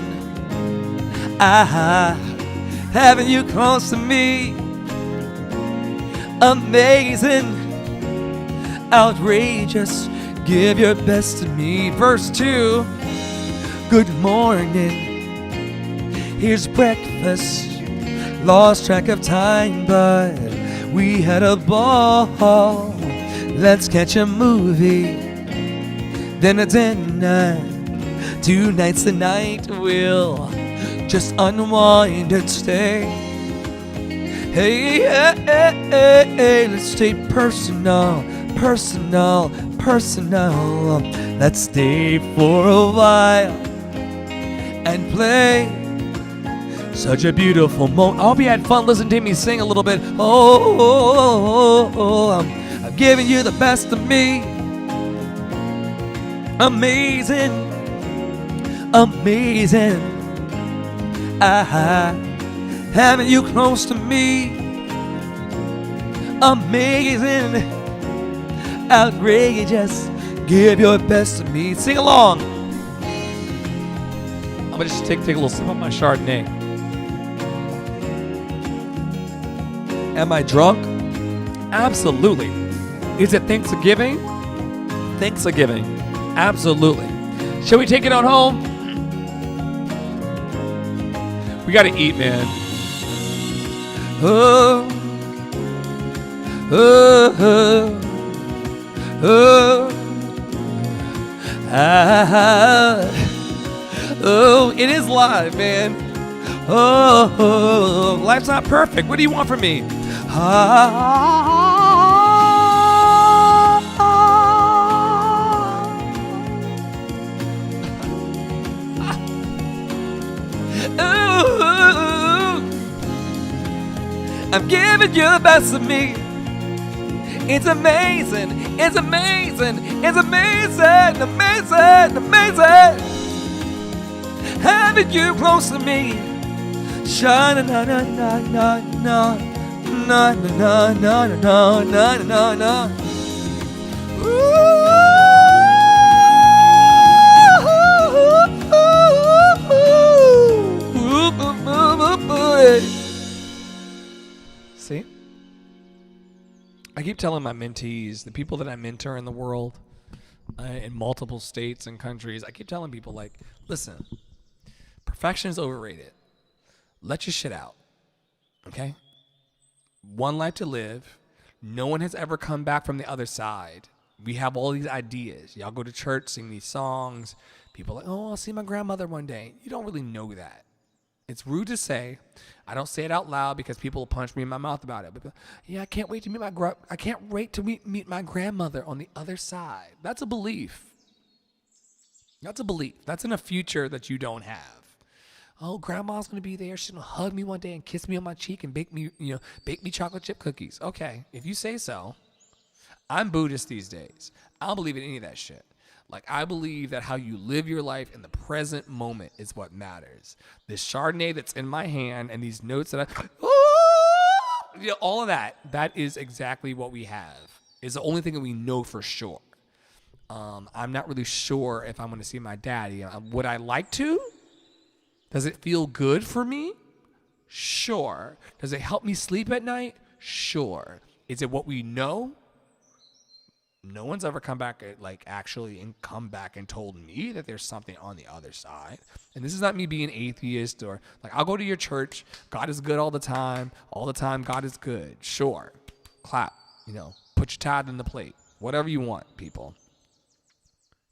Having you close to me. Amazing. Outrageous. Give your best to me. Verse 2. Good morning. Here's breakfast. Lost track of time, but we had a ball. Let's catch a movie, then a dinner. Tonight's the night we'll just unwind and stay. Hey, let's stay personal. Let's stay for a while and play such a beautiful moment. I hope you had fun listening to me sing a little bit. I'm giving you the best of me. Amazing. Having you close to me. Amazing. Outrageous. Give your best to me. Sing along. I'm gonna just take a little sip of my Chardonnay. Am I drunk? Absolutely. Is it Thanksgiving? Absolutely. Shall we take it on home? We gotta eat, man. Oh. It is live, man. Life's not perfect. What do you want from me? I'm giving you the best of me. It's amazing. Having you close to me. Sha na na na na na na na na na na na na na. See? I keep telling my mentees, the people that I mentor in the world, in multiple states and countries, I keep telling people, like, listen, perfection is overrated. Let your shit out. Okay? One life to live. No one has ever come back from the other side. We have all these ideas. Y'all go to church, sing these songs. People are like, oh, I'll see my grandmother one day. You don't really know that. It's rude to say. I don't say it out loud because people will punch me in my mouth about it. But yeah, I can't wait to meet my grandmother on the other side. That's a belief. That's a belief. That's in a future that you don't have. Oh, grandma's gonna be there. She's gonna hug me one day and kiss me on my cheek and bake me chocolate chip cookies. Okay, if you say so. I'm Buddhist these days. I don't believe in any of that shit. Like, I believe that how you live your life in the present moment is what matters. This Chardonnay that's in my hand and these notes that all of that is exactly what we have. Is the only thing that we know for sure. I'm not really sure if I'm going to see my daddy. Would I like to? Does it feel good for me? Sure. Does it help me sleep at night? Sure. Is it what we know? No one's ever come back and told me that there's something on the other side. And this is not me being atheist or like, I'll go to your church. God is good all the time. All the time, God is good. Sure. Clap. Put your tithe in the plate. Whatever you want, people.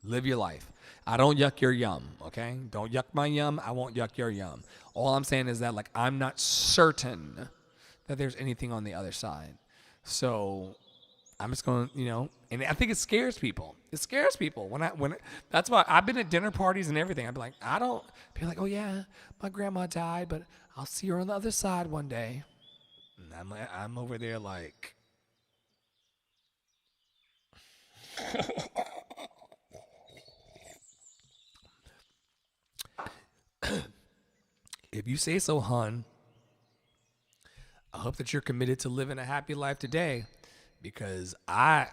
Live your life. I don't yuck your yum, okay? Don't yuck my yum. I won't yuck your yum. All I'm saying is that, like, I'm not certain that there's anything on the other side. So I'm just going to, and I think it scares people. It scares people that's why I've been at dinner parties and everything. I'd be like, oh yeah, my grandma died, but I'll see her on the other side one day. And I'm over there like, if you say so, hun, I hope that you're committed to living a happy life today. Because I'm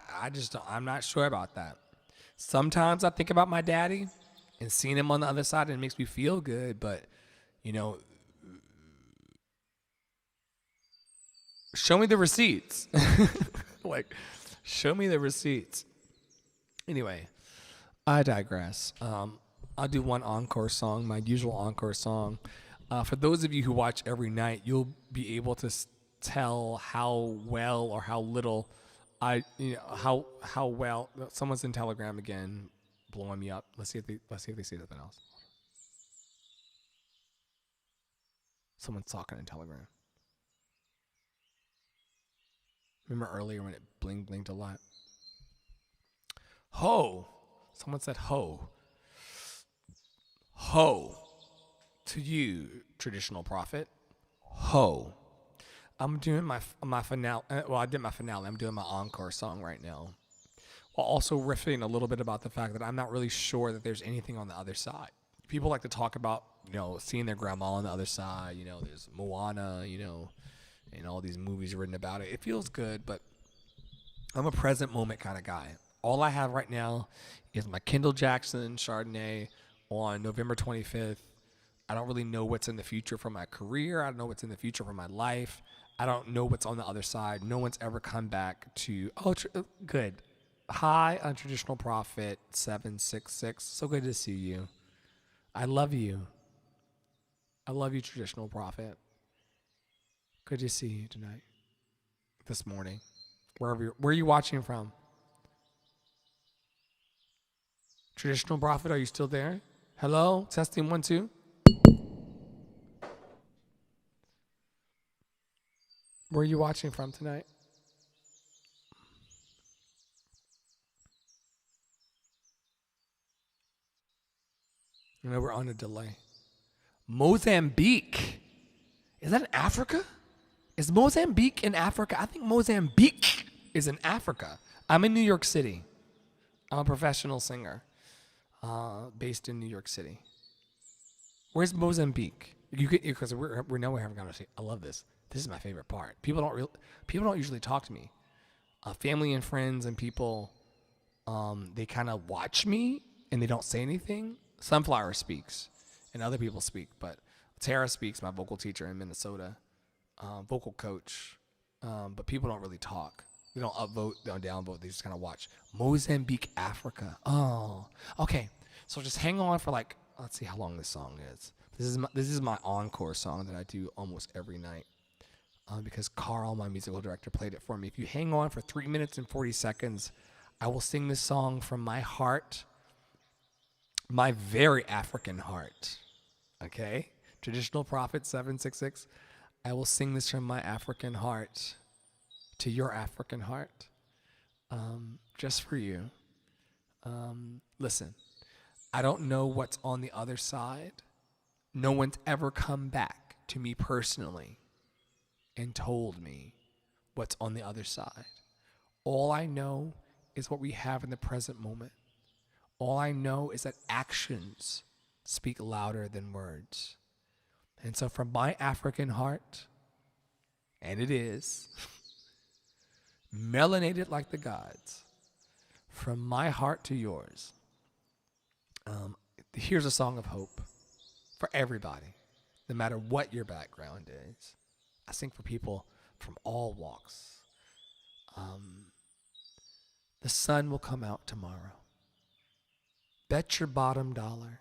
not sure about that. Sometimes I think about my daddy and seeing him on the other side, and it makes me feel good. But, show me the receipts. Show me the receipts. Anyway, I digress. I'll do one encore song, my usual encore song. For those of you who watch every night, you'll be able to tell how well or how little how well. Someone's in Telegram again, blowing me up. Let's see if they see something else. Someone's talking in Telegram. Remember earlier when it blinked a lot? Ho! Someone said ho. Ho. To you, traditional prophet. Ho. I'm doing my finale. Well, I did my finale. I'm doing my encore song right now. While also riffing a little bit about the fact that I'm not really sure that there's anything on the other side. People like to talk about, seeing their grandma on the other side. There's Moana, and all these movies written about it. It feels good, but I'm a present moment kind of guy. All I have right now is my Kendall Jackson Chardonnay on November 25th. I don't really know what's in the future for my career. I don't know what's in the future for my life. I don't know what's on the other side. No one's ever come back to, good. Hi, Untraditional Prophet 766. So good to see you. I love you. I love you, Traditional Prophet. Good to see you tonight. This morning. Where are you watching from? Traditional Prophet, are you still there? Hello? Testing 1, 2. Where are you watching from tonight? I know we're on a delay. Mozambique. Is that in Africa? Is Mozambique in Africa? I think Mozambique is in Africa. I'm in New York City. I'm a professional singer based in New York City. Where's Mozambique? You could, because we know we're having a conversation. I love this. This is my favorite part. People don't usually talk to me. Family and friends and people, they kind of watch me and they don't say anything. Sunflower speaks, and other people speak, but Tara speaks, my vocal teacher in Minnesota, vocal coach. But people don't really talk. They don't upvote, they don't downvote. They just kind of watch. Mozambique, Africa. Oh, okay. So just hang on for like, let's see how long this song is. This is my encore song that I do almost every night. Because Carl, my musical director, played it for me. If you hang on for 3 minutes and 40 seconds, I will sing this song from my heart, my very African heart. Okay? Traditional Prophet 766. I will sing this from my African heart to your African heart, just for you. Listen, I don't know what's on the other side. No one's ever come back to me personally and told me what's on the other side. All I know is what we have in the present moment. All I know is that actions speak louder than words. And so from my African heart, and it is, melanated like the gods, from my heart to yours, here's a song of hope for everybody, no matter what your background is. I sing for people from all walks. The sun will come out tomorrow. Bet your bottom dollar,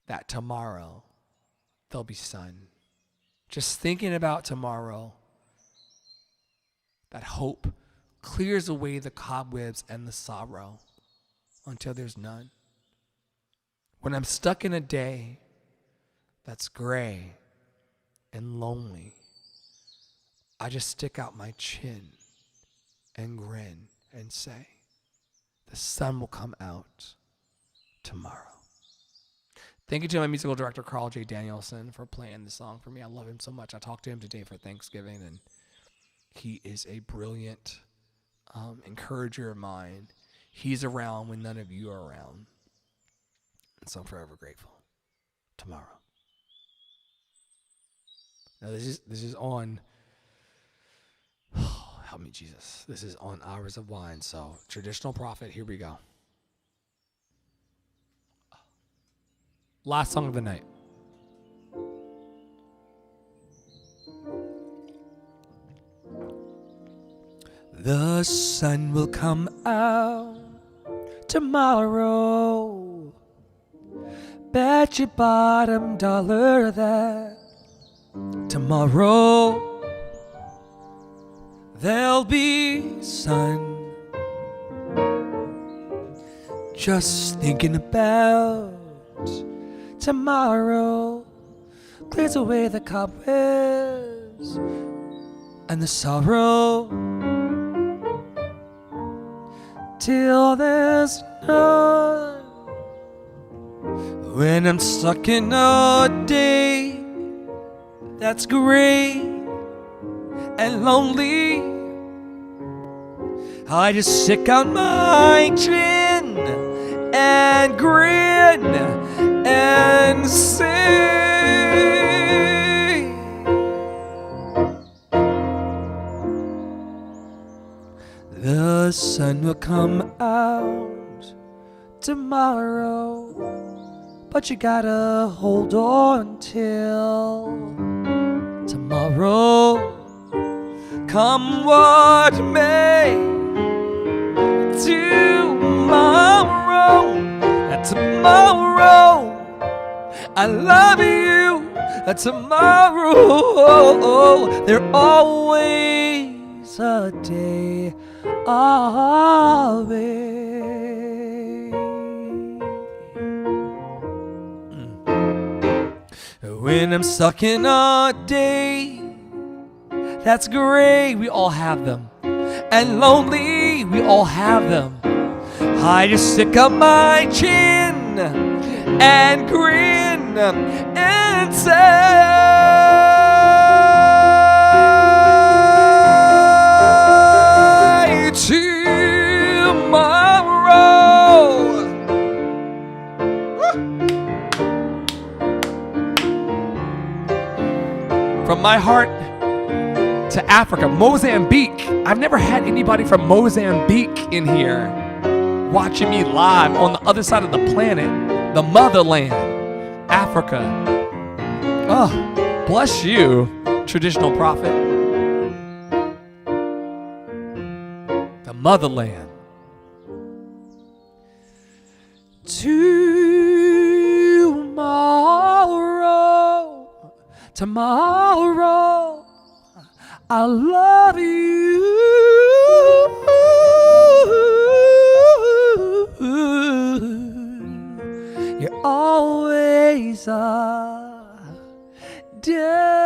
that tomorrow there'll be sun. Just thinking about tomorrow, that hope clears away the cobwebs and the sorrow until there's none. When I'm stuck in a day that's gray and lonely, I just stick out my chin and grin and say, the sun will come out tomorrow. Thank you to my musical director, Carl J. Danielson, for playing the song for me. I love him so much. I talked to him today for Thanksgiving, and he is a brilliant encourager of mine. He's around when none of you are around. And so I'm forever grateful. Tomorrow. Now this is on, help me Jesus. This is on Hours of Wine. So Traditional Prophet, here we go. Last song of the night. The sun will come out tomorrow. Bet your bottom dollar that tomorrow there'll be sun. Just thinking about tomorrow clears away the cobwebs and the sorrow till there's none. When I'm stuck in a day that's gray and lonely, I just stick out my chin and grin and say, the sun will come out tomorrow, but you gotta hold on till tomorrow. Come what may, tomorrow, tomorrow, I love you, tomorrow, there's always a day away. When I'm stuck in a day that's gray, we all have them, and lonely, we all have them, I just stick up my chin and grin and say, tomorrow my heart to Africa, Mozambique. I've never had anybody from Mozambique in here watching me live on the other side of the planet, the motherland, Africa. Oh, bless you, traditional prophet. The motherland. Tomorrow, I love you. You're always a day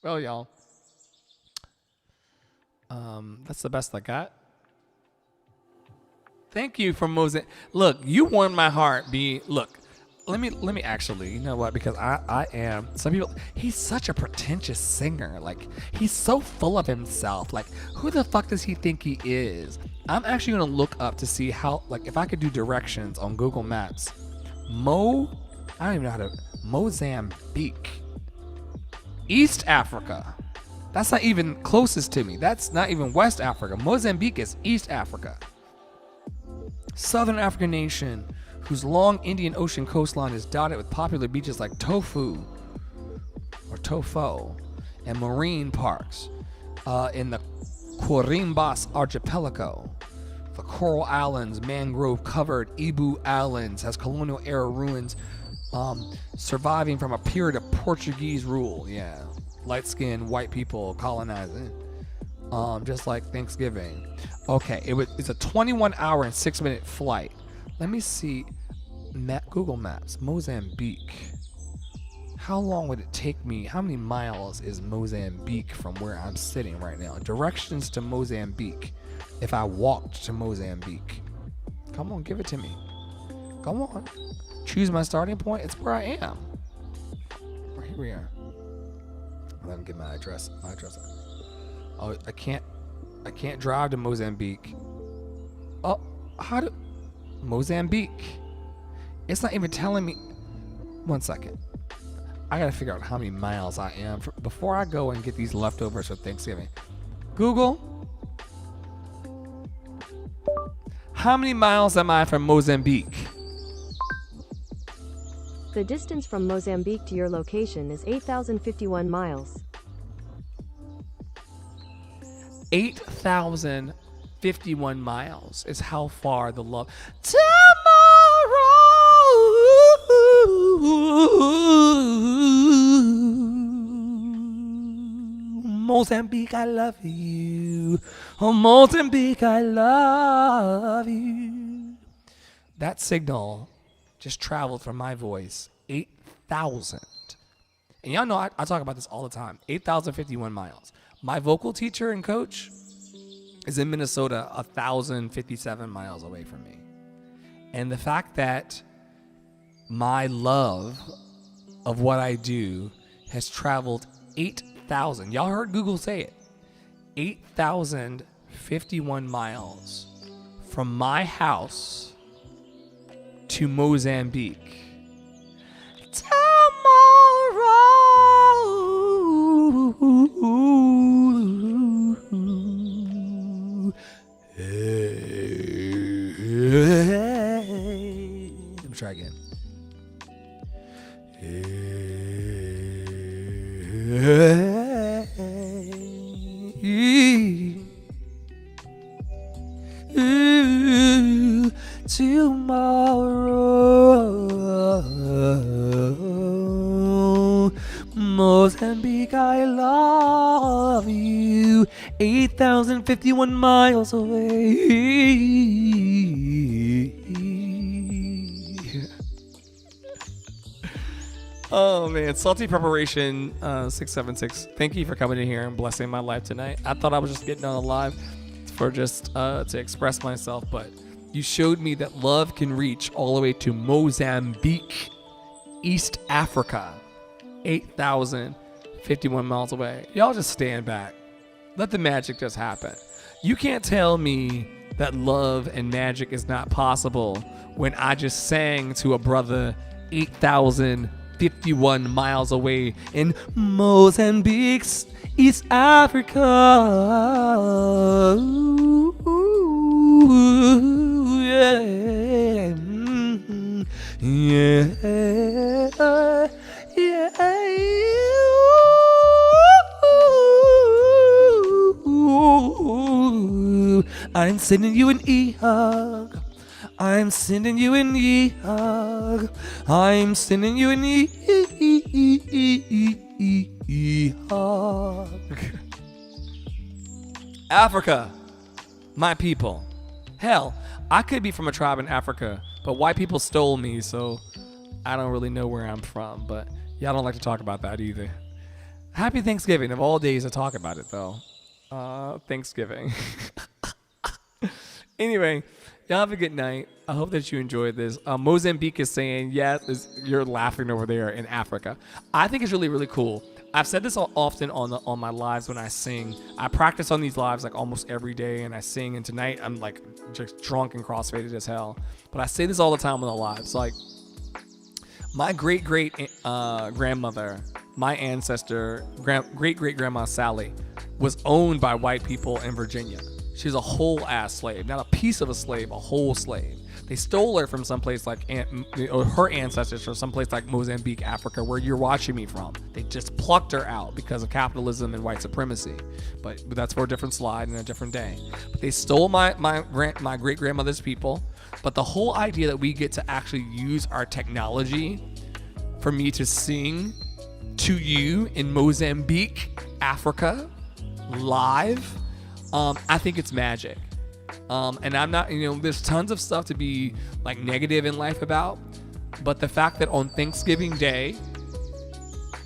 Well, y'all, that's the best I got. Thank you for Mozambique. Look, you warmed my heart. Look, let me actually, you know what? Because I am. Some people. He's such a pretentious singer. Like, he's so full of himself. Like, who the fuck does he think he is? I'm actually gonna look up to see how. Like, if I could do directions on Google Maps. I don't even know how to. Mozambique. East Africa. That's not even closest to me. That's not even West Africa. Mozambique is East Africa. Southern African nation whose long Indian Ocean coastline is dotted with popular beaches like Tofo and marine parks in the Quirimbas archipelago. The Coral Islands, mangrove-covered Ibu Islands, has colonial-era ruins surviving from a period of Portuguese rule. Yeah, light-skinned white people colonizing, just like Thanksgiving. Okay, it's a 21-hour and 6-minute flight. Let me see. Google Maps, Mozambique. How long would it take me? How many miles is Mozambique from where I'm sitting right now? Directions to Mozambique. If I walked to Mozambique. Come on, give it to me. Come on. Choose my starting point. It's where I am. Right here we are. Let me get my address. Oh, I can't drive to Mozambique. Oh, Mozambique? It's not even telling me. 1 second. I gotta figure out how many miles I am before I go and get these leftovers for Thanksgiving. Google, how many miles am I from Mozambique? The distance from Mozambique to your location is 8,051 miles. 8,051 miles is how far the love. Mozambique, I love you. Oh, Mozambique, I love you. That signal just traveled from my voice 8,000. And y'all know I talk about this all the time. 8,051 miles. My vocal teacher and coach is in Minnesota, 1,057 miles away from me. And the fact that my love of what I do has traveled 8,000. Y'all heard Google say it. 8,051 miles from my house to Mozambique. Let me try again. Tomorrow, Mozambique, I love you. 8,051 miles away. Oh man, Salty Preparation 676. Thank you for coming in here and blessing my life tonight. I thought I was just getting on the live for just to express myself, but you showed me that love can reach all the way to Mozambique, East Africa, 8,051 miles away. Y'all just stand back. Let the magic just happen. You can't tell me that love and magic is not possible when I just sang to a brother 8,051 miles away in Mozambique, East Africa. Ooh, yeah, yeah, Ooh, I'm sending you an e-hug. I'm sending you an e-hug. I'm sending you an e-hug. Africa, my people. Hell, I could be from a tribe in Africa, but white people stole me, so I don't really know where I'm from. But y'all don't like to talk about that either. Happy Thanksgiving. Of all days to talk about it, though. Thanksgiving. Anyway, y'all have a good night. I hope that you enjoyed this. Mozambique is saying, yes, you're laughing over there in Africa. I think it's really, really cool. I've said this often on my lives when I sing. I practice on these lives like almost every day, and I sing. And tonight I'm like just drunk and crossfaded as hell. But I say this all the time on the lives. Like my great grandmother, my ancestor, great grandma Sally, was owned by white people in Virginia. She's a whole ass slave, not a piece of a slave, a whole slave. They stole her from someplace like her ancestors from someplace like Mozambique, Africa, where you're watching me from. They just plucked her out because of capitalism and white supremacy. But that's for a different slide and a different day. But they stole my great grandmother's people. But the whole idea that we get to actually use our technology for me to sing to you in Mozambique, Africa, live. I think it's magic. And I'm not, there's tons of stuff to be like negative in life about, but the fact that on Thanksgiving Day,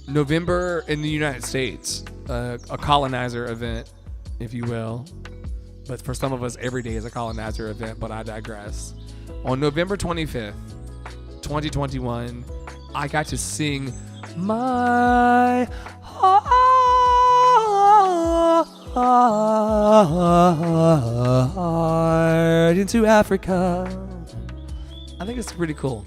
November in the United States, a colonizer event, if you will, but for some of us, every day is a colonizer event, but I digress. On November 25th, 2021, I got to sing my heart into Africa. I think it's pretty cool.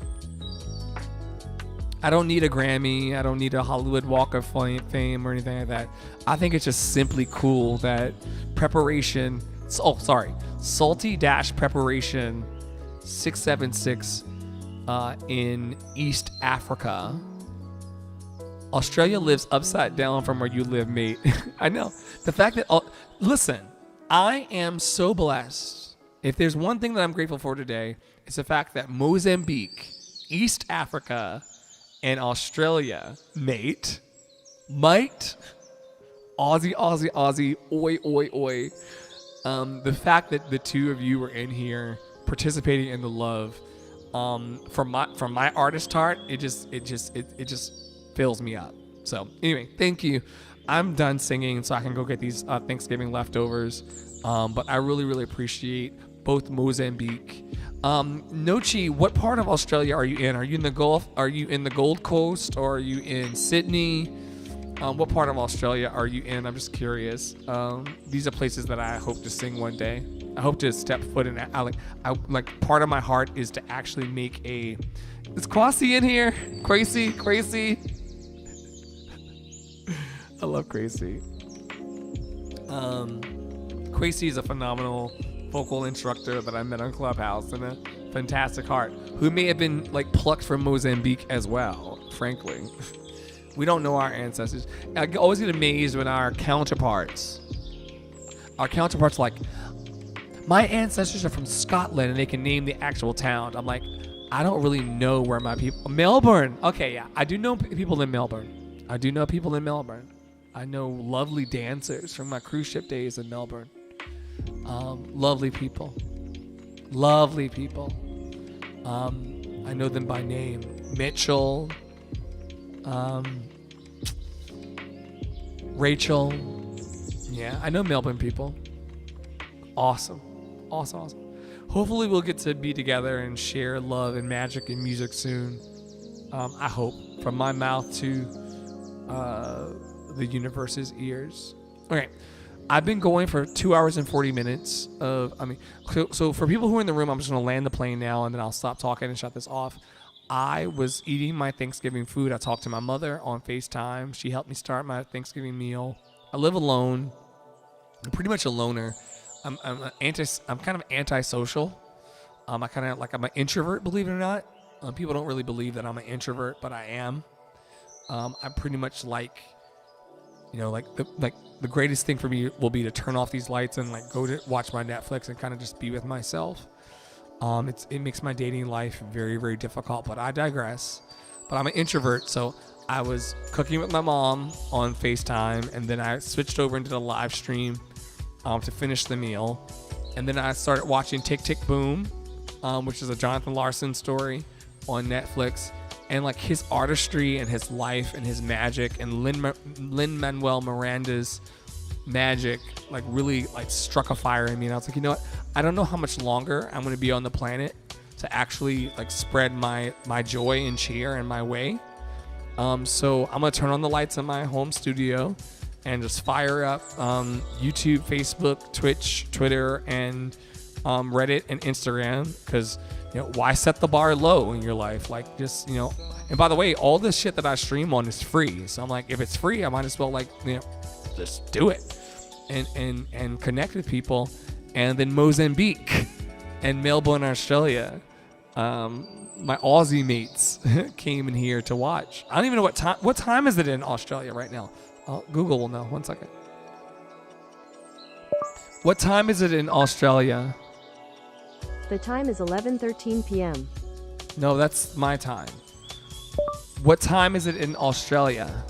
I don't need a Grammy. I don't need a Hollywood Walk of Fame or anything like that. I think it's just simply cool that Salty-Preparation 676 in East Africa. Australia lives upside down from where you live, mate. I know. The fact that, listen, I am so blessed. If there's one thing that I'm grateful for today, it's the fact that Mozambique, East Africa, and Australia, mate, might, Aussie, oi, oi, oi. The fact that the two of you were in here participating in the love, from my artist heart, it just fills me up. So anyway, thank you. I'm done singing so I can go get these Thanksgiving leftovers. But I really, really appreciate both Mozambique. Nochi, what part of Australia are you in? Are you in the Gulf? Are you in the Gold Coast? Or are you in Sydney? What part of Australia are you in? I'm just curious. These are places that I hope to sing one day. I hope to step foot in. Part of my heart is to actually make a. Is Kwasi in here? Crazy. I love Crazy. Kwasi is a phenomenal vocal instructor that I met on Clubhouse and a fantastic heart who may have been like plucked from Mozambique as well, frankly. We don't know our ancestors. I always get amazed when our counterparts like, my ancestors are from Scotland and they can name the actual town. I'm like, I don't really know where my people. Melbourne. Okay, yeah. I do know people in Melbourne. I know lovely dancers from my cruise ship days in Melbourne. Lovely people. I know them by name. Mitchell, Rachel. Yeah, I know Melbourne people. Awesome. Hopefully we'll get to be together and share love and magic and music soon. I hope. From my mouth to the universe's ears. Okay. I've been going for 2 hours and 40 minutes so for people who are in the room, I'm just going to land the plane now and then I'll stop talking and shut this off. I was eating my Thanksgiving food. I talked to my mother on FaceTime. She helped me start my Thanksgiving meal. I live alone. I'm pretty much a loner. I'm kind of antisocial. I'm an introvert, believe it or not. People don't really believe that I'm an introvert, but I am. I pretty much like the greatest thing for me will be to turn off these lights and like go to watch my Netflix and kind of just be with myself. It makes my dating life very, very difficult, but I digress. But I'm an introvert, so I was cooking with my mom on FaceTime, and then I switched over into the live stream to finish the meal. And then I started watching Tick Tick Boom, which is a Jonathan Larson story on Netflix. And like his artistry and his life and his magic and Lin-Manuel Miranda's magic like really like struck a fire in me. And I was like, you know what? I don't know how much longer I'm going to be on the planet to actually like spread my joy and cheer in my way. So I'm going to turn on the lights in my home studio and just fire up YouTube, Facebook, Twitch, Twitter, and Reddit and Instagram, because why set the bar low in your life? Like, just, and by the way, all this shit that I stream on is free. So I'm like, if it's free, I might as well just do it and connect with people. And then Mozambique and Melbourne, Australia, my Aussie mates came in here to watch. I don't even know what time is it in Australia right now? Google will know. 1 second. What time is it in Australia? The time is 11:13 p.m. No, that's my time. What time is it in Australia?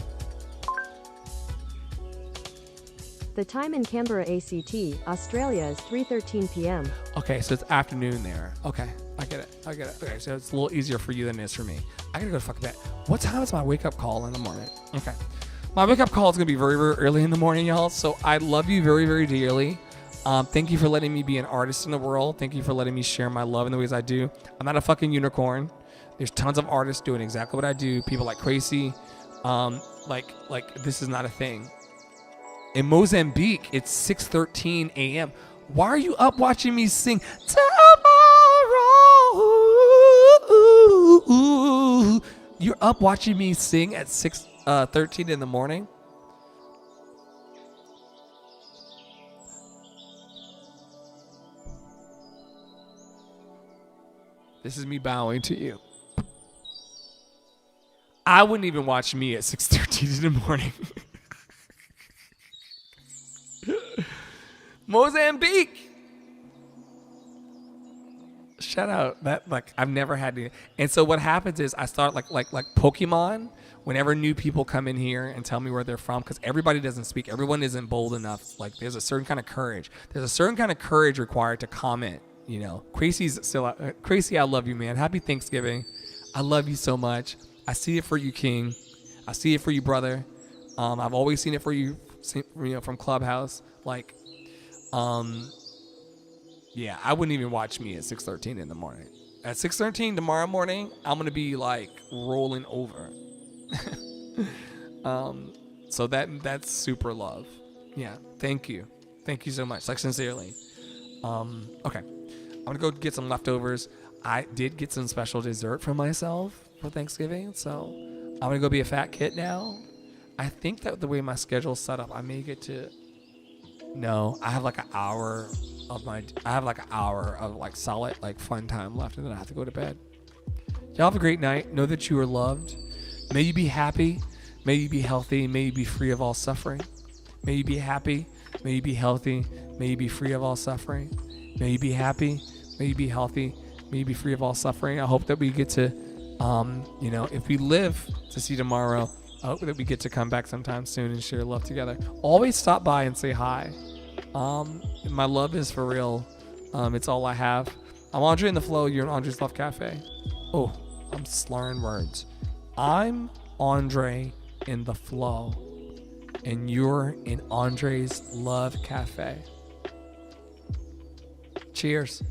The time in Canberra, ACT, Australia is 3:13 p.m. Okay, so it's afternoon there. Okay, I get it. Okay, so it's a little easier for you than it is for me. I gotta go to fuck bed. What time is my wake-up call in the morning? Okay. My wake-up call is gonna be very, very early in the morning, y'all. So I love you very, very dearly. Thank you for letting me be an artist in the world. Thank you for letting me share my love in the ways I do. I'm not a fucking unicorn. There's tons of artists doing exactly what I do. People like Crazy. Like this is not a thing. In Mozambique, it's 6:13 a.m. Why are you up watching me sing tomorrow? You're up watching me sing at 6:13 in the morning? This is me bowing to you. I wouldn't even watch me at 6:13 in the morning. Mozambique. Shout out. That I've never had to. And so what happens is I start like Pokemon. Whenever new people come in here and tell me where they're from, because everybody doesn't speak, everyone isn't bold enough. Like there's a certain kind of courage. There's a certain kind of courage required to comment. Crazy's still out. Crazy, I love you, man. Happy Thanksgiving. I love you so much. I see it for you, King. I see it for you, brother. I've always seen it for you, from Clubhouse. Yeah, I wouldn't even watch me at 6:13 in the morning. At 6:13 tomorrow morning, I'm gonna be like rolling over. So that's super love. Yeah, thank you so much. Like, sincerely. Okay. I'm gonna go get some leftovers. I did get some special dessert for myself for Thanksgiving, so I'm gonna go be a fat kid now. I think that the way my schedule's set up, I may get to. No, I have like an hour of like solid like fun time left, and then I have to go to bed. Y'all have a great night. Know that you are loved. May you be happy. May you be healthy. May you be free of all suffering. May you be happy. May you be healthy. May you be free of all suffering. May you be happy. May you be healthy. May you be free of all suffering. I hope that we get to, if we live to see tomorrow, I hope that we get to come back sometime soon and share love together. Always stop by and say hi. My love is for real. It's all I have. I'm Andre in the Flow. You're in Andre's Love Cafe. Oh, I'm slurring words. I'm Andre in the flow, and you're in Andre's Love Cafe. Cheers.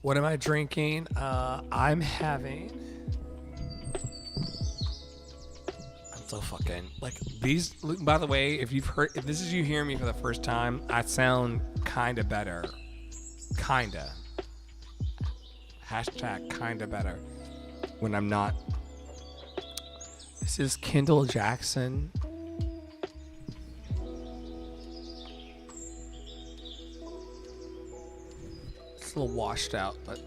What am I drinking? I'm having. I'm so fucking like these. By the way, if this is you hearing me for the first time, I sound kind of better. Kinda. Hashtag kinda better when I'm not. This is Kendall Jackson. A little washed out, but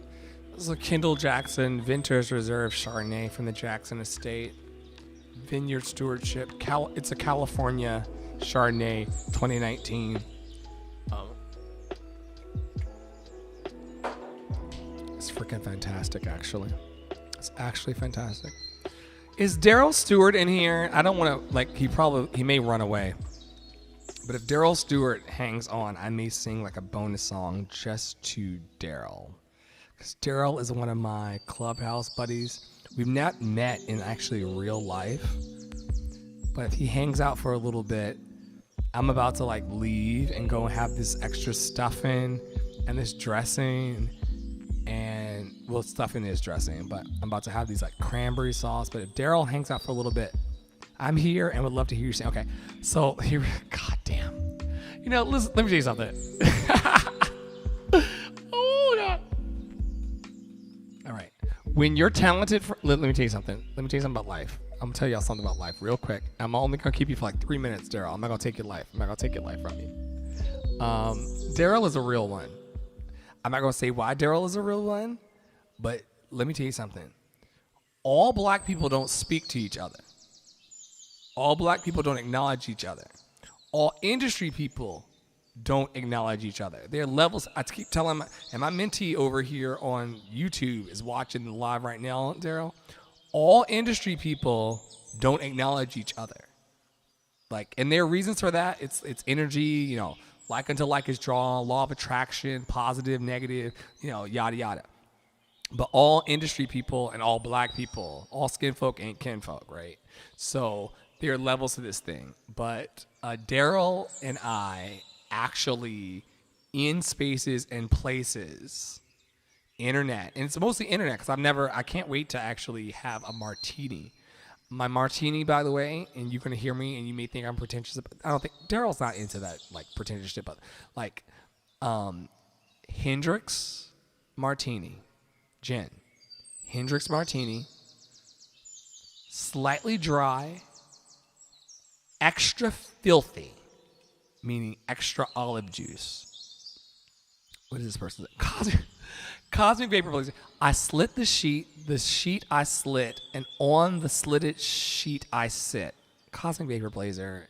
this is a Kendall Jackson Vinters Reserve Chardonnay from the Jackson Estate Vineyard Stewardship. It's a California Chardonnay 2019. It's freaking fantastic, actually. It's actually fantastic. Is Daryl Stewart in here? I don't want to, he may run away. But if Daryl Stewart hangs on, I may sing like a bonus song just to Daryl. Because Daryl is one of my Clubhouse buddies. We've not met in actually real life. But if he hangs out for a little bit, I'm about to leave and go have this extra stuffing and this dressing. And, well, stuffing is dressing. But I'm about to have these cranberry sauce. But if Daryl hangs out for a little bit, I'm here and would love to hear you say, okay, so here, God damn. Listen, let me tell you something. Oh, God. All right. When you're talented, let me tell you something. Let me tell you something about life. I'm going to tell y'all something about life real quick. I'm only going to keep you for 3 minutes, Daryl. I'm not going to take your life. I'm not going to take your life from you. Daryl is a real one. I'm not going to say why Daryl is a real one, but let me tell you something. All black people don't speak to each other. All black people don't acknowledge each other. All industry people don't acknowledge each other. There are levels. I keep telling and my mentee over here on YouTube is watching the live right now, Daryl. All industry people don't acknowledge each other. And there are reasons for that. It's energy, like until like is drawn, law of attraction, positive, negative, yada, yada. But all industry people and all black people, all skin folk ain't kinfolk, right? So there are levels to this thing. But Daryl and I actually, in spaces and places, internet, and it's mostly internet because I can't wait to actually have a martini. My martini, by the way, and you're going to hear me and you may think I'm pretentious, but I don't think, Daryl's not into that, pretentious shit, but Hendrick's martini, gin, Hendrick's martini, slightly dry, extra filthy, meaning extra olive juice. What is this person? Cosmic Vapor Blazer. I slit the sheet I slit, and on the slitted sheet I sit. Cosmic Vapor Blazer.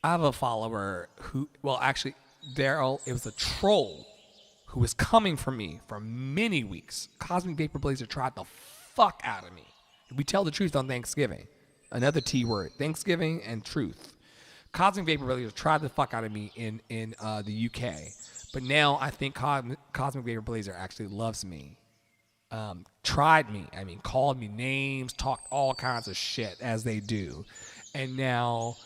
I have a follower who, well, actually, Daryl, it was a troll who was coming for me for many weeks. Cosmic Vapor Blazer tried the fuck out of me. We tell the truth on Thanksgiving. Another T word. Thanksgiving and truth. Cosmic Vapor Blazer tried the fuck out of me in the UK. But now I think Cosmic Vapor Blazer actually loves me. Tried me. Called me names, talked all kinds of shit as they do. And now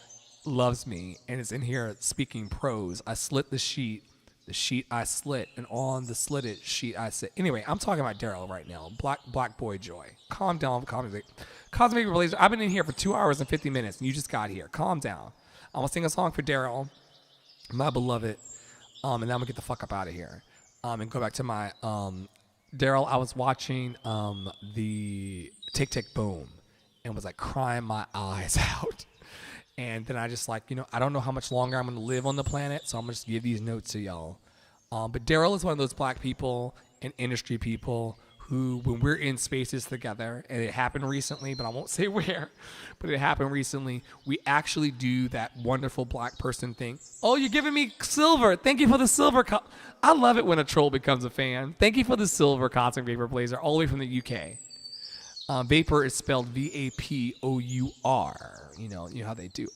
loves me and is in here speaking prose. I slit the sheet The sheet I slit, and on the slitted sheet I sit. Anyway, I'm talking about Daryl right now. Black Boy Joy. Calm down, Cosmic Blazer. I've been in here for 2 hours and 50 minutes, and you just got here. Calm down. I'm gonna sing a song for Daryl, my beloved, and then I'm gonna get the fuck up out of here, and go back to my Daryl. I was watching the Tick Tick Boom, and was like crying my eyes out. And then I just like, I don't know how much longer I'm going to live on the planet, so I'm going to just give these notes to y'all. But Daryl is one of those black people and industry people who, when we're in spaces together, and it happened recently, but I won't say where, but it happened recently, we actually do that wonderful black person thing. Oh, you're giving me silver. Thank you for the silver. I love it when a troll becomes a fan. Thank you for the silver, Cosmic Vapor Blazer, all the way from the UK. Vapor is spelled VAPOUR. You know how they do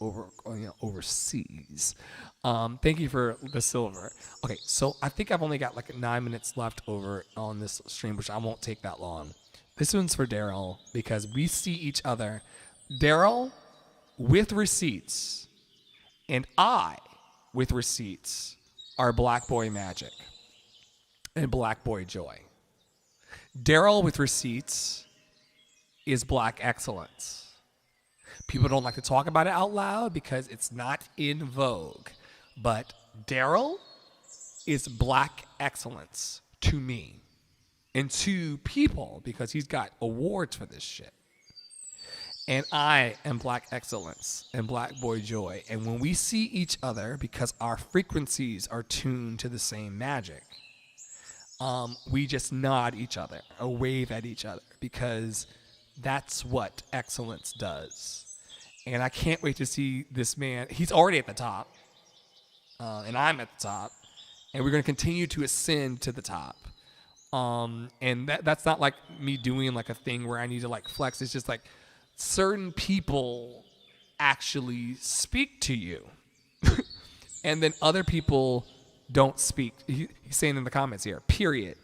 overseas. Thank you for the silver. Okay, so I think I've only got like 9 minutes left over on this stream, which I won't take that long. This one's for Daryl because we see each other. Daryl with receipts and I with receipts are Black Boy Magic and Black Boy Joy. Daryl with receipts is Black Excellence. People don't like to talk about it out loud because it's not in vogue. But Daryl is Black Excellence to me and to people because he's got awards for this shit. And I am Black Excellence and Black Boy Joy. And when we see each other, because our frequencies are tuned to the same magic, we just nod each other or wave at each other because that's what excellence does. And I can't wait to see this man. He's already at the top. And I'm at the top. And we're going to continue to ascend to the top. And that's not like me doing like a thing where I need to like flex. It's just like certain people actually speak to you. And then other people don't speak. He's saying in the comments here, period,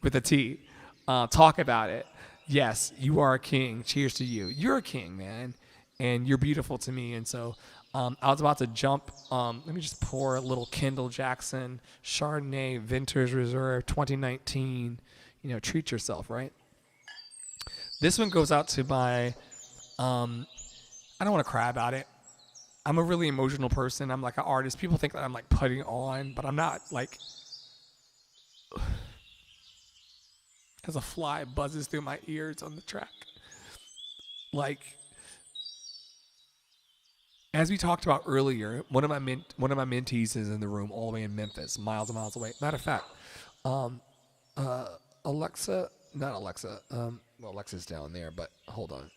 with a T. Talk about it. Yes, you are a king. Cheers to you. You're a king, man. And you're beautiful to me. And so I was about to jump. Let me just pour a little Kendall Jackson Chardonnay Vinters Reserve 2019. Treat yourself, right? This one goes out to my, I don't want to cry about it. I'm a really emotional person. I'm like an artist. People think that I'm like putting on, but I'm not. Like, as a fly buzzes through my ears on the track. Like, as we talked about earlier, one of my mentees is in the room all the way in Memphis, miles and miles away. Matter of fact, Alexa's down there, but hold on.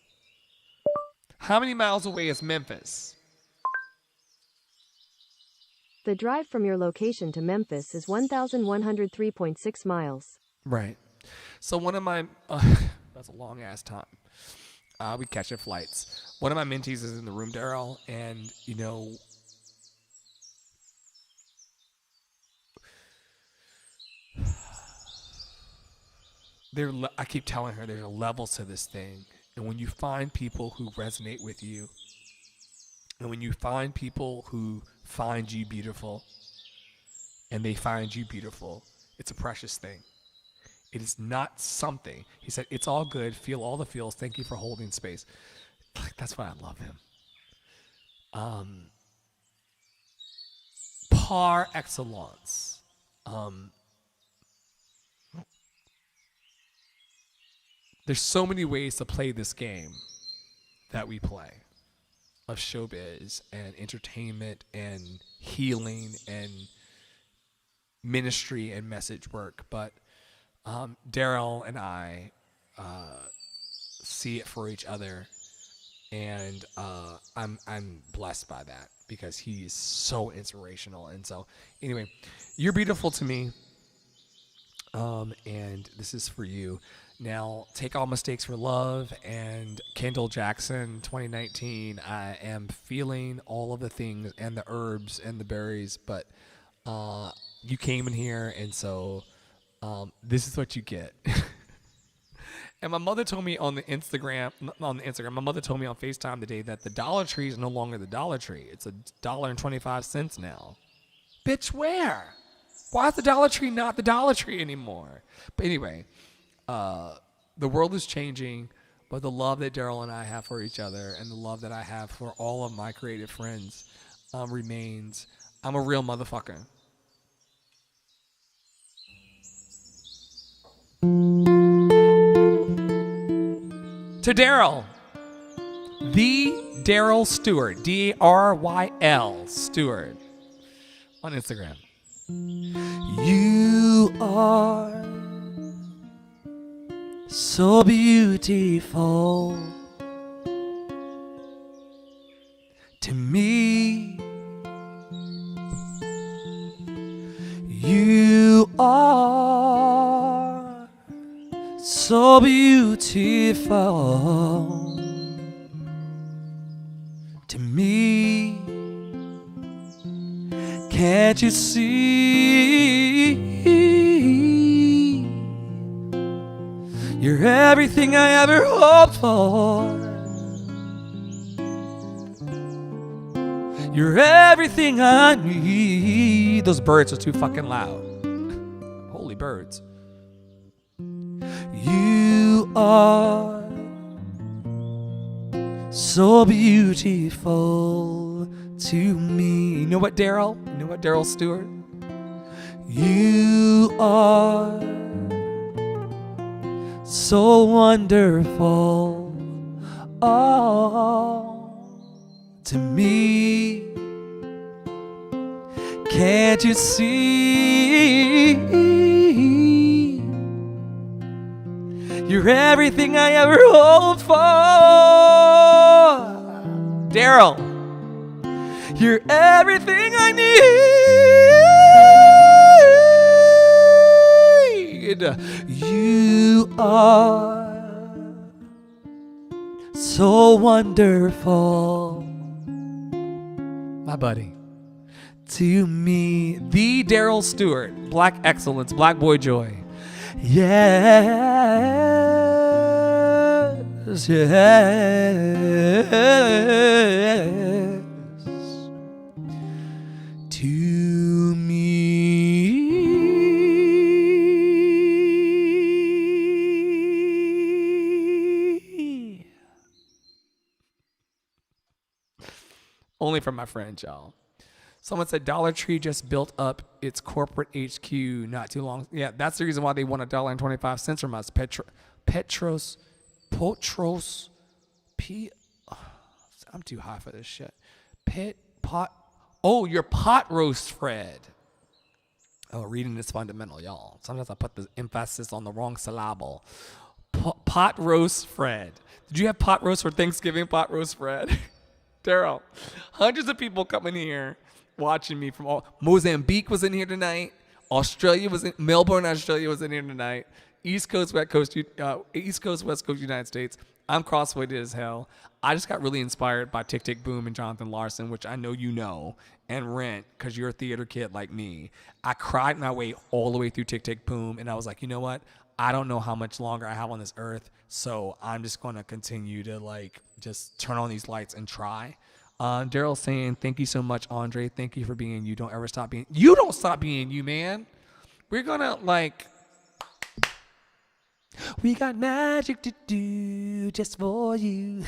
How many miles away is Memphis? The drive from your location to Memphis is 1,103.6 miles. Right. So one of my, that's a long ass time. We catching flights. One of my mentees is in the room, Daryl, and I keep telling her there's a level to this thing, and when you find people who resonate with you, and when you find people who find you beautiful, and they find you beautiful, it's a precious thing. It is not something. He said, it's all good. Feel all the feels. Thank you for holding space. Like, that's why I love him. Par excellence. There's so many ways to play this game that we play of showbiz and entertainment and healing and ministry and message work. But Daryl and I see it for each other, and I'm blessed by that because he is so inspirational. And so, anyway, you're beautiful to me, and this is for you. Now, Take All Mistakes for Love and Kendall Jackson 2019. I am feeling all of the things and the herbs and the berries, but you came in here, and so this is what you get. And my mother told me on the Instagram, my mother told me on FaceTime today that the Dollar Tree is no longer the Dollar Tree. It's $1.25 now. Bitch, where? Why is the Dollar Tree not the Dollar Tree anymore? But anyway, the world is changing, but the love that Daryl and I have for each other and the love that I have for all of my creative friends remains. I'm a real motherfucker. To Daryl, the Daryl Stewart, Dryl Stewart, on Instagram. You are so beautiful to me. You are so beautiful to me. Can't you see? You're everything I ever hoped for. You're everything I need. Those birds are too fucking loud. Holy birds. You are so beautiful to me. You know what, Daryl? You know what, Daryl Stewart? You are so wonderful, oh, to me. Can't you see? You're everything I ever hoped for. Daryl, you're everything I need. You are so wonderful, My buddy. to me. The Daryl Stewart. Black excellence. Black boy joy. Yes, yes, to me. Only from my friend, y'all. Someone said Dollar Tree just built up its corporate HQ not too long. Yeah, that's the reason why they want $1.25 from us. I'm too high for this shit. Oh, your pot roast, Fred. Oh, reading is fundamental, y'all. Sometimes I put the emphasis on the wrong syllable. Pot roast, Fred. Did you have pot roast for Thanksgiving? Pot roast, Fred. Daryl, hundreds of people coming here watching me from all. Mozambique was in here tonight. Melbourne, Australia was in here tonight. East Coast, West Coast, United States. I'm crosswayed as hell. I just got really inspired by Tick Tick Boom and Jonathan Larson, which I know you know, and Rent, because you're a theater kid like me. I cried my way all the way through Tick Tick Boom, and I was like, you know what? I don't know how much longer I have on this earth, so I'm just going to continue to just turn on these lights and try. Daryl saying, thank you so much, Andre. Thank you for being you. Don't ever stop being you. Don't stop being you, man. We're going to We got magic to do just for you.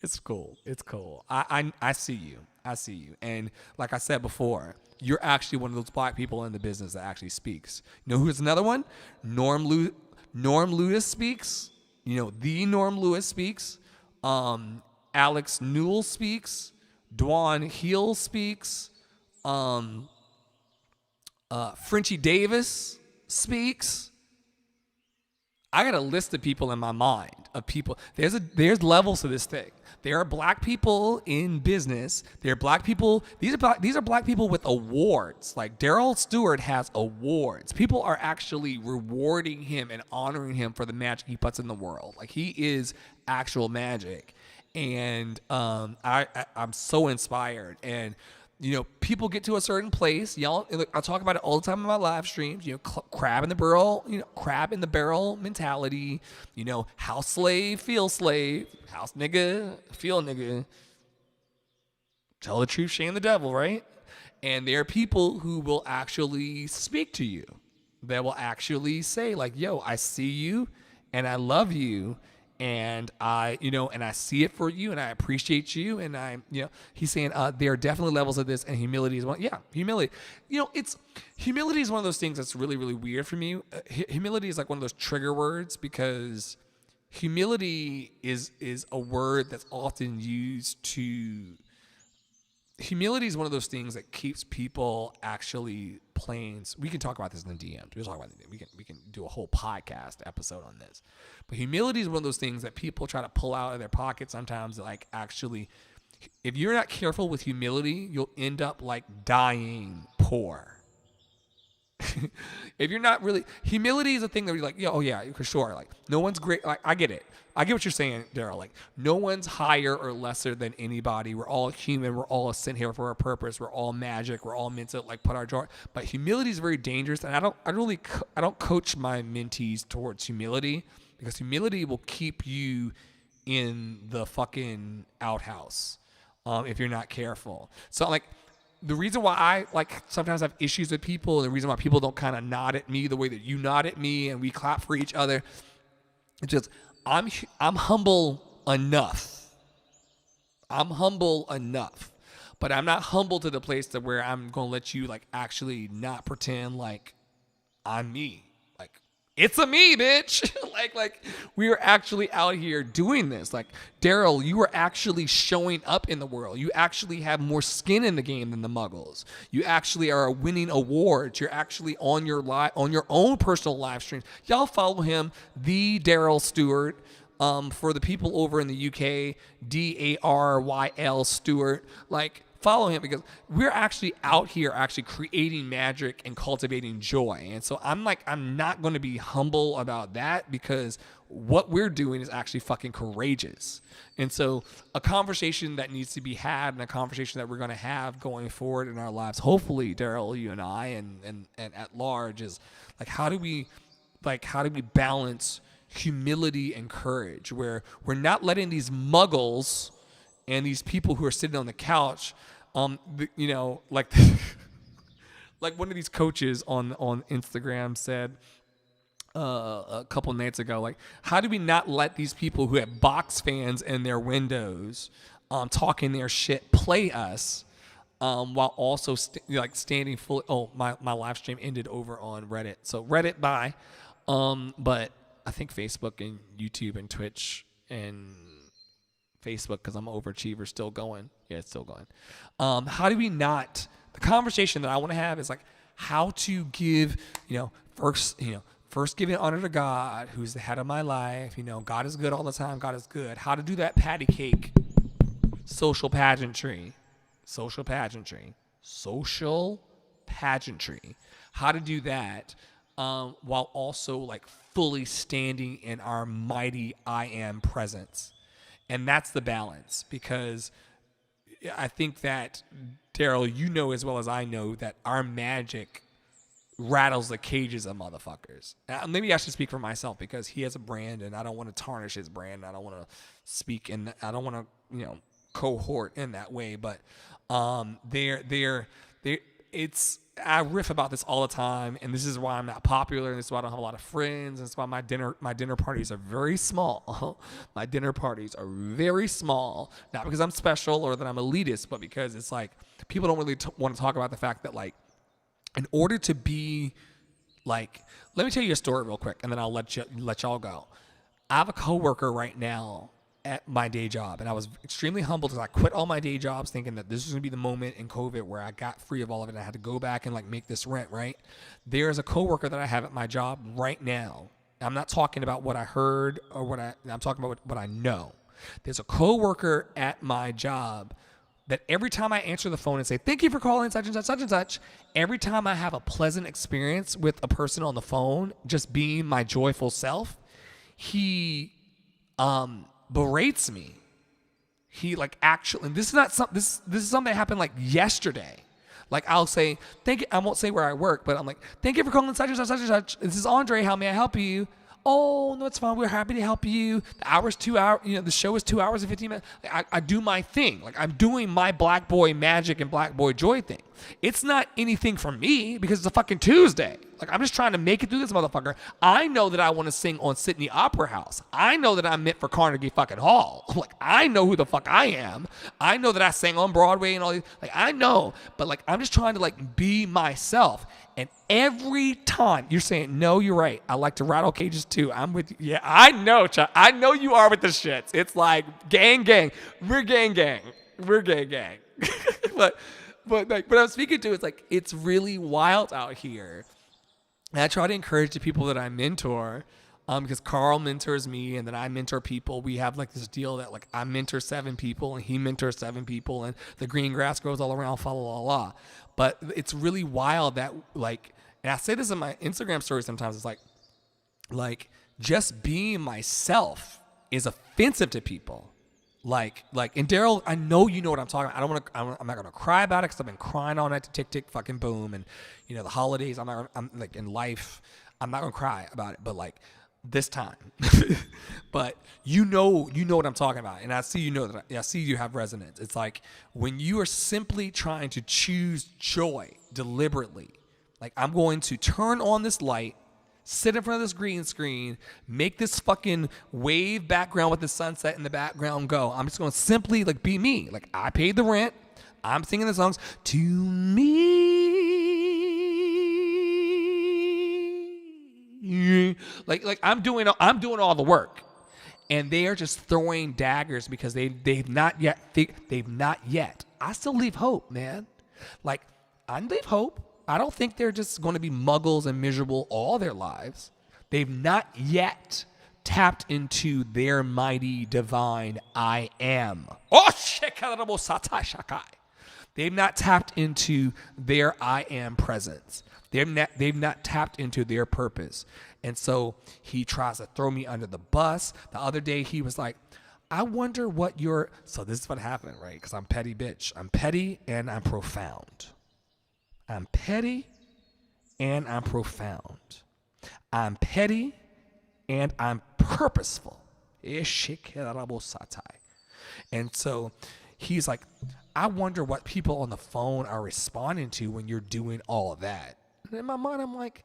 It's cool. It's cool. I see you. I see you. And like I said before, you're actually one of those black people in the business that actually speaks. You know who's another one? Norm Lewis speaks. You know, the Norm Lewis speaks. Alex Newell speaks. Dwan Heel speaks. Frenchie Davis speaks. I got a list of people in my mind of people. There's levels to this thing. There are black people in business. There are black people. These are black people with awards. Like Daryl Stewart has awards. People are actually rewarding him and honoring him for the magic he puts in the world. Like he is actual magic, and I'm so inspired. And you know, people get to a certain place. Y'all, I talk about it all the time in my live streams. You know, crab in the barrel. You know, crab in the barrel mentality. You know, house slave, feel slave. House nigga, feel nigga. Tell the truth, shame the devil, right? And there are people who will actually speak to you. That will actually say like, yo, I see you and I love you. And I see it for you and I appreciate you. And he's saying there are definitely levels of this, and humility is one. Yeah, humility. Humility is one of those things that's really, really weird for me. Humility is like one of those trigger words, because humility is a word that's often used to. Humility is one of those things that keeps people actually playing. We can talk about this in the DMs. We'll talk about it. We can do a whole podcast episode on this. But humility is one of those things that people try to pull out of their pocket sometimes. Like, actually, if you're not careful with humility, you'll end up like dying poor. If you're not really, humility is a thing that you're like, yeah, oh yeah, for sure. Like, no one's great. Like, I get it. I get what you're saying, Daryl. Like, no one's higher or lesser than anybody. We're all human. We're all sent here for a purpose. We're all magic. We're all meant to like put our joy. But humility is very dangerous, and I don't coach my mentees towards humility, because humility will keep you in the fucking outhouse if you're not careful. So like, the reason why I like sometimes have issues with people, and the reason why people don't kind of nod at me the way that you nod at me and we clap for each other, it's just I'm humble enough. I'm humble enough, but I'm not humble to the place to where I'm gonna let you like actually not pretend like I'm me. Like, it's a me, bitch. like we are actually out here doing this. Like, Daryl, you are actually showing up in the world. You actually have more skin in the game than the Muggles. You actually are winning awards. You're actually on your own personal live streams. Y'all follow him, the Daryl Stewart. For the people over in the UK, DARYL Stewart. Like, follow him, because we're actually out here actually creating magic and cultivating joy. And so I'm not going to be humble about that, because what we're doing is actually fucking courageous. And so a conversation that needs to be had, and a conversation that we're going to have going forward in our lives, hopefully, Daryl, you and I, and at large, is like, how do we balance humility and courage, where we're not letting these muggles and these people who are sitting on the couch, like like one of these coaches on Instagram said a couple nights ago, like, how do we not let these people who have box fans in their windows talking their shit play us, while also standing fully. Oh, my live stream ended over on Reddit, so Reddit, bye. But I think Facebook and YouTube and Twitch and Facebook, because I'm an overachiever, still going. Yeah, it's still going. How do we not? The conversation that I want to have is like, how to give, first giving honor to God, who's the head of my life. God is good all the time. God is good. How to do that patty cake, social pageantry. How to do that while also like fully standing in our mighty I am presence. And that's the balance, because I think that, Daryl, you know as well as I know that our magic rattles the cages of motherfuckers. Maybe I should speak for myself, because he has a brand and I don't want to tarnish his brand. I don't want to speak and I don't want to, cohort in that way. But I riff about this all the time, and this is why I'm not popular, and this is why I don't have a lot of friends, and this is why my dinner parties are very small. My dinner parties are very small, not because I'm special or that I'm elitist, but because it's like people don't really want to talk about the fact that, like, in order to be like, let me tell you a story real quick, and then I'll let y'all go. I have a coworker right now at my day job, and I was extremely humbled because I quit all my day jobs thinking that this was going to be the moment in COVID where I got free of all of it and I had to go back and like make this rent, right? There's a coworker that I have at my job right now. I'm not talking about what I heard or I'm talking about what I know. There's a coworker at my job that every time I answer the phone and say, thank you for calling such and such, such and such, every time I have a pleasant experience with a person on the phone, just being my joyful self, he berates me. He actually, and this is not something, this is something that happened like yesterday. Like, I'll say, thank you, I won't say where I work, but I'm like, thank you for calling such and such, such and such. This is Andre, how may I help you? oh, no, it's fine. We're happy to help you. The show is 2 hours and 15 minutes. I do my thing. Like, I'm doing my black boy magic and black boy joy thing. It's not anything for me because it's a fucking Tuesday. Like, I'm just trying to make it through this motherfucker. I know that I want to sing on Sydney Opera House. I know that I'm meant for Carnegie fucking Hall. Like, I know who the fuck I am. I know that I sang on Broadway and all these. Like, I know. But, like, I'm just trying to, like, be myself. And every time you're saying, no, you're right. I like to rattle cages too. I'm with you. Yeah, I know, I know you are with the shits. It's like gang. We're gang. We're gang. but I'm speaking to, it's like, it's really wild out here. And I try to encourage the people that I mentor, because Carl mentors me and then I mentor people. We have like this deal that like I mentor 7 people and he mentors 7 people and the green grass grows all around, fa la la. But it's really wild that like, and I say this in my Instagram story sometimes, it's like just being myself is offensive to people. Like, and Daryl, I know you know what I'm talking about. I'm not gonna cry about it because I've been crying on it to tick fucking boom, and you know the holidays. I'm like in life, I'm not gonna cry about it, but like this time, but you know what I'm talking about, and I see I see you have resonance. It's like when you are simply trying to choose joy deliberately. Like, I'm going to turn on this light, sit in front of this green screen, make this fucking wave background with the sunset in the background go. I'm just going to simply like be me. Like, I paid the rent. I'm singing the songs to me. Like I'm doing all the work. And they are just throwing daggers because they've not yet. I still leave hope, man. Like, I leave hope. I don't think they're just going to be muggles and miserable all their lives. They've not yet tapped into their mighty divine I am. They've not tapped into their I am presence. They've not tapped into their purpose. And so he tries to throw me under the bus. The other day he was like, I wonder what your... So this is what happened, right? Because I'm petty bitch. I'm petty and I'm profound. I'm petty and I'm profound. I'm petty and I'm purposeful. And so he's like, I wonder what people on the phone are responding to when you're doing all of that. And in my mind, I'm like,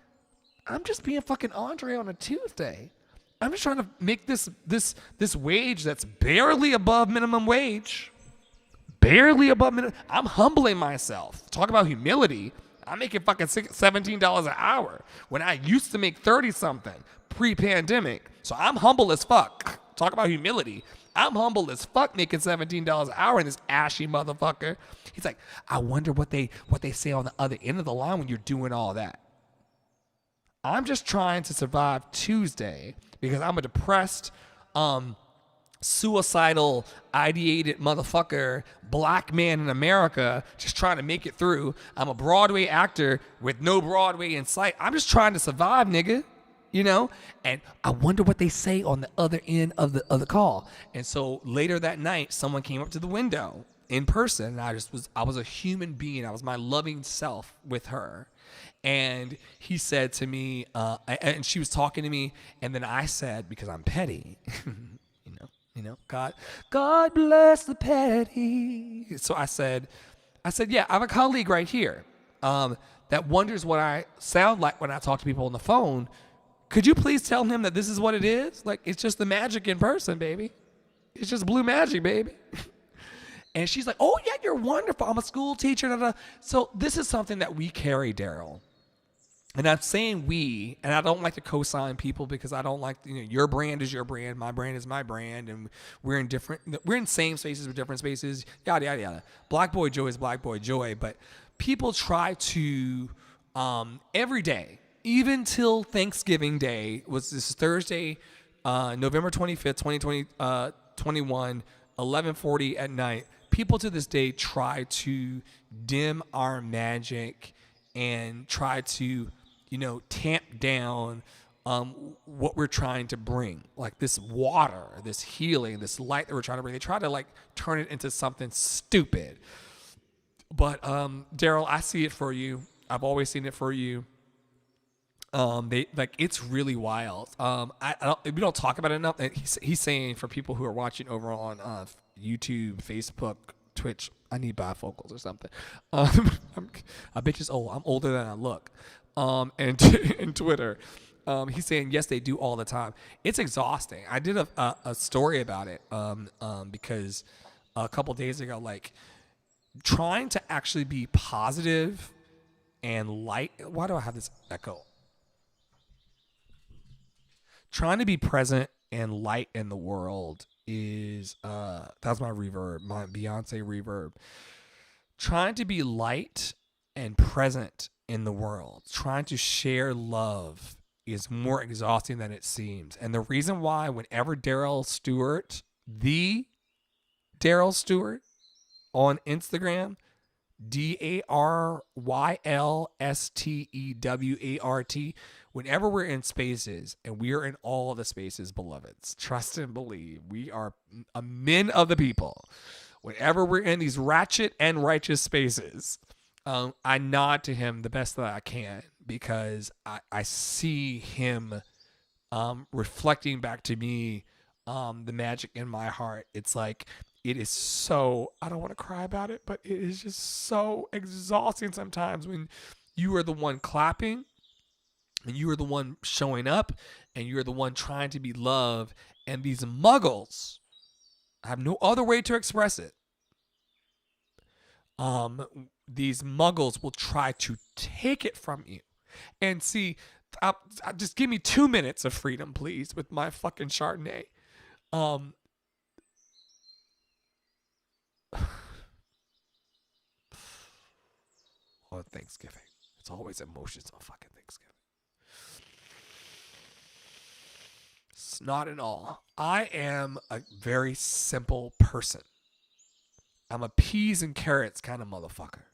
I'm just being fucking Andre on a Tuesday. I'm just trying to make this wage that's barely above minimum wage. Barely above minimum. I'm humbling myself. Talk about humility. I'm making fucking $17 an hour when I used to make 30-something pre-pandemic. So I'm humble as fuck. Talk about humility. I'm humble as fuck making $17 an hour in this ashy motherfucker. He's like, I wonder what they say on the other end of the line when you're doing all that. I'm just trying to survive Tuesday because I'm a depressed, suicidal, ideated motherfucker, black man in America, just trying to make it through. I'm a Broadway actor with no Broadway in sight. I'm just trying to survive, nigga. You know, and I wonder what they say on the other end of the call. And so later that night, someone came up to the window in person, and I was a human being. I was my loving self with her. And he said to me, and she was talking to me, and then I said, because I'm petty, you know, God bless the petty. So I said, yeah, I have a colleague right here that wonders what I sound like when I talk to people on the phone. Could you please tell him that this is what it is? Like, it's just the magic in person, baby. It's just blue magic, baby. And she's like, oh, yeah, you're wonderful. I'm a school teacher. Da, da. So this is something that we carry, Daryl. And I'm saying we, and I don't like to co-sign people because I don't like, your brand is your brand, my brand is my brand, and we're in same spaces with different spaces, yada, yada, yada. Black boy joy is black boy joy, but people try to, every day, even till Thanksgiving Day, was this Thursday, November 25th, 2021, 11:40 at night. People to this day try to dim our magic and try to, tamp down what we're trying to bring. Like this water, this healing, this light that we're trying to bring. They try to turn it into something stupid. But Daryl, I see it for you. I've always seen it for you. They like it's really wild. I don't, we don't talk about it enough. And he's saying for people who are watching over on YouTube, Facebook, Twitch, I need bifocals or something. I bet is old. I'm older than I look. And and Twitter. He's saying yes, they do all the time. It's exhausting. I did a story about it. Because a couple days ago, like trying to actually be positive and light. Why do I have this echo? Trying to be present and light in the world is that's my reverb, my Beyonce reverb. Trying to be light and present in the world, trying to share love is more exhausting than it seems. And the reason why, whenever Daryl Stewart, the Daryl Stewart on Instagram, DARYLSTEWART, whenever we're in spaces, and we are in all the spaces, beloveds, trust and believe, we are men of the people. Whenever we're in these ratchet and righteous spaces, I nod to him the best that I can, because I see him reflecting back to me the magic in my heart. It's like, it is so, I don't want to cry about it, but it is just so exhausting sometimes when you are the one clapping and you are the one showing up and you're the one trying to be loved, and these muggles, I have no other way to express it. These muggles will try to take it from you. And see, just give me 2 minutes of freedom, please, with my fucking Chardonnay. On Thanksgiving. It's always emotions on fucking Thanksgiving. It's not at all. I am a very simple person. I'm a peas and carrots kind of motherfucker.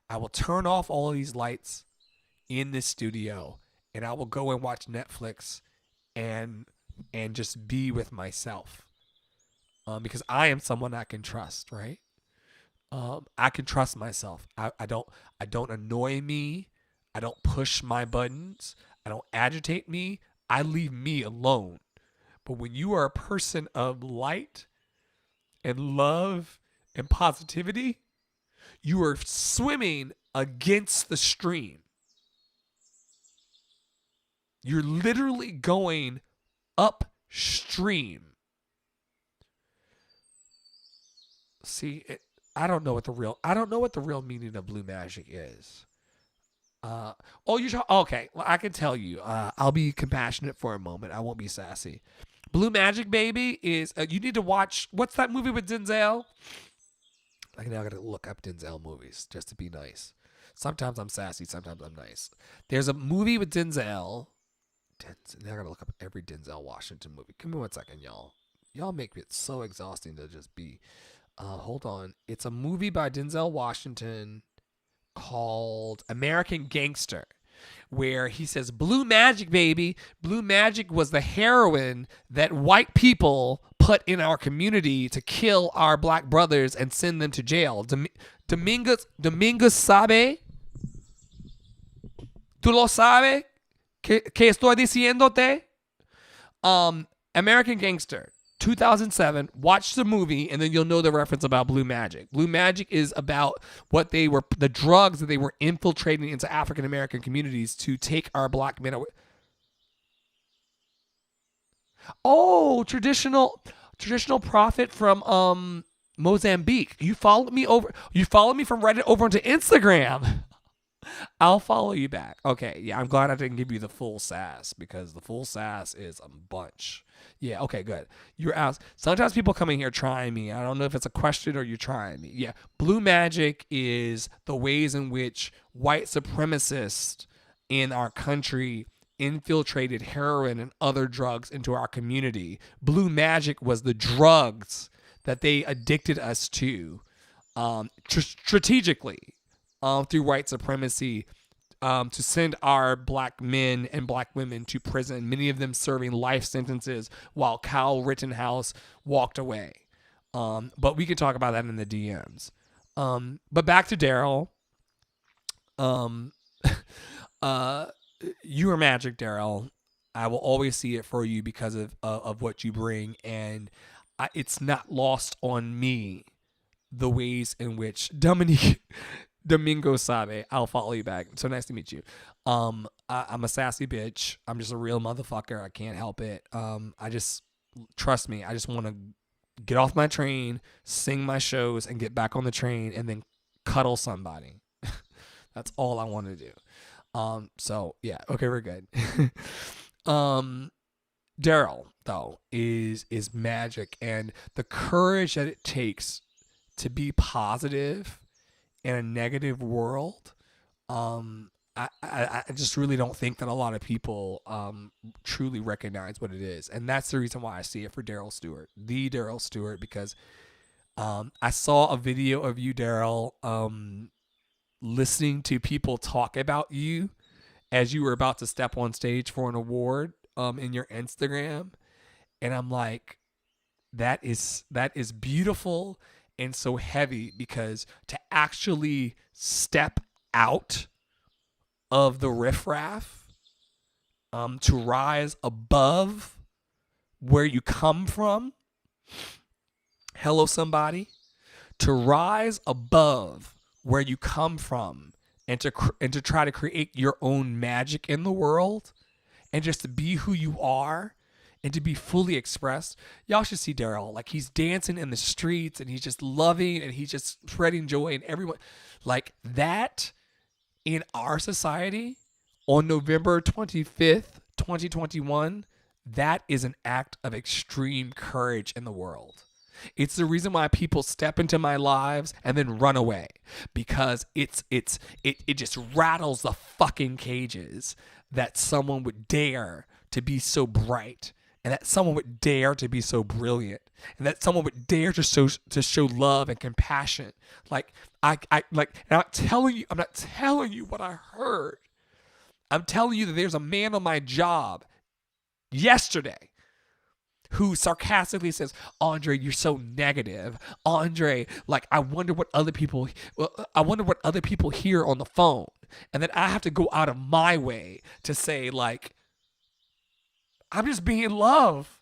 I will turn off all of these lights in this studio, and I will go and watch Netflix and just be with myself. Because I am someone I can trust, right? I can trust myself. I don't annoy me. I don't push my buttons. I don't agitate me. I leave me alone. But when you are a person of light and love and positivity, you are swimming against the stream. You're literally going upstream. See, I don't know what the real meaning of blue magic is. Okay. Well, I can tell you. I'll be compassionate for a moment. I won't be sassy. Blue Magic, baby, is you need to watch. What's that movie with Denzel? I now got to look up Denzel movies just to be nice. Sometimes I'm sassy. Sometimes I'm nice. There's a movie with Denzel. Now I got to look up every Denzel Washington movie. Give me 1 second, y'all. Y'all make it so exhausting to just be. Hold on. It's a movie by Denzel Washington called American Gangster, where he says, blue magic, baby. Blue magic was the heroin that white people put in our community to kill our black brothers and send them to jail. Domingos sabe? ¿Tú lo sabes? ¿Qué estoy diciéndote? American Gangster. 2007, watch the movie, and then you'll know the reference about blue magic. Blue magic is about the drugs that they were infiltrating into African American communities to take our black men away. Oh, traditional prophet from Mozambique. You followed me from Reddit over onto Instagram. I'll follow you back. Okay, yeah, I'm glad I didn't give you the full sass, because the full sass is a bunch. Yeah, okay, good. You're out. Sometimes people come in here trying me. I don't know if it's a question or you're trying me. Yeah, blue magic is the ways in which white supremacists in our country infiltrated heroin and other drugs into our community. Blue magic was the drugs that they addicted us to strategically. Through white supremacy, to send our black men and black women to prison, many of them serving life sentences while Kyle Rittenhouse walked away. But we could talk about that in the DMs. But back to Daryl. you are magic, Daryl. I will always see it for you because of what you bring, and it's not lost on me the ways in which Domingo Sabe, I'll follow you back. So nice to meet you. I'm a sassy bitch. I'm just a real motherfucker. I can't help it. I just trust me. I just want to get off my train, sing my shows, and get back on the train, and then cuddle somebody. That's all I want to do. So yeah, okay, we're good. Daryl though is magic, and the courage that it takes to be positive in a negative world. I just really don't think that a lot of people truly recognize what it is, and that's the reason why I see it for Daryl Stewart, the Daryl Stewart, because I saw a video of you, Daryl, listening to people talk about you as you were about to step on stage for an award in your Instagram, and I'm like, that is beautiful and so heavy, because to actually step out of the riffraff, to rise above where you come from. Hello, somebody. To rise above where you come from, and to try to create your own magic in the world, and just to be who you are, and to be fully expressed. Y'all should see Daryl. Like, he's dancing in the streets, and he's just loving, and he's just spreading joy, and everyone, like that in our society on November 25th, 2021, that is an act of extreme courage in the world. It's the reason why people step into my lives and then run away, because it just rattles the fucking cages that someone would dare to be so bright, and that someone would dare to be so brilliant, and that someone would dare to show love and compassion. Like and I'm not telling you what I heard. I'm telling you that there's a man on my job yesterday who sarcastically says, "Andre, you're so negative. Andre, like, I wonder what other people hear on the phone." And then I have to go out of my way to say, like, I'm just being love.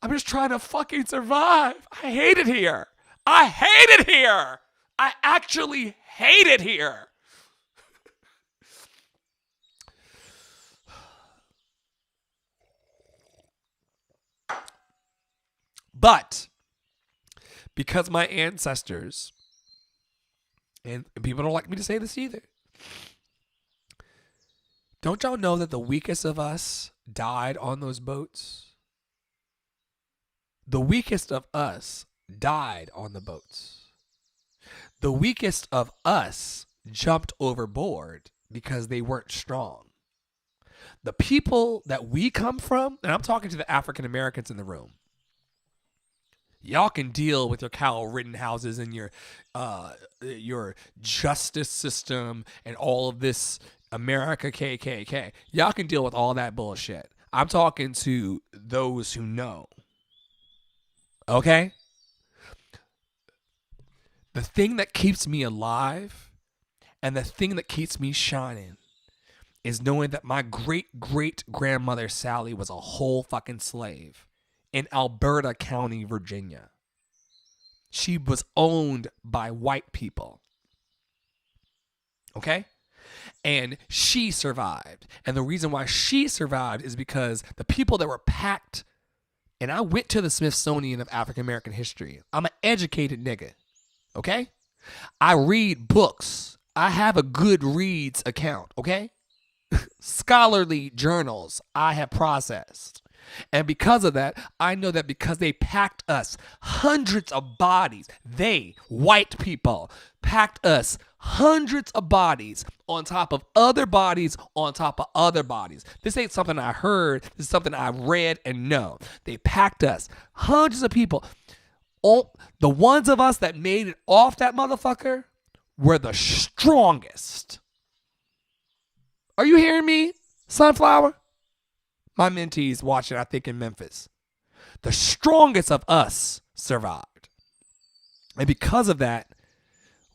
I'm just trying to fucking survive. I hate it here. I hate it here. I actually hate it here. But because my ancestors, and people don't like me to say this either, don't y'all know that the weakest of us died on those boats? The weakest of us died on the boats. The weakest of us jumped overboard because they weren't strong. The people that we come from, and I'm talking to the African Americans in the room, y'all can deal with your Kyle Rittenhouses and your justice system and all of this America KKK. Y'all can deal with all that bullshit. I'm talking to those who know. Okay? The thing that keeps me alive and the thing that keeps me shining is knowing that my great-great-grandmother Sally was a whole fucking slave in Alberta County, Virginia. She was owned by white people. Okay? And she survived. And the reason why she survived is because the people that were packed, and I went to the Smithsonian of African American History. I'm an educated nigga. Okay? I read books. I have a Goodreads account. Okay? Scholarly journals I have processed. And because of that, I know that because they packed us hundreds of bodies, they, white people, packed us hundreds of bodies on top of other bodies on top of other bodies. This ain't something I heard. This is something I read and know. They packed us, hundreds of people. All the ones of us that made it off that motherfucker were the strongest. Are you hearing me, Sunflower? My mentees watching, I think, in Memphis. The strongest of us survived. And because of that,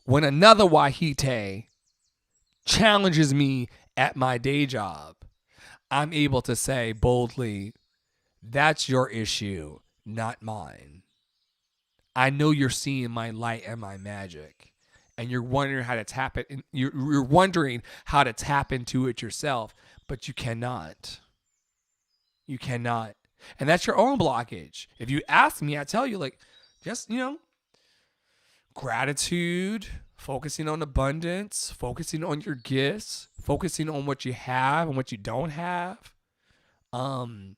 when another Wahite challenges me at my day job I'm able to say boldly, that's your issue, not mine. I know you're seeing my light and my magic, and you're wondering how to tap it. You're wondering how to tap into it yourself, but you cannot. You cannot. And that's your own blockage. If you ask me, I tell you, like, just, gratitude, focusing on abundance, focusing on your gifts, focusing on what you have and what you don't have. I'm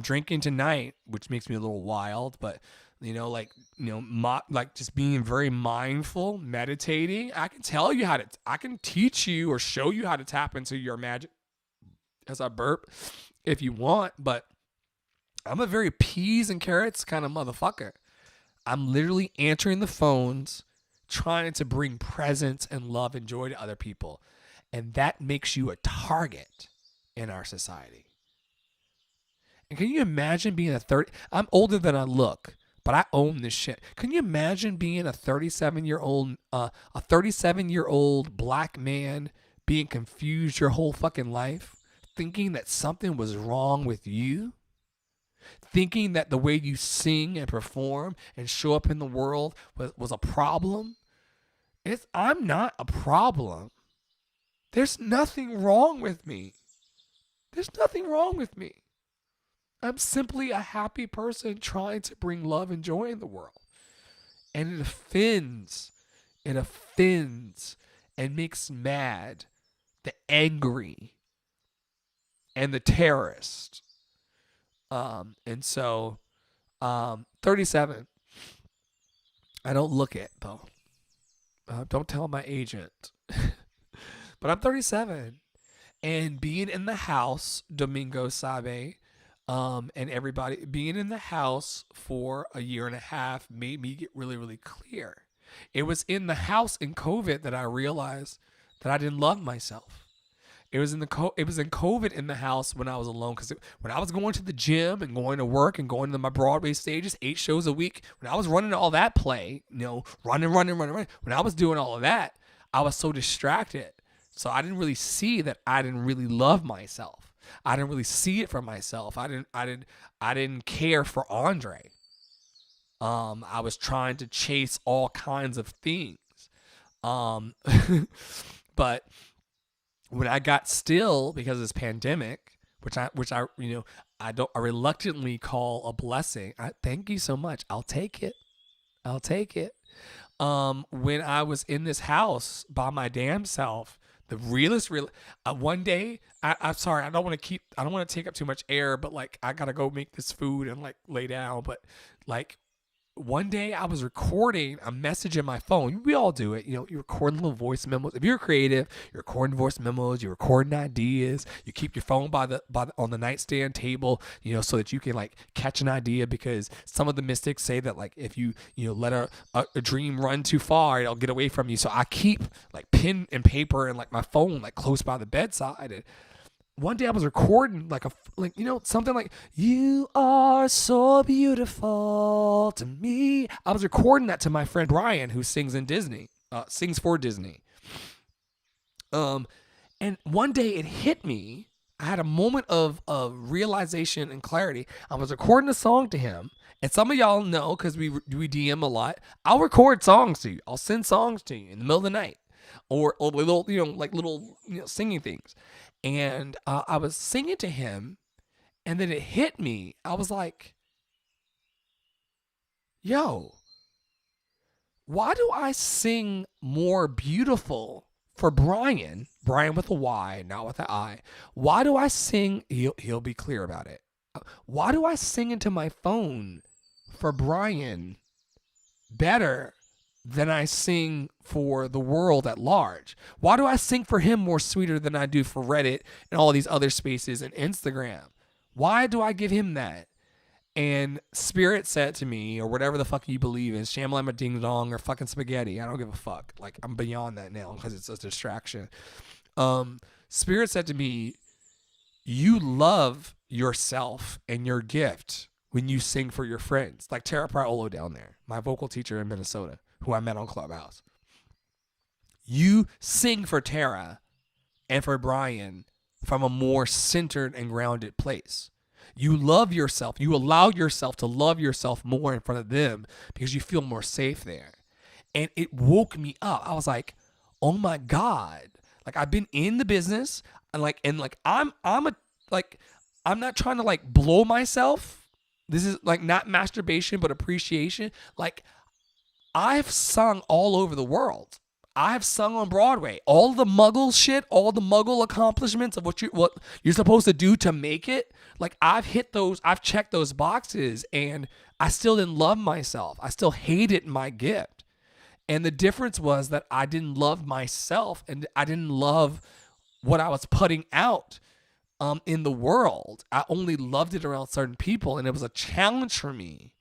drinking tonight, which makes me a little wild, but just being very mindful, meditating. I can teach you or show you how to tap into your magic as I burp if you want, but I'm a very peas and carrots kind of motherfucker. I'm literally answering the phones, trying to bring presence and love and joy to other people. And that makes you a target in our society. And can you imagine being I'm older than I look, but I own this shit. Can you imagine being a 37-year-old black man being confused your whole fucking life, thinking that something was wrong with you? Thinking that the way you sing and perform and show up in the world was a problem? I'm not a problem. There's nothing wrong with me. There's nothing wrong with me. I'm simply a happy person trying to bring love and joy in the world. And it offends and makes mad the angry and the terrorist. 37. I don't look it though. Don't tell my agent. But I'm 37. And being in the house, Domingo Sabe, and everybody being in the house for a year and a half made me get really, really clear. It was in the house in COVID that I realized that I didn't love myself. It was in COVID in the house when I was alone, because when I was going to the gym and going to work and going to my Broadway stages, 8 shows a week, when I was running all that play, running, when I was doing all of that, I was so distracted. So I didn't really see that I didn't really love myself. I didn't really see it for myself. I didn't care for Andre. I was trying to chase all kinds of things. But when I got still because of this pandemic, which I reluctantly call a blessing. Thank you so much. I'll take it. When I was in this house by my damn self, the realest one day, I'm sorry, I don't want to take up too much air, but like I gotta go make this food and like lay down. But like one day I was recording a message in my phone. We all do it. You record little voice memos. If you're creative, you're recording voice memos, you're recording ideas, you keep your phone on the nightstand table, so that you can like catch an idea, because some of the mystics say that like if you let a dream run too far, it'll get away from you. So I keep like pen and paper and like my phone like close by the bedside. And one day I was recording something like, "You are so beautiful to me." I was recording that to my friend Ryan, who sings for Disney. And one day it hit me. I had a moment of realization and clarity. I was recording a song to him, and some of y'all know because we DM a lot. I'll record songs to you. I'll send songs to you in the middle of the night, or little singing things. And I was singing to him, and then it hit me. I was like, yo, why do I sing more beautiful for Brian with a Y, not with an I? Why do I sing, he'll be clear about it. Why do I sing into my phone for Brian better than I sing for the world at large? Why do I sing for him more sweeter than I do for Reddit and all these other spaces and Instagram? Why do I give him that? And Spirit said to me, or whatever the fuck you believe in, Shamalama Ding Dong or fucking spaghetti, I don't give a fuck. Like, I'm beyond that now because it's a distraction. Spirit said to me, you love yourself and your gift when you sing for your friends. Like Tara Priolo down there, my vocal teacher in Minnesota, who I met on Clubhouse. You sing for Tara and for Brian from a more centered and grounded place. You love yourself. You allow yourself to love yourself more in front of them because you feel more safe there. And it woke me up. I was like, oh my God. Like, I've been in the business and I'm not trying to like blow myself. This is like not masturbation, but appreciation. Like, I've sung all over the world. I've sung on Broadway. All the Muggle shit, all the Muggle accomplishments of what you're supposed to do to make it. Like, I've checked those boxes, and I still didn't love myself. I still hated my gift. And the difference was that I didn't love myself, and I didn't love what I was putting out in the world. I only loved it around certain people, and it was a challenge for me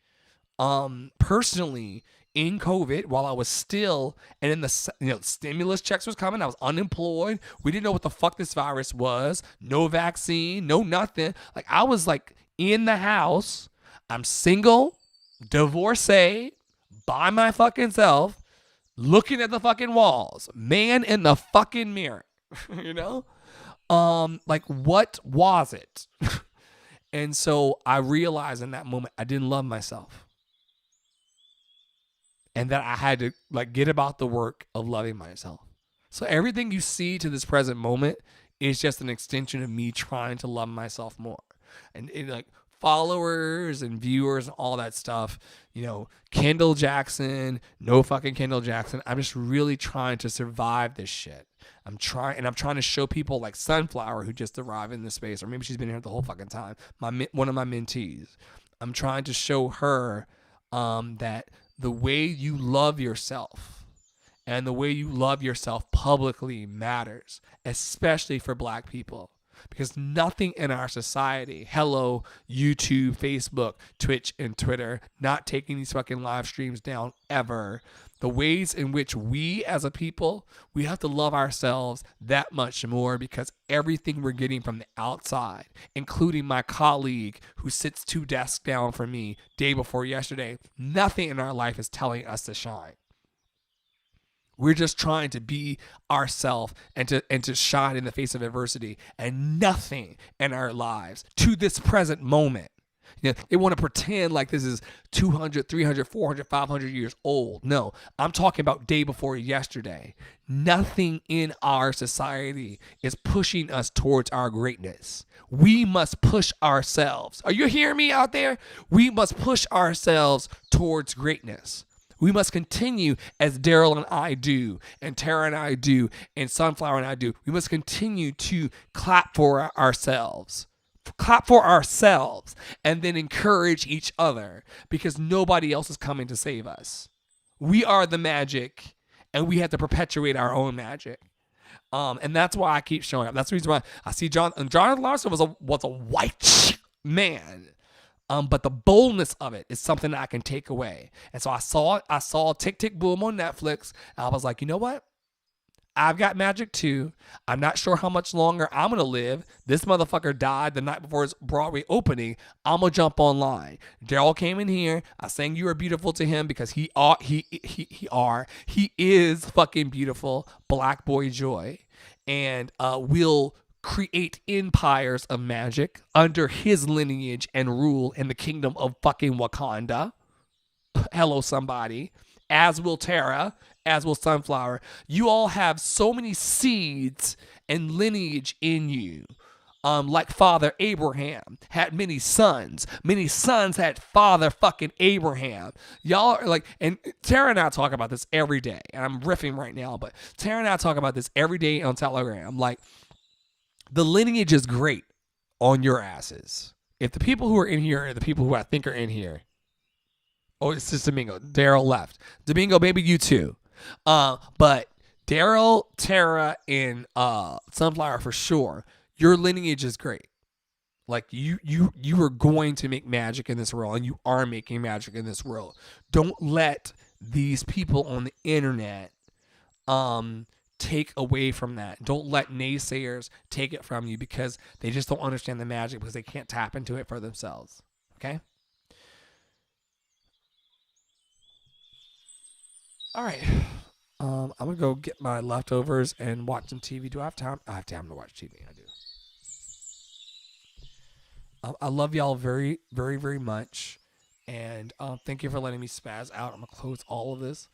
personally in COVID while I was still, and in the stimulus checks was coming. I was unemployed. We didn't know what the fuck this virus was. No vaccine, no nothing. Like, I was like in the house. I'm single, divorcee, by my fucking self, looking at the fucking walls, man in the fucking mirror, you know? Like, what was it? And so I realized in that moment, I didn't love myself. And that I had to like get about the work of loving myself. So everything you see to this present moment is just an extension of me trying to love myself more. And like followers and viewers and all that stuff, Kendall Jackson, no fucking Kendall Jackson. I'm just really trying to survive this shit. I'm trying to show people like Sunflower, who just arrived in this space, or maybe she's been here the whole fucking time. One of my mentees. I'm trying to show her that the way you love yourself and the way you love yourself publicly matters, especially for Black people. Because nothing in our society, hello, YouTube, Facebook, Twitch, and Twitter, not taking these fucking live streams down ever. The ways in which we as a people, we have to love ourselves that much more, because everything we're getting from the outside, including my colleague who sits 2 desks down from me day before yesterday, nothing in our life is telling us to shine. We're just trying to be ourselves and to shine in the face of adversity, and nothing in our lives to this present moment. They want to pretend like this is 200, 300, 400, 500 years old. No, I'm talking about day before yesterday. Nothing in our society is pushing us towards our greatness. We must push ourselves. Are you hearing me out there? We must push ourselves towards greatness. We must continue, as Daryl and I do, and Tara and I do, and Sunflower and I do. We must continue to clap for ourselves. Clap for ourselves, and then encourage each other, because nobody else is coming to save us. We are the magic, and we have to perpetuate our own magic. And that's why I keep showing up. That's the reason why I see Jonathan Larson was a white man. But the boldness of it is something that I can take away. And so I saw Tick Tick Boom on Netflix. And I was like, you know what? I've got magic too. I'm not sure how much longer I'm going to live. This motherfucker died the night before his Broadway opening. I'm going to jump online. Daryl came in here. I sang You Are Beautiful to him because he is fucking beautiful. Black Boy Joy. And we'll create empires of magic under his lineage and rule in the kingdom of fucking Wakanda. Hello, somebody. As will Tara, as will Sunflower. You all have so many seeds and lineage in you. Like Father Abraham had many sons. Many sons had Father fucking Abraham. Y'all are like, and Tara and I talk about this every day. And I'm riffing right now, but Tara and I talk about this every day on Telegram. Like, the lineage is great on your asses. If the people who are in here are the people who I think are in here. Oh, it's just Domingo. Daryl left. Domingo, maybe you too. But Daryl, Tara, and Sunflower for sure. Your lineage is great. Like you are going to make magic in this world, and you are making magic in this world. Don't let these people on the internet take away from that. Don't let naysayers take it from you, because they just don't understand the magic, because they can't tap into it for themselves. Okay? All right. I'm going to go get my leftovers and watch some TV. Do I have time? I have time to watch TV. I do. I love y'all very, very, very much. And thank you for letting me spaz out. I'm going to close all of this.